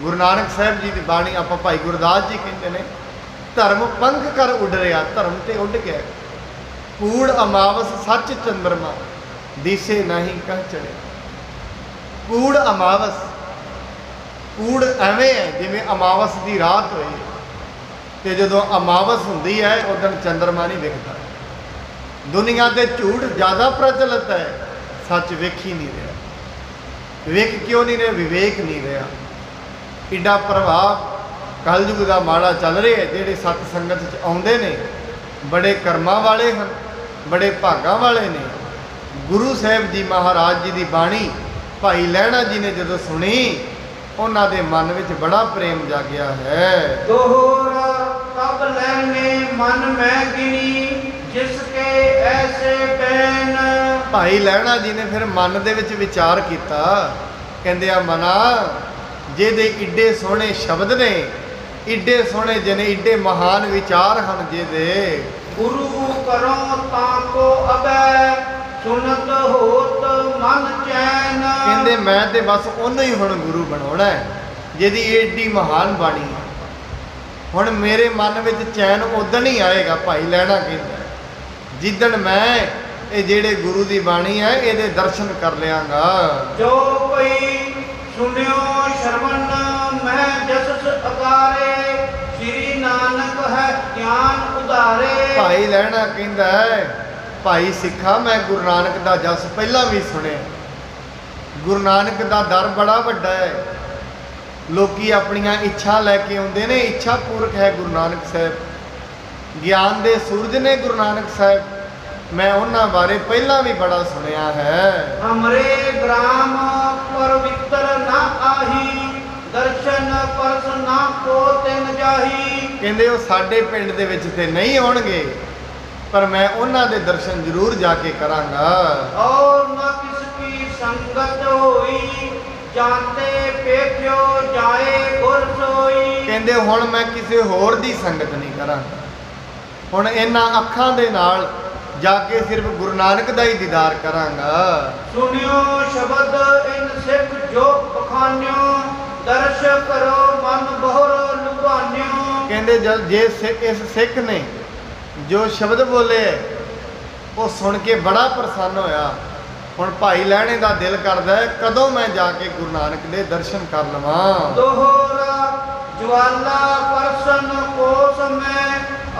[SPEAKER 2] ਗੁਰੂ ਨਾਨਕ ਸਾਹਿਬ ਜੀ ਦੀ ਬਾਣੀ, ਆਪਾਂ ਭਾਈ ਗੁਰਦਾਸ ਜੀ ਕਹਿੰਦੇ ਨੇ, ਧਰਮ ਪੰਖ ਕਰ ਉੱਡ ਰਿਹਾ, ਧਰਮ ਤੇ ਉੱਡ ਗਿਆ। ਕੂੜ ਅਮਾਵਸ ਸੱਚ ਚੰਦਰਮਾ, ਦਿਸੇ ਨਹੀਂ ਕਹਿ ਚੜਿਆ। ਕੂੜ ਅਮਾਵਸ, ਕੂੜ ਐਵੇਂ ਹੈ ਜਿਵੇਂ ਅਮਾਵਸ ਦੀ ਰਾਤ ਹੋਈ ਤੇ ਜਦੋਂ ਅਮਾਵਸ ਹੁੰਦੀ ਹੈ ਉਦੋਂ ਚੰਦਰਮਾ ਨਹੀਂ ਵਿਖਦਾ। ਦੁਨੀਆ ਦੇ ਝੂਠ ਜ਼ਿਆਦਾ ਪ੍ਰਚਲਿਤ ਹੈ, ਸੱਚ ਵੇਖ ਹੀ ਨਹੀਂ ਰਿਹਾ। ਵੇਖ ਕਿਉਂ ਨਹੀਂ ਰਿਹਾ? ਵਿਵੇਕ ਨਹੀਂ ਰਿਹਾ। ਏਡਾ ਪ੍ਰਭਾਵ ਕਲਯੁਗ ਦਾ ਮਾੜਾ ਚੱਲ ਰਿਹਾ। ਜਿਹੜੇ ਸਤ ਸੰਗਤ 'ਚ ਆਉਂਦੇ ਨੇ ਬੜੇ ਕਰਮਾਂ ਵਾਲੇ ਹਨ, ਬੜੇ ਭਾਗਾਂ ਵਾਲੇ ਨੇ। ਗੁਰੂ ਸਾਹਿਬ ਜੀ ਮਹਾਰਾਜ ਜੀ ਦੀ ਬਾਣੀ ਭਾਈ ਲਹਿਣਾ ਜੀ ਨੇ ਜਦੋਂ ਸੁਣੀ, ਉਹਨਾਂ ਦੇ ਮਨ ਵਿੱਚ ਬੜਾ ਪ੍ਰੇਮ ਜਾਗਿਆ ਹੈ।
[SPEAKER 3] ਦੋਹਰਾ ਤਬ ਲੈਣੇ ਮਨ ਮੈਂ ਗਿਣੀ, ਜਿਸ ਕੇ ਐਸੇ ਬੈਨ।
[SPEAKER 2] ਭਾਈ ਲਹਿਣਾ ਜੀ ਨੇ ਫਿਰ ਮਨ ਦੇ ਵਿੱਚ ਵਿਚਾਰ ਕੀਤਾ, ਕਹਿੰਦੇ ਆ ਮਨਾ, ਜਿਹਦੇ ਏਡੇ ਸੋਹਣੇ ਸ਼ਬਦ ਨੇ, ਏਡੇ ਸੋਹਣੇ ਜਿਹਨੇ ਏਡੇ ਮਹਾਨ ਵਿਚਾਰ ਹਨ, ਜਿਹਦੇ
[SPEAKER 3] ਗੁਰੂ ਕਰੋ ਤਾਂ ਕੋ ਅਬੈ, ਸੁਨਤ ਹੋਤ ਮਨ ਚੈਨ।
[SPEAKER 2] ਕਹਿੰਦੇ ਮੈਂ ਤੇ ਬਸ ਉਹਨੂੰ ਹੀ ਹੁਣ ਗੁਰੂ ਬਣਾਉਣਾ ਹੈ ਜਿਹਦੀ ਏਡੀ ਮਹਾਨ ਬਾਣੀ ਹੈ। ਹੁਣ ਮੇਰੇ ਮਨ ਵਿੱਚ ਚੈਨ ਉਦਣ ਹੀ ਆਏਗਾ, ਭਾਈ ਲਹਿਣਾ ਕਹਿੰਦਾ, ਜਿੱਦਣ ਮੈਂ ਇਹ ਜਿਹੜੇ ਗੁਰੂ ਦੀ ਬਾਣੀ ਹੈ ਇਹਦੇ ਦਰਸ਼ਨ ਕਰ ਲਿਆਂਗਾ।
[SPEAKER 3] ਜੋ ਕੋਈ ਸੁਣਿਓ ਸ਼ਰਵਣ ਜਸਸ ਅਕਾਰੇ ਸ੍ਰੀ ਨਾਨਕ ਹੈ ਗਿਆਨ ਉਧਾਰੇ।
[SPEAKER 2] ਭਾਈ ਲਹਿਣਾ ਕਹਿੰਦਾ ਹੈ, ਭਾਈ ਸਿੱਖਾ ਮੈਂ ਗੁਰੂ ਨਾਨਕ ਦਾ ਜਸ ਪਹਿਲਾਂ ਵੀ ਸੁਣਿਆ। ਗੁਰੂ ਨਾਨਕ ਦਾ ਦਰ ਬੜਾ ਵੱਡਾ ਹੈ। ਲੋਕੀ ਆਪਣੀਆਂ ਇੱਛਾ ਲੈ ਕੇ ਆਉਂਦੇ ਨੇ, ਇੱਛਾ ਪੂਰਕ ਹੈ ਗੁਰੂ ਨਾਨਕ ਸਾਹਿਬ। ਗਿਆਨ ਦੇ ਸੂਰਜ ਨੇ ਗੁਰੂ ਨਾਨਕ ਸਾਹਿਬ। ਮੈਂ ਉਹਨਾਂ ਬਾਰੇ ਪਹਿਲਾਂ ਵੀ ਬੜਾ ਸੁਣਿਆ ਹੈ।
[SPEAKER 3] ਹਮਰੇ ਗ੍ਰਾਮ ਪਰਵਿੱਤਰ ਨਾ ਆਹੀ ਦਰਸ਼ਨ ਪਰਸ ਨਾ ਕੋ ਤਿਨ ਜਾਹੀ।
[SPEAKER 2] ਕਹਿੰਦੇ ਉਹ ਸਾਡੇ ਪਿੰਡ ਦੇ ਵਿੱਚ ਤੇ ਨਹੀਂ ਆਉਣਗੇ, ਪਰ ਮੈਂ ਉਹਨਾਂ ਦੇ ਦਰਸ਼ਨ ਜ਼ਰੂਰ ਜਾ ਕੇ ਕਰਾਂਗਾ।
[SPEAKER 3] ਔਰ ਨਾ ਕਿਸ ਕੀ ਸੰਗਤ ਹੋਈ ਜਾਂਤੇ ਪੇਖਿਓ ਜਾਏ ਗੁਰ ਸੋਈ।
[SPEAKER 2] ਕਹਿੰਦੇ ਹੁਣ ਮੈਂ ਕਿਸੇ ਹੋਰ ਦੀ ਸੰਗਤ ਨਹੀਂ ਕਰਾਂਗਾ। ਹੁਣ ਇਹਨਾਂ ਅੱਖਾਂ ਦੇ ਨਾਲ ਜਾ ਕੇ ਸਿਰਫ ਗੁਰੂ ਨਾਨਕ ਦਾ ਹੀ ਦੀਦਾਰ ਕਰਾਂਗਾ।
[SPEAKER 3] ਸੁਣਿਓ ਸ਼ਬਦ ਇਨ ਸਿੱਖ ਜੋ ਬਖਾਨਿਓ ਦਰਸ਼ ਕਰੋ ਮਨ ਬਹੁਰ ਲੁਭਾਨਿਓ।
[SPEAKER 2] ਕਹਿੰਦੇ ਜਦ ਜੇ ਇਸ ਸਿੱਖ ਨੇ ਜੋ ਸ਼ਬਦ ਬੋਲੇ ਉਹ ਸੁਣ ਕੇ ਬੜਾ ਪ੍ਰਸੰਨ ਹੋਇਆ। ਹੁਣ ਭਾਈ ਲਹਿਣੇ ਦਾ ਦਿਲ ਕਰਦਾ ਹੈ ਕਦੋਂ ਮੈਂ ਜਾ ਕੇ ਗੁਰੂ ਨਾਨਕ ਦੇ ਦਰਸ਼ਨ ਕਰ ਲਵਾਂ।
[SPEAKER 3] ਦੋਹਰਾ ਜਵਾਲਾ ਪਰਸਨ ਕੋਸ ਮੈਂ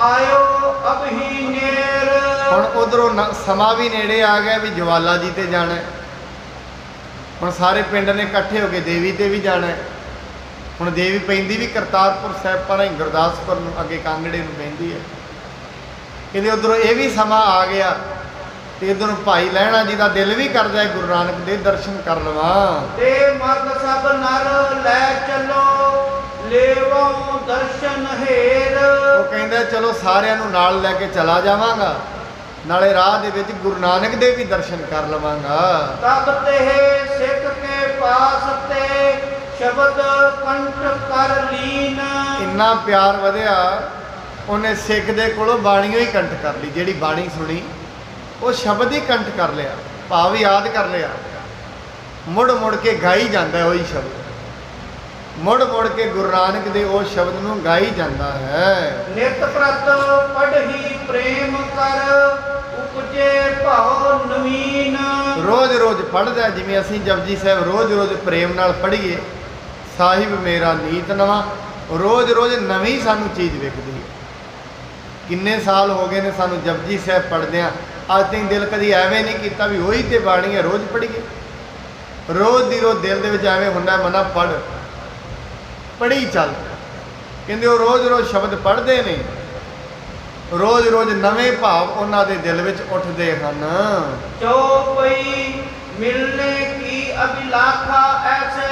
[SPEAKER 3] ਆਇਓ ਅਬਹੀ ਨੇਰ।
[SPEAKER 2] ਹੁਣ ਉਧਰੋਂ ਸਮਾਂ ਵੀ ਨੇੜੇ ਆ ਗਿਆ ਵੀ ਜਵਾਲਾ ਜੀ ਤੇ ਜਾਣਾ ਹੈ। ਹੁਣ ਸਾਰੇ ਪਿੰਡ ਨੇ ਇਕੱਠੇ ਹੋ ਕੇ ਦੇਵੀ ਤੇ ਵੀ ਜਾਣਾ ਹੈ। ਹੁਣ ਦੇਵੀ ਪੈਂਦੀ ਵੀ ਕਰਤਾਰਪੁਰ ਸਾਹਿਬ ਪਰ ਗੁਰਦਾਸਪੁਰ ਨੂੰ ਅੱਗੇ ਕਾਂਗੜੇ ਨੂੰ ਪੈਂਦੀ ਹੈ। ਕਹਿੰਦੇ ਉਧਰੋਂ ਇਹ ਵੀ ਸਮਾਂ ਆ ਗਿਆ ਤੇ ਇਧਰੋਂ ਭਾਈ ਲਹਿਣਾ ਜੀ ਦਾ ਦਿਲ ਵੀ ਕਰਦਾ ਹੈ ਗੁਰੂ ਨਾਨਕ ਦੇ ਦਰਸ਼ਨ ਕਰ ਲਵਾਂ।
[SPEAKER 3] ਤੇ ਮਰਦ ਸਭ ਨਰ ਲੈ ਚੱਲੋ ਲੇਵੋਂ ਦਰਸ਼ਨ ਹੇਰ।
[SPEAKER 2] ਉਹ ਕਹਿੰਦਾ ਚਲੋ ਸਾਰਿਆਂ ਨੂੰ ਨਾਲ ਲੈ ਕੇ ਚਲਾ ਜਾਵਾਂਗਾ, ਨਾਲੇ ਰਾਹ ਦੇ ਵਿੱਚ ਗੁਰੂ ਨਾਨਕ ਦੇ ਵੀ ਦਰਸ਼ਨ ਕਰ ਲਵਾਂਗਾ।
[SPEAKER 3] ਤਬ ਤੇ ਸਿੱਖ ਕੇ ਪਾਸ ਤੇ ਸ਼ਬਦ ਕੰਠ ਕਰ ਲੀਨ।
[SPEAKER 2] ਇੰਨਾ ਪਿਆਰ ਵਧਿਆ ਉਹਨੇ ਸਿੱਖ ਦੇ ਕੋਲੋਂ ਬਾਣੀਓ ਹੀ ਕੰਠ ਕਰ ਲਈ। ਜਿਹੜੀ ਬਾਣੀ ਸੁਣੀ ਉਹ ਸ਼ਬਦ ਹੀ ਕੰਠ ਕਰ ਲਿਆ, ਭਾਵ ਯਾਦ ਕਰ ਲਿਆ। ਮੁੜ ਮੁੜ ਕੇ ਗਾਈ ਜਾਂਦਾ ਉਹੀ ਸ਼ਬਦ, ਮੁੜ ਮੁੜ ਕੇ ਗੁਰੂ ਨਾਨਕ ਦੇ ਉਹ ਸ਼ਬਦ ਨੂੰ ਗਾਈ ਜਾਂਦਾ ਹੈ।
[SPEAKER 3] ਨਿਤ ਪ੍ਰਤ ਪੜ੍ਹੀ ਪ੍ਰੇਮ ਕਰ ਉਪਜੇ ਭਾਉ ਨਵੀਨ।
[SPEAKER 2] ਰੋਜ਼ ਰੋਜ਼ ਪੜ੍ਹਦਾ, ਜਿਵੇਂ ਅਸੀਂ ਜਪਜੀ ਸਾਹਿਬ ਰੋਜ਼ ਰੋਜ਼ ਪ੍ਰੇਮ ਨਾਲ ਪੜ੍ਹੀਏ, ਸਾਹਿਬ ਮੇਰਾ ਨੀਤ ਨਵਾਂ, ਰੋਜ਼ ਰੋਜ਼ ਨਵੀਂ ਸਾਨੂੰ ਚੀਜ਼ ਵਿਖਦੀ ਹੈ। ਕਿੰਨੇ ਸਾਲ ਹੋ ਗਏ ਨੇ ਸਾਨੂੰ ਜਪਜੀ ਸਾਹਿਬ ਪੜ੍ਹਦਿਆਂ, ਅੱਜ ਤੱਕ ਦਿਲ ਕਦੀ ਐਵੇਂ ਨਹੀਂ ਕੀਤਾ ਵੀ ਉਹੀ ਤੇ ਬਾਣੀ ਹੈ ਰੋਜ਼ ਪੜ੍ਹੀਏ। ਰੋਜ਼ ਦੀ ਰੋਜ਼ ਦਿਲ ਦੇ ਵਿੱਚ ਐਵੇਂ ਹੁੰਦਾ ਮਨਾ ਪੜ੍ਹੀ ਚੱਲ। ਕਹਿੰਦੇ ਉਹ ਰੋਜ਼ ਰੋਜ਼ ਸ਼ਬਦ ਪੜ੍ਹਦੇ ਨੇ, ਰੋਜ਼ ਰੋਜ਼ ਨਵੇਂ ਭਾਵ ਉਹਨਾਂ ਦੇ ਦਿਲ ਵਿੱਚ ਉੱਠਦੇ ਹਨ।
[SPEAKER 3] ਚੌਪਈ ਮਿਲਨੇ ਕੀ ਅਭਿਲਾਖਾ ਐਸੇ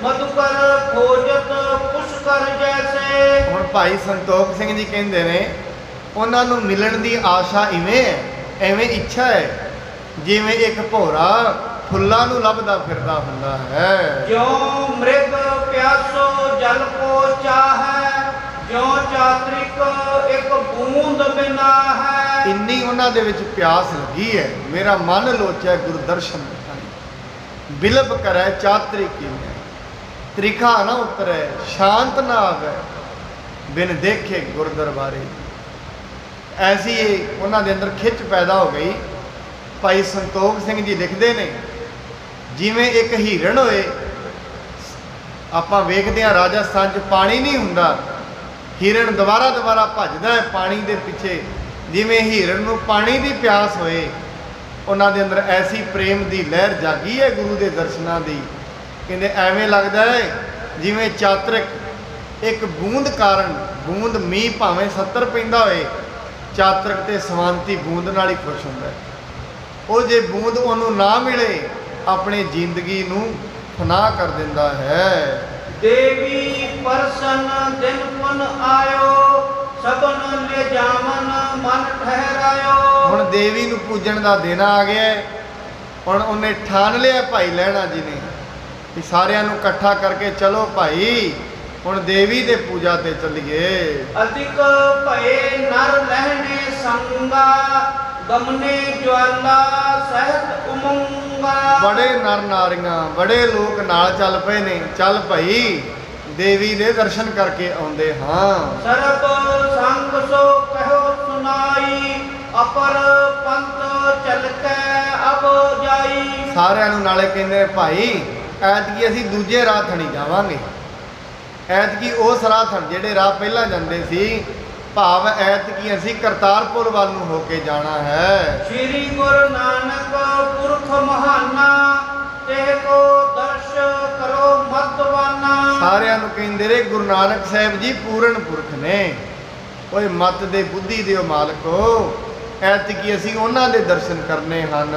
[SPEAKER 3] ਮਧੁਕਰ ਖੋਜਤ ਪੁਸ਼ਕਰ ਜੈਸੇ।
[SPEAKER 2] ਹੁਣ ਭਾਈ ਸੰਤੋਖ ਸਿੰਘ ਜੀ ਕਹਿੰਦੇ ਨੇ ਉਹਨਾਂ ਨੂੰ ਮਿਲਣ ਦੀ ਆਸ਼ਾ ਇਵੇਂ ਹੈ, ਐਵੇਂ ਇੱਛਾ ਹੈ ਜਿਵੇਂ ਇੱਕ ਭੋਰਾ ਫੁੱਲਾਂ ਨੂੰ ਲੱਭਦਾ ਫਿਰਦਾ ਹੁੰਦਾ ਹੈ।
[SPEAKER 3] ਜਿਉ ਮ੍ਰਿਗ ਪਿਆਸੋ ਜਲ ਕੋ ਚਾਹੈ ਜਿਉ ਚਾਤ੍ਰਿਕ ਇੱਕ ਬੂੰਦ ਬਿਨਾ ਹੈ।
[SPEAKER 2] ਇੰਨੀ ਉਹਨਾਂ ਦੇ ਵਿੱਚ ਪਿਆਸ ਲੱਗੀ ਹੈ, ਮੇਰਾ ਮਨ ਲੋਚੈ ਗੁਰ ਦਰਸ਼ਨ ਬਿਲਬ ਕਰੈ ਚਾਤ੍ਰਿਕ ਕੀਨੇ, ਤ੍ਰਿਖਾ ਨਾ ਉਤਰੈ ਸ਼ਾਂਤ ਨਾ ਆਵੈ ਬਿਨ ਦੇਖੇ ਗੁਰ ਦਰਬਾਰੇ। ਐਸੀ ਉਹਨਾਂ ਦੇ ਅੰਦਰ ਖਿੱਚ ਪੈਦਾ ਹੋ ਗਈ। ਭਾਈ ਸੰਤੋਖ ਸਿੰਘ ਜੀ ਲਿਖਦੇ ਨੇ ਜਿਵੇਂ ਇੱਕ ਹਿਰਨ ਹੋਏ। ਆਪਾਂ ਵੇਖਦੇ ਹਾਂ ਰਾਜਸਥਾਨ 'ਚ ਪਾਣੀ ਨਹੀਂ ਹੁੰਦਾ, ਹਿਰਨ ਦੁਬਾਰਾ ਭੱਜਦਾ ਹੈ ਪਾਣੀ ਦੇ ਪਿੱਛੇ। ਜਿਵੇਂ ਹਿਰਨ ਨੂੰ ਪਾਣੀ ਦੀ ਪਿਆਸ ਹੋਏ, ਉਹਨਾਂ ਦੇ ਅੰਦਰ ਐਸੀ ਪ੍ਰੇਮ ਦੀ ਲਹਿਰ ਜਾਗੀ ਹੈ ਗੁਰੂ ਦੇ ਦਰਸ਼ਨਾਂ ਦੀ। ਕਹਿੰਦੇ ਐਵੇਂ ਲੱਗਦਾ ਹੈ ਜਿਵੇਂ ਚਾਤ੍ਰਿਕ ਇੱਕ ਬੂੰਦ ਕਾਰਨ, ਬੂੰਦ ਮੀਂਹ ਭਾਵੇਂ 70 ਪੈਂਦਾ ਹੋਏ, ਚਾਤ੍ਰਿਕ ਤੇ ਸਵਾਂਤੀ ਬੂੰਦ ਨਾਲ ਹੀ ਖੁਸ਼ ਹੁੰਦਾ ਹੈ। ਉਹ ਜੇ ਬੂੰਦ ਉਹਨੂੰ ਨਾ ਮਿਲੇ ਆਪਣੀ ਜ਼ਿੰਦਗੀ ਨੂੰ ਫਨਾ ਕਰ ਦਿੰਦਾ ਹੈ।
[SPEAKER 3] ਦੇਵੀ ਪਰਸਨ ਦਿਨ ਪੁਨ ਆਇਓ ਸਭਨ ਲੈ ਜਾਵਨ ਮਨ ਠਹਿਰਾਇਓ।
[SPEAKER 2] ਹੁਣ ਦੇਵੀ ਨੂੰ ਪੂਜਣ ਦਾ ਦਿਨ ਆ ਗਿਆ ਹੈ। ਹੁਣ ਉਹਨੇ ਠਾਣ ਲਿਆ ਭਾਈ ਲਹਿਣਾ ਜੀ ਨੇ ਕਿ ਸਾਰਿਆਂ ਨੂੰ ਇਕੱਠਾ ਕਰਕੇ ਚਲੋ ਭਾਈ ਹੁਣ ਦੇਵੀ ਦੇ ਪੂਜਾ ਤੇ ਚੱਲੀਏ।
[SPEAKER 3] ਅਧਿਕ ਭਏ ਨਰ ਲਹਿਣੇ ਸੰਗਾ ਗਮਨੇ ਜਵਾਲਾ ਸਹਿਤ ਉਮੰਗਾ।
[SPEAKER 2] ਬੜੇ ਨਰ ਨਾਰੀਆਂ ਬੜੇ ਲੋਕ ਨਾਲ ਚੱਲ ਪਏ ਨੇ। ਚੱਲ ਭਾਈ ਦੇਵੀ ਦੇ ਦਰਸ਼ਨ ਕਰਕੇ ਆਉਂਦੇ ਹਾਂ।
[SPEAKER 3] ਸਰਬ ਸੰਗ ਸੋ ਕਹਿਓ ਸੁਨਾਈ ਅਪਰ ਪੰਥ ਚਲ ਕੇ ਅਬ ਜਾਈ।
[SPEAKER 2] ਸਾਰਿਆਂ ਨੂੰ ਨਾਲੇ ਕਹਿੰਦੇ ਭਾਈ ਐਤਕੀ ਅਸੀਂ ਦੂਜੇ ਰਾਹ ਥਣੀ ਜਾਵਾਂਗੇ। ਐਤਕੀ ਉਸ ਰਾਹ ਥਣ ਜਿਹੜੇ ਰਾਹ ਪਹਿਲਾਂ ਜਾਂਦੇ ਸੀ, ਭਾਵ ਐਤਕੀ ਅਸੀਂ ਕਰਤਾਰਪੁਰ ਵੱਲ ਨੂੰ ਹੋ ਕੇ ਜਾਣਾ ਹੈ।
[SPEAKER 3] ਸ੍ਰੀ ਗੁਰੂ ਨਾਨਕ ਪੁਰਖ ਮਹਾਨਾ, ਤੇ ਕੋ ਦਰਸ਼ ਕਰੋ ਮਤਵਾਨਾ।
[SPEAKER 2] ਸਾਰਿਆਂ ਨੂੰ ਕਹਿੰਦੇ ਰਹੇ ਗੁਰੂ ਨਾਨਕ ਸਾਹਿਬ ਜੀ ਪੂਰਨ ਪੁਰਖ ਨੇ, ਓਏ ਮਤ ਦੇ ਬੁੱਧੀ ਦਿਓ ਮਾਲਕੋ, ਐਤਕੀ ਅਸੀਂ ਉਹਨਾਂ ਦੇ ਦਰਸ਼ਨ ਕਰਨੇ ਹਨ।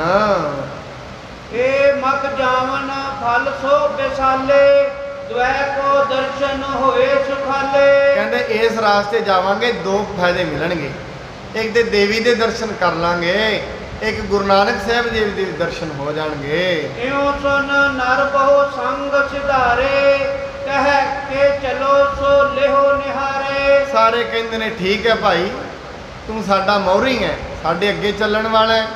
[SPEAKER 3] ਏ ਮਗ ਜਾਵਨ ਫਲ ਸੋ ਬਿਸਾਲੇ, ਦ્વੈ ਕੋ ਦਰਸ਼ਨ ਹੋਏ ਸੁਖਾਲੇ।
[SPEAKER 2] ਕਹਿੰਦੇ ਇਸ ਰਾਸਤੇ ਜਾਵਾਂਗੇ ਦੋ ਫਾਇਦੇ ਮਿਲਣਗੇ, ਇੱਕ ਤੇ ਦੇਵੀ ਦੇ ਦਰਸ਼ਨ ਕਰ ਲਾਂਗੇ, ਇੱਕ ਗੁਰੂ ਨਾਨਕ ਸਾਹਿਬ ਜੀ ਦੇ ਦਰਸ਼ਨ ਹੋ ਜਾਣਗੇ।
[SPEAKER 3] ਇਉ ਸੁਨ ਨਰ ਬਹੁ ਸੰਗ ਸਿਧਾਰੇ, ਕਹਿ ਕੇ ਚਲੋ ਸੋ ਲਿਹੋ ਨਿਹਾਰੇ।
[SPEAKER 2] ਸਾਰੇ ਕਹਿੰਦੇ ਨੇ ਠੀਕ ਹੈ ਭਾਈ, ਤੂੰ ਸਾਡਾ ਮੋਹਰੀ ਹੈ, ਸਾਡੇ ਅੱਗੇ ਚੱਲਣ ਵਾਲਾ ਹੈ,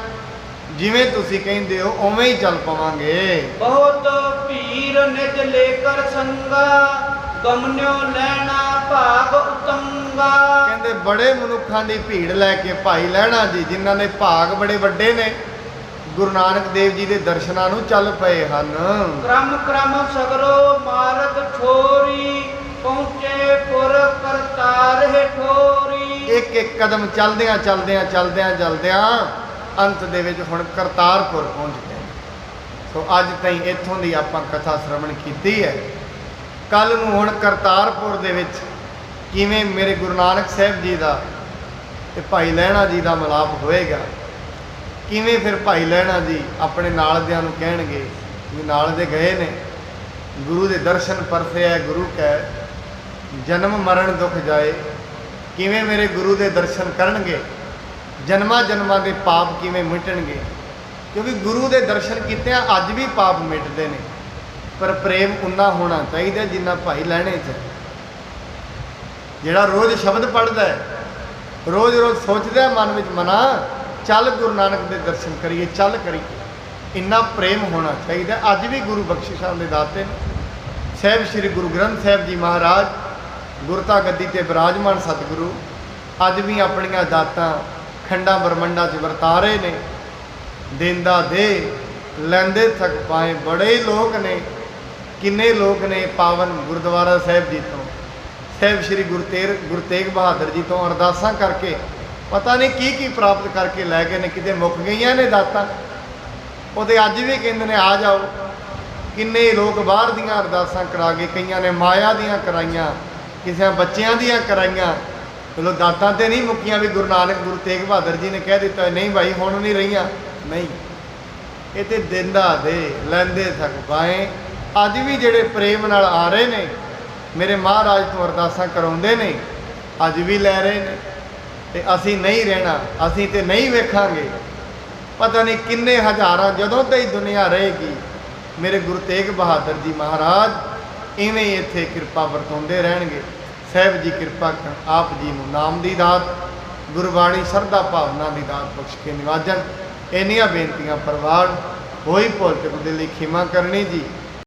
[SPEAKER 2] ਜਿਵੇਂ ਤੁਸੀਂ ਕਹਿੰਦੇ ਹੋ ਉਵੇਂ ਹੀ ਚੱਲ ਪਵਾਂਗੇ।
[SPEAKER 3] ਬਹੁਤ ਭੀਰ ਨਿਜ ਲੇਕਰ ਸੰਗਾ, ਗਮਨਿਓ ਲੈਣਾ ਭਾਗ ਉਤੰਗਾ।
[SPEAKER 2] ਕਹਿੰਦੇ ਬੜੇ ਮਨੁੱਖਾਂ ਦੀ ਭੀੜ ਲੈ ਕੇ ਭਾਈ ਲਹਿਣਾ ਜੀ, ਜਿਨ੍ਹਾਂ ਦੇ ਭਾਗ ਬੜੇ ਵੱਡੇ ਨੇ, ਗੁਰੂ ਨਾਨਕ ਦੇਵ ਜੀ ਦੇ ਦਰਸ਼ਨਾਂ ਨੂੰ ਚੱਲ ਪਏ ਹਨ।
[SPEAKER 3] ਕ੍ਰਮ ਕ੍ਰਮ ਸਗਰੋ ਮਾਰਗ ਛੋਰੀ, ਪਹੁੰਚੇ ਪੁਰ ਕਰਤਾਰ ਹੈ ਠੋਰੀ।
[SPEAKER 2] ਇੱਕ ਇੱਕ ਕਦਮ ਚੱਲਦਿਆਂ ਚੱਲਦਿਆਂ ਚੱਲਦਿਆਂ ਚੱਲਦਿਆਂ ਅੰਤ ਦੇ ਵਿੱਚ ਹੁਣ ਕਰਤਾਰਪੁਰ ਪਹੁੰਚ ਗਏ। ਸੋ ਅੱਜ ਤਾਈਂ ਇੱਥੋਂ ਦੀ ਆਪਾਂ ਕਥਾ ਸ਼੍ਰਵਣ ਕੀਤੀ ਹੈ। ਕੱਲ ਨੂੰ ਹੁਣ ਕਰਤਾਰਪੁਰ ਦੇ ਵਿੱਚ ਕਿਵੇਂ ਮੇਰੇ ਗੁਰੂ ਨਾਨਕ ਸਾਹਿਬ ਜੀ ਦਾ ਤੇ ਭਾਈ ਲਹਿਣਾ ਜੀ ਦਾ ਮਿਲਾਪ ਹੋਏਗਾ, ਕਿਵੇਂ ਫਿਰ ਭਾਈ ਲਹਿਣਾ ਜੀ ਆਪਣੇ ਨਾਲ ਦਿਆਂ ਨੂੰ ਕਹਿਣਗੇ ਵੀ ਨਾਲ ਦੇ ਗਏ ਨੇ, ਗੁਰੂ ਦੇ ਦਰਸ਼ਨ ਪਰਸੇ ਗੁਰੂ ਕਹਿ, ਜਨਮ ਮਰਨ ਦੁੱਖ ਜਾਏ, ਕਿਵੇਂ ਮੇਰੇ ਗੁਰੂ ਦੇ ਦਰਸ਼ਨ ਕਰਨਗੇ, ਜਨਮਾਂ ਜਨਮਾਂ ਦੇ ਪਾਪ ਕਿਵੇਂ ਮਿਟਣਗੇ। ਕਿਉਂਕਿ ਗੁਰੂ ਦੇ ਦਰਸ਼ਨ ਕੀਤਿਆਂ ਅੱਜ ਵੀ ਪਾਪ ਮਿਟਦੇ ਨੇ, ਪਰ ਪ੍ਰੇਮ ਉਨਾ ਹੋਣਾ ਚਾਹੀਦਾ ਜਿੰਨਾ ਭਾਈ ਲਹਿਣੇ 'ਚ। ਜਿਹੜਾ ਰੋਜ਼ ਸ਼ਬਦ ਪੜ੍ਹਦਾ ਹੈ, ਰੋਜ਼ ਰੋਜ਼ ਸੋਚਦਾ ਮਨ ਵਿੱਚ ਮਨਾ ਚੱਲ ਗੁਰੂ ਨਾਨਕ ਦੇ ਦਰਸ਼ਨ ਕਰੀਏ, ਚੱਲ ਕਰੀਏ, ਇੰਨਾ ਪ੍ਰੇਮ ਹੋਣਾ ਚਾਹੀਦਾ। ਅੱਜ ਵੀ ਗੁਰੂ ਬਖਸ਼ਿਸ਼ਾਂ ਦੇ ਦਾਤੇ ਨੇ। ਸਾਹਿਬ ਸ੍ਰੀ ਗੁਰੂ ਗ੍ਰੰਥ ਸਾਹਿਬ ਜੀ ਮਹਾਰਾਜ ਗੁਰਤਾ ਗੱਦੀ ਤੇ ਬਿਰਾਜਮਾਨ ਸਤਿਗੁਰੂ ਅੱਜ ਵੀ ਆਪਣੀਆਂ ਦਾਤਾਂ ਖੰਡਾਂ ਬ੍ਰਹਮੰਡਾਂ 'ਚ ਵਰਤਾ ਰਹੇ ਨੇ। ਦੇਂਦਾ ਦੇ ਲੈਂਦੇ ਥਕ ਪਾਏ, ਬੜੇ ਲੋਕ ਨੇ, ਕਿੰਨੇ ਲੋਕ ਨੇ ਪਾਵਨ ਗੁਰਦੁਆਰਾ ਸਾਹਿਬ ਜੀ ਤੋਂ, ਸਾਹਿਬ ਸ੍ਰੀ ਗੁਰੂ ਤੇਗ ਬਹਾਦਰ ਜੀ ਤੋਂ ਅਰਦਾਸਾਂ ਕਰਕੇ ਪਤਾ ਨਹੀਂ ਕੀ ਕੀ ਪ੍ਰਾਪਤ ਕਰਕੇ ਲੈ ਗਏ ਨੇ। ਕਿਤੇ ਮੁੱਕ ਗਈਆਂ ਨੇ ਦਾਤਾਂ, ਉਹਦੇ ਅੱਜ ਵੀ ਕਹਿੰਦੇ ਨੇ ਆ ਜਾਓ। ਕਿੰਨੇ ਲੋਕ ਬਾਹਰ ਦੀਆਂ ਅਰਦਾਸਾਂ ਕਰਾ ਕੇ, ਕਈਆਂ ਨੇ ਮਾਇਆ ਦੀਆਂ ਕਰਾਈਆਂ, ਕਿਸੇ ਬੱਚਿਆਂ ਦੀਆਂ ਕਰਾਈਆਂ। ਚਲੋ ਦਾਤਾਂ ਤੇ ਨਹੀਂ ਮੁੱਕੀਆਂ ਵੀ ਗੁਰੂ ਨਾਨਕ ਗੁਰੂ ਤੇਗ ਬਹਾਦਰ ਜੀ ਨੇ ਕਹਿ ਦਿੱਤਾ ਨਹੀਂ ਭਾਈ ਹੁਣ ਨਹੀਂ ਰਹੀਆਂ, ਨਹੀਂ, ਇਹ ਤੇ ਦਿੰਦਾ ਦੇ ਲੈਂਦੇ ਥਕ ਪਾਏ। ਅੱਜ ਵੀ ਜਿਹੜੇ ਪ੍ਰੇਮ ਨਾਲ ਆ ਰਹੇ ਨੇ, ਮੇਰੇ ਮਹਾਰਾਜ ਤੋਂ ਅਰਦਾਸਾਂ ਕਰਾਉਂਦੇ ਨੇ, ਅੱਜ ਵੀ ਲੈ ਰਹੇ ਨੇ। ਤੇ ਅਸੀਂ ਨਹੀਂ ਰਹਿਣਾ, ਅਸੀਂ ਤੇ ਨਹੀਂ ਵੇਖਾਂਗੇ। ਪਤਾ ਨਹੀਂ ਕਿੰਨੇ ਹਜ਼ਾਰਾਂ ਜਦੋਂ ਤੱਕ ਦੁਨੀਆ ਰਹੇਗੀ, ਮੇਰੇ ਗੁਰੂ ਤੇਗ ਬਹਾਦਰ ਜੀ ਮਹਾਰਾਜ ਇਵੇਂ ਹੀ ਇੱਥੇ ਕਿਰਪਾ ਵਰਤਾਉਂਦੇ ਰਹਿਣਗੇ। ਸਾਹਿਬ ਜੀ ਕਿਰਪਾ ਕਰਨ, ਆਪ ਜੀ ਨੂੰ ਨਾਮ ਦੀ ਦਾਤ, ਗੁਰਬਾਣੀ ਸ਼ਰਧਾ ਭਾਵਨਾ ਦੀ ਦਾਤ ਬਖਸ਼ ਕੇ ਨਿਵਾਜਣ। ਇੰਨੀਆਂ ਬੇਨਤੀਆਂ ਪ੍ਰਵਾਨ ਹੋਈ, ਭੁੱਲ ਚੁੱਕ ਦੇ ਲਈ ਖਿਮਾ ਕਰਨੀ ਜੀ।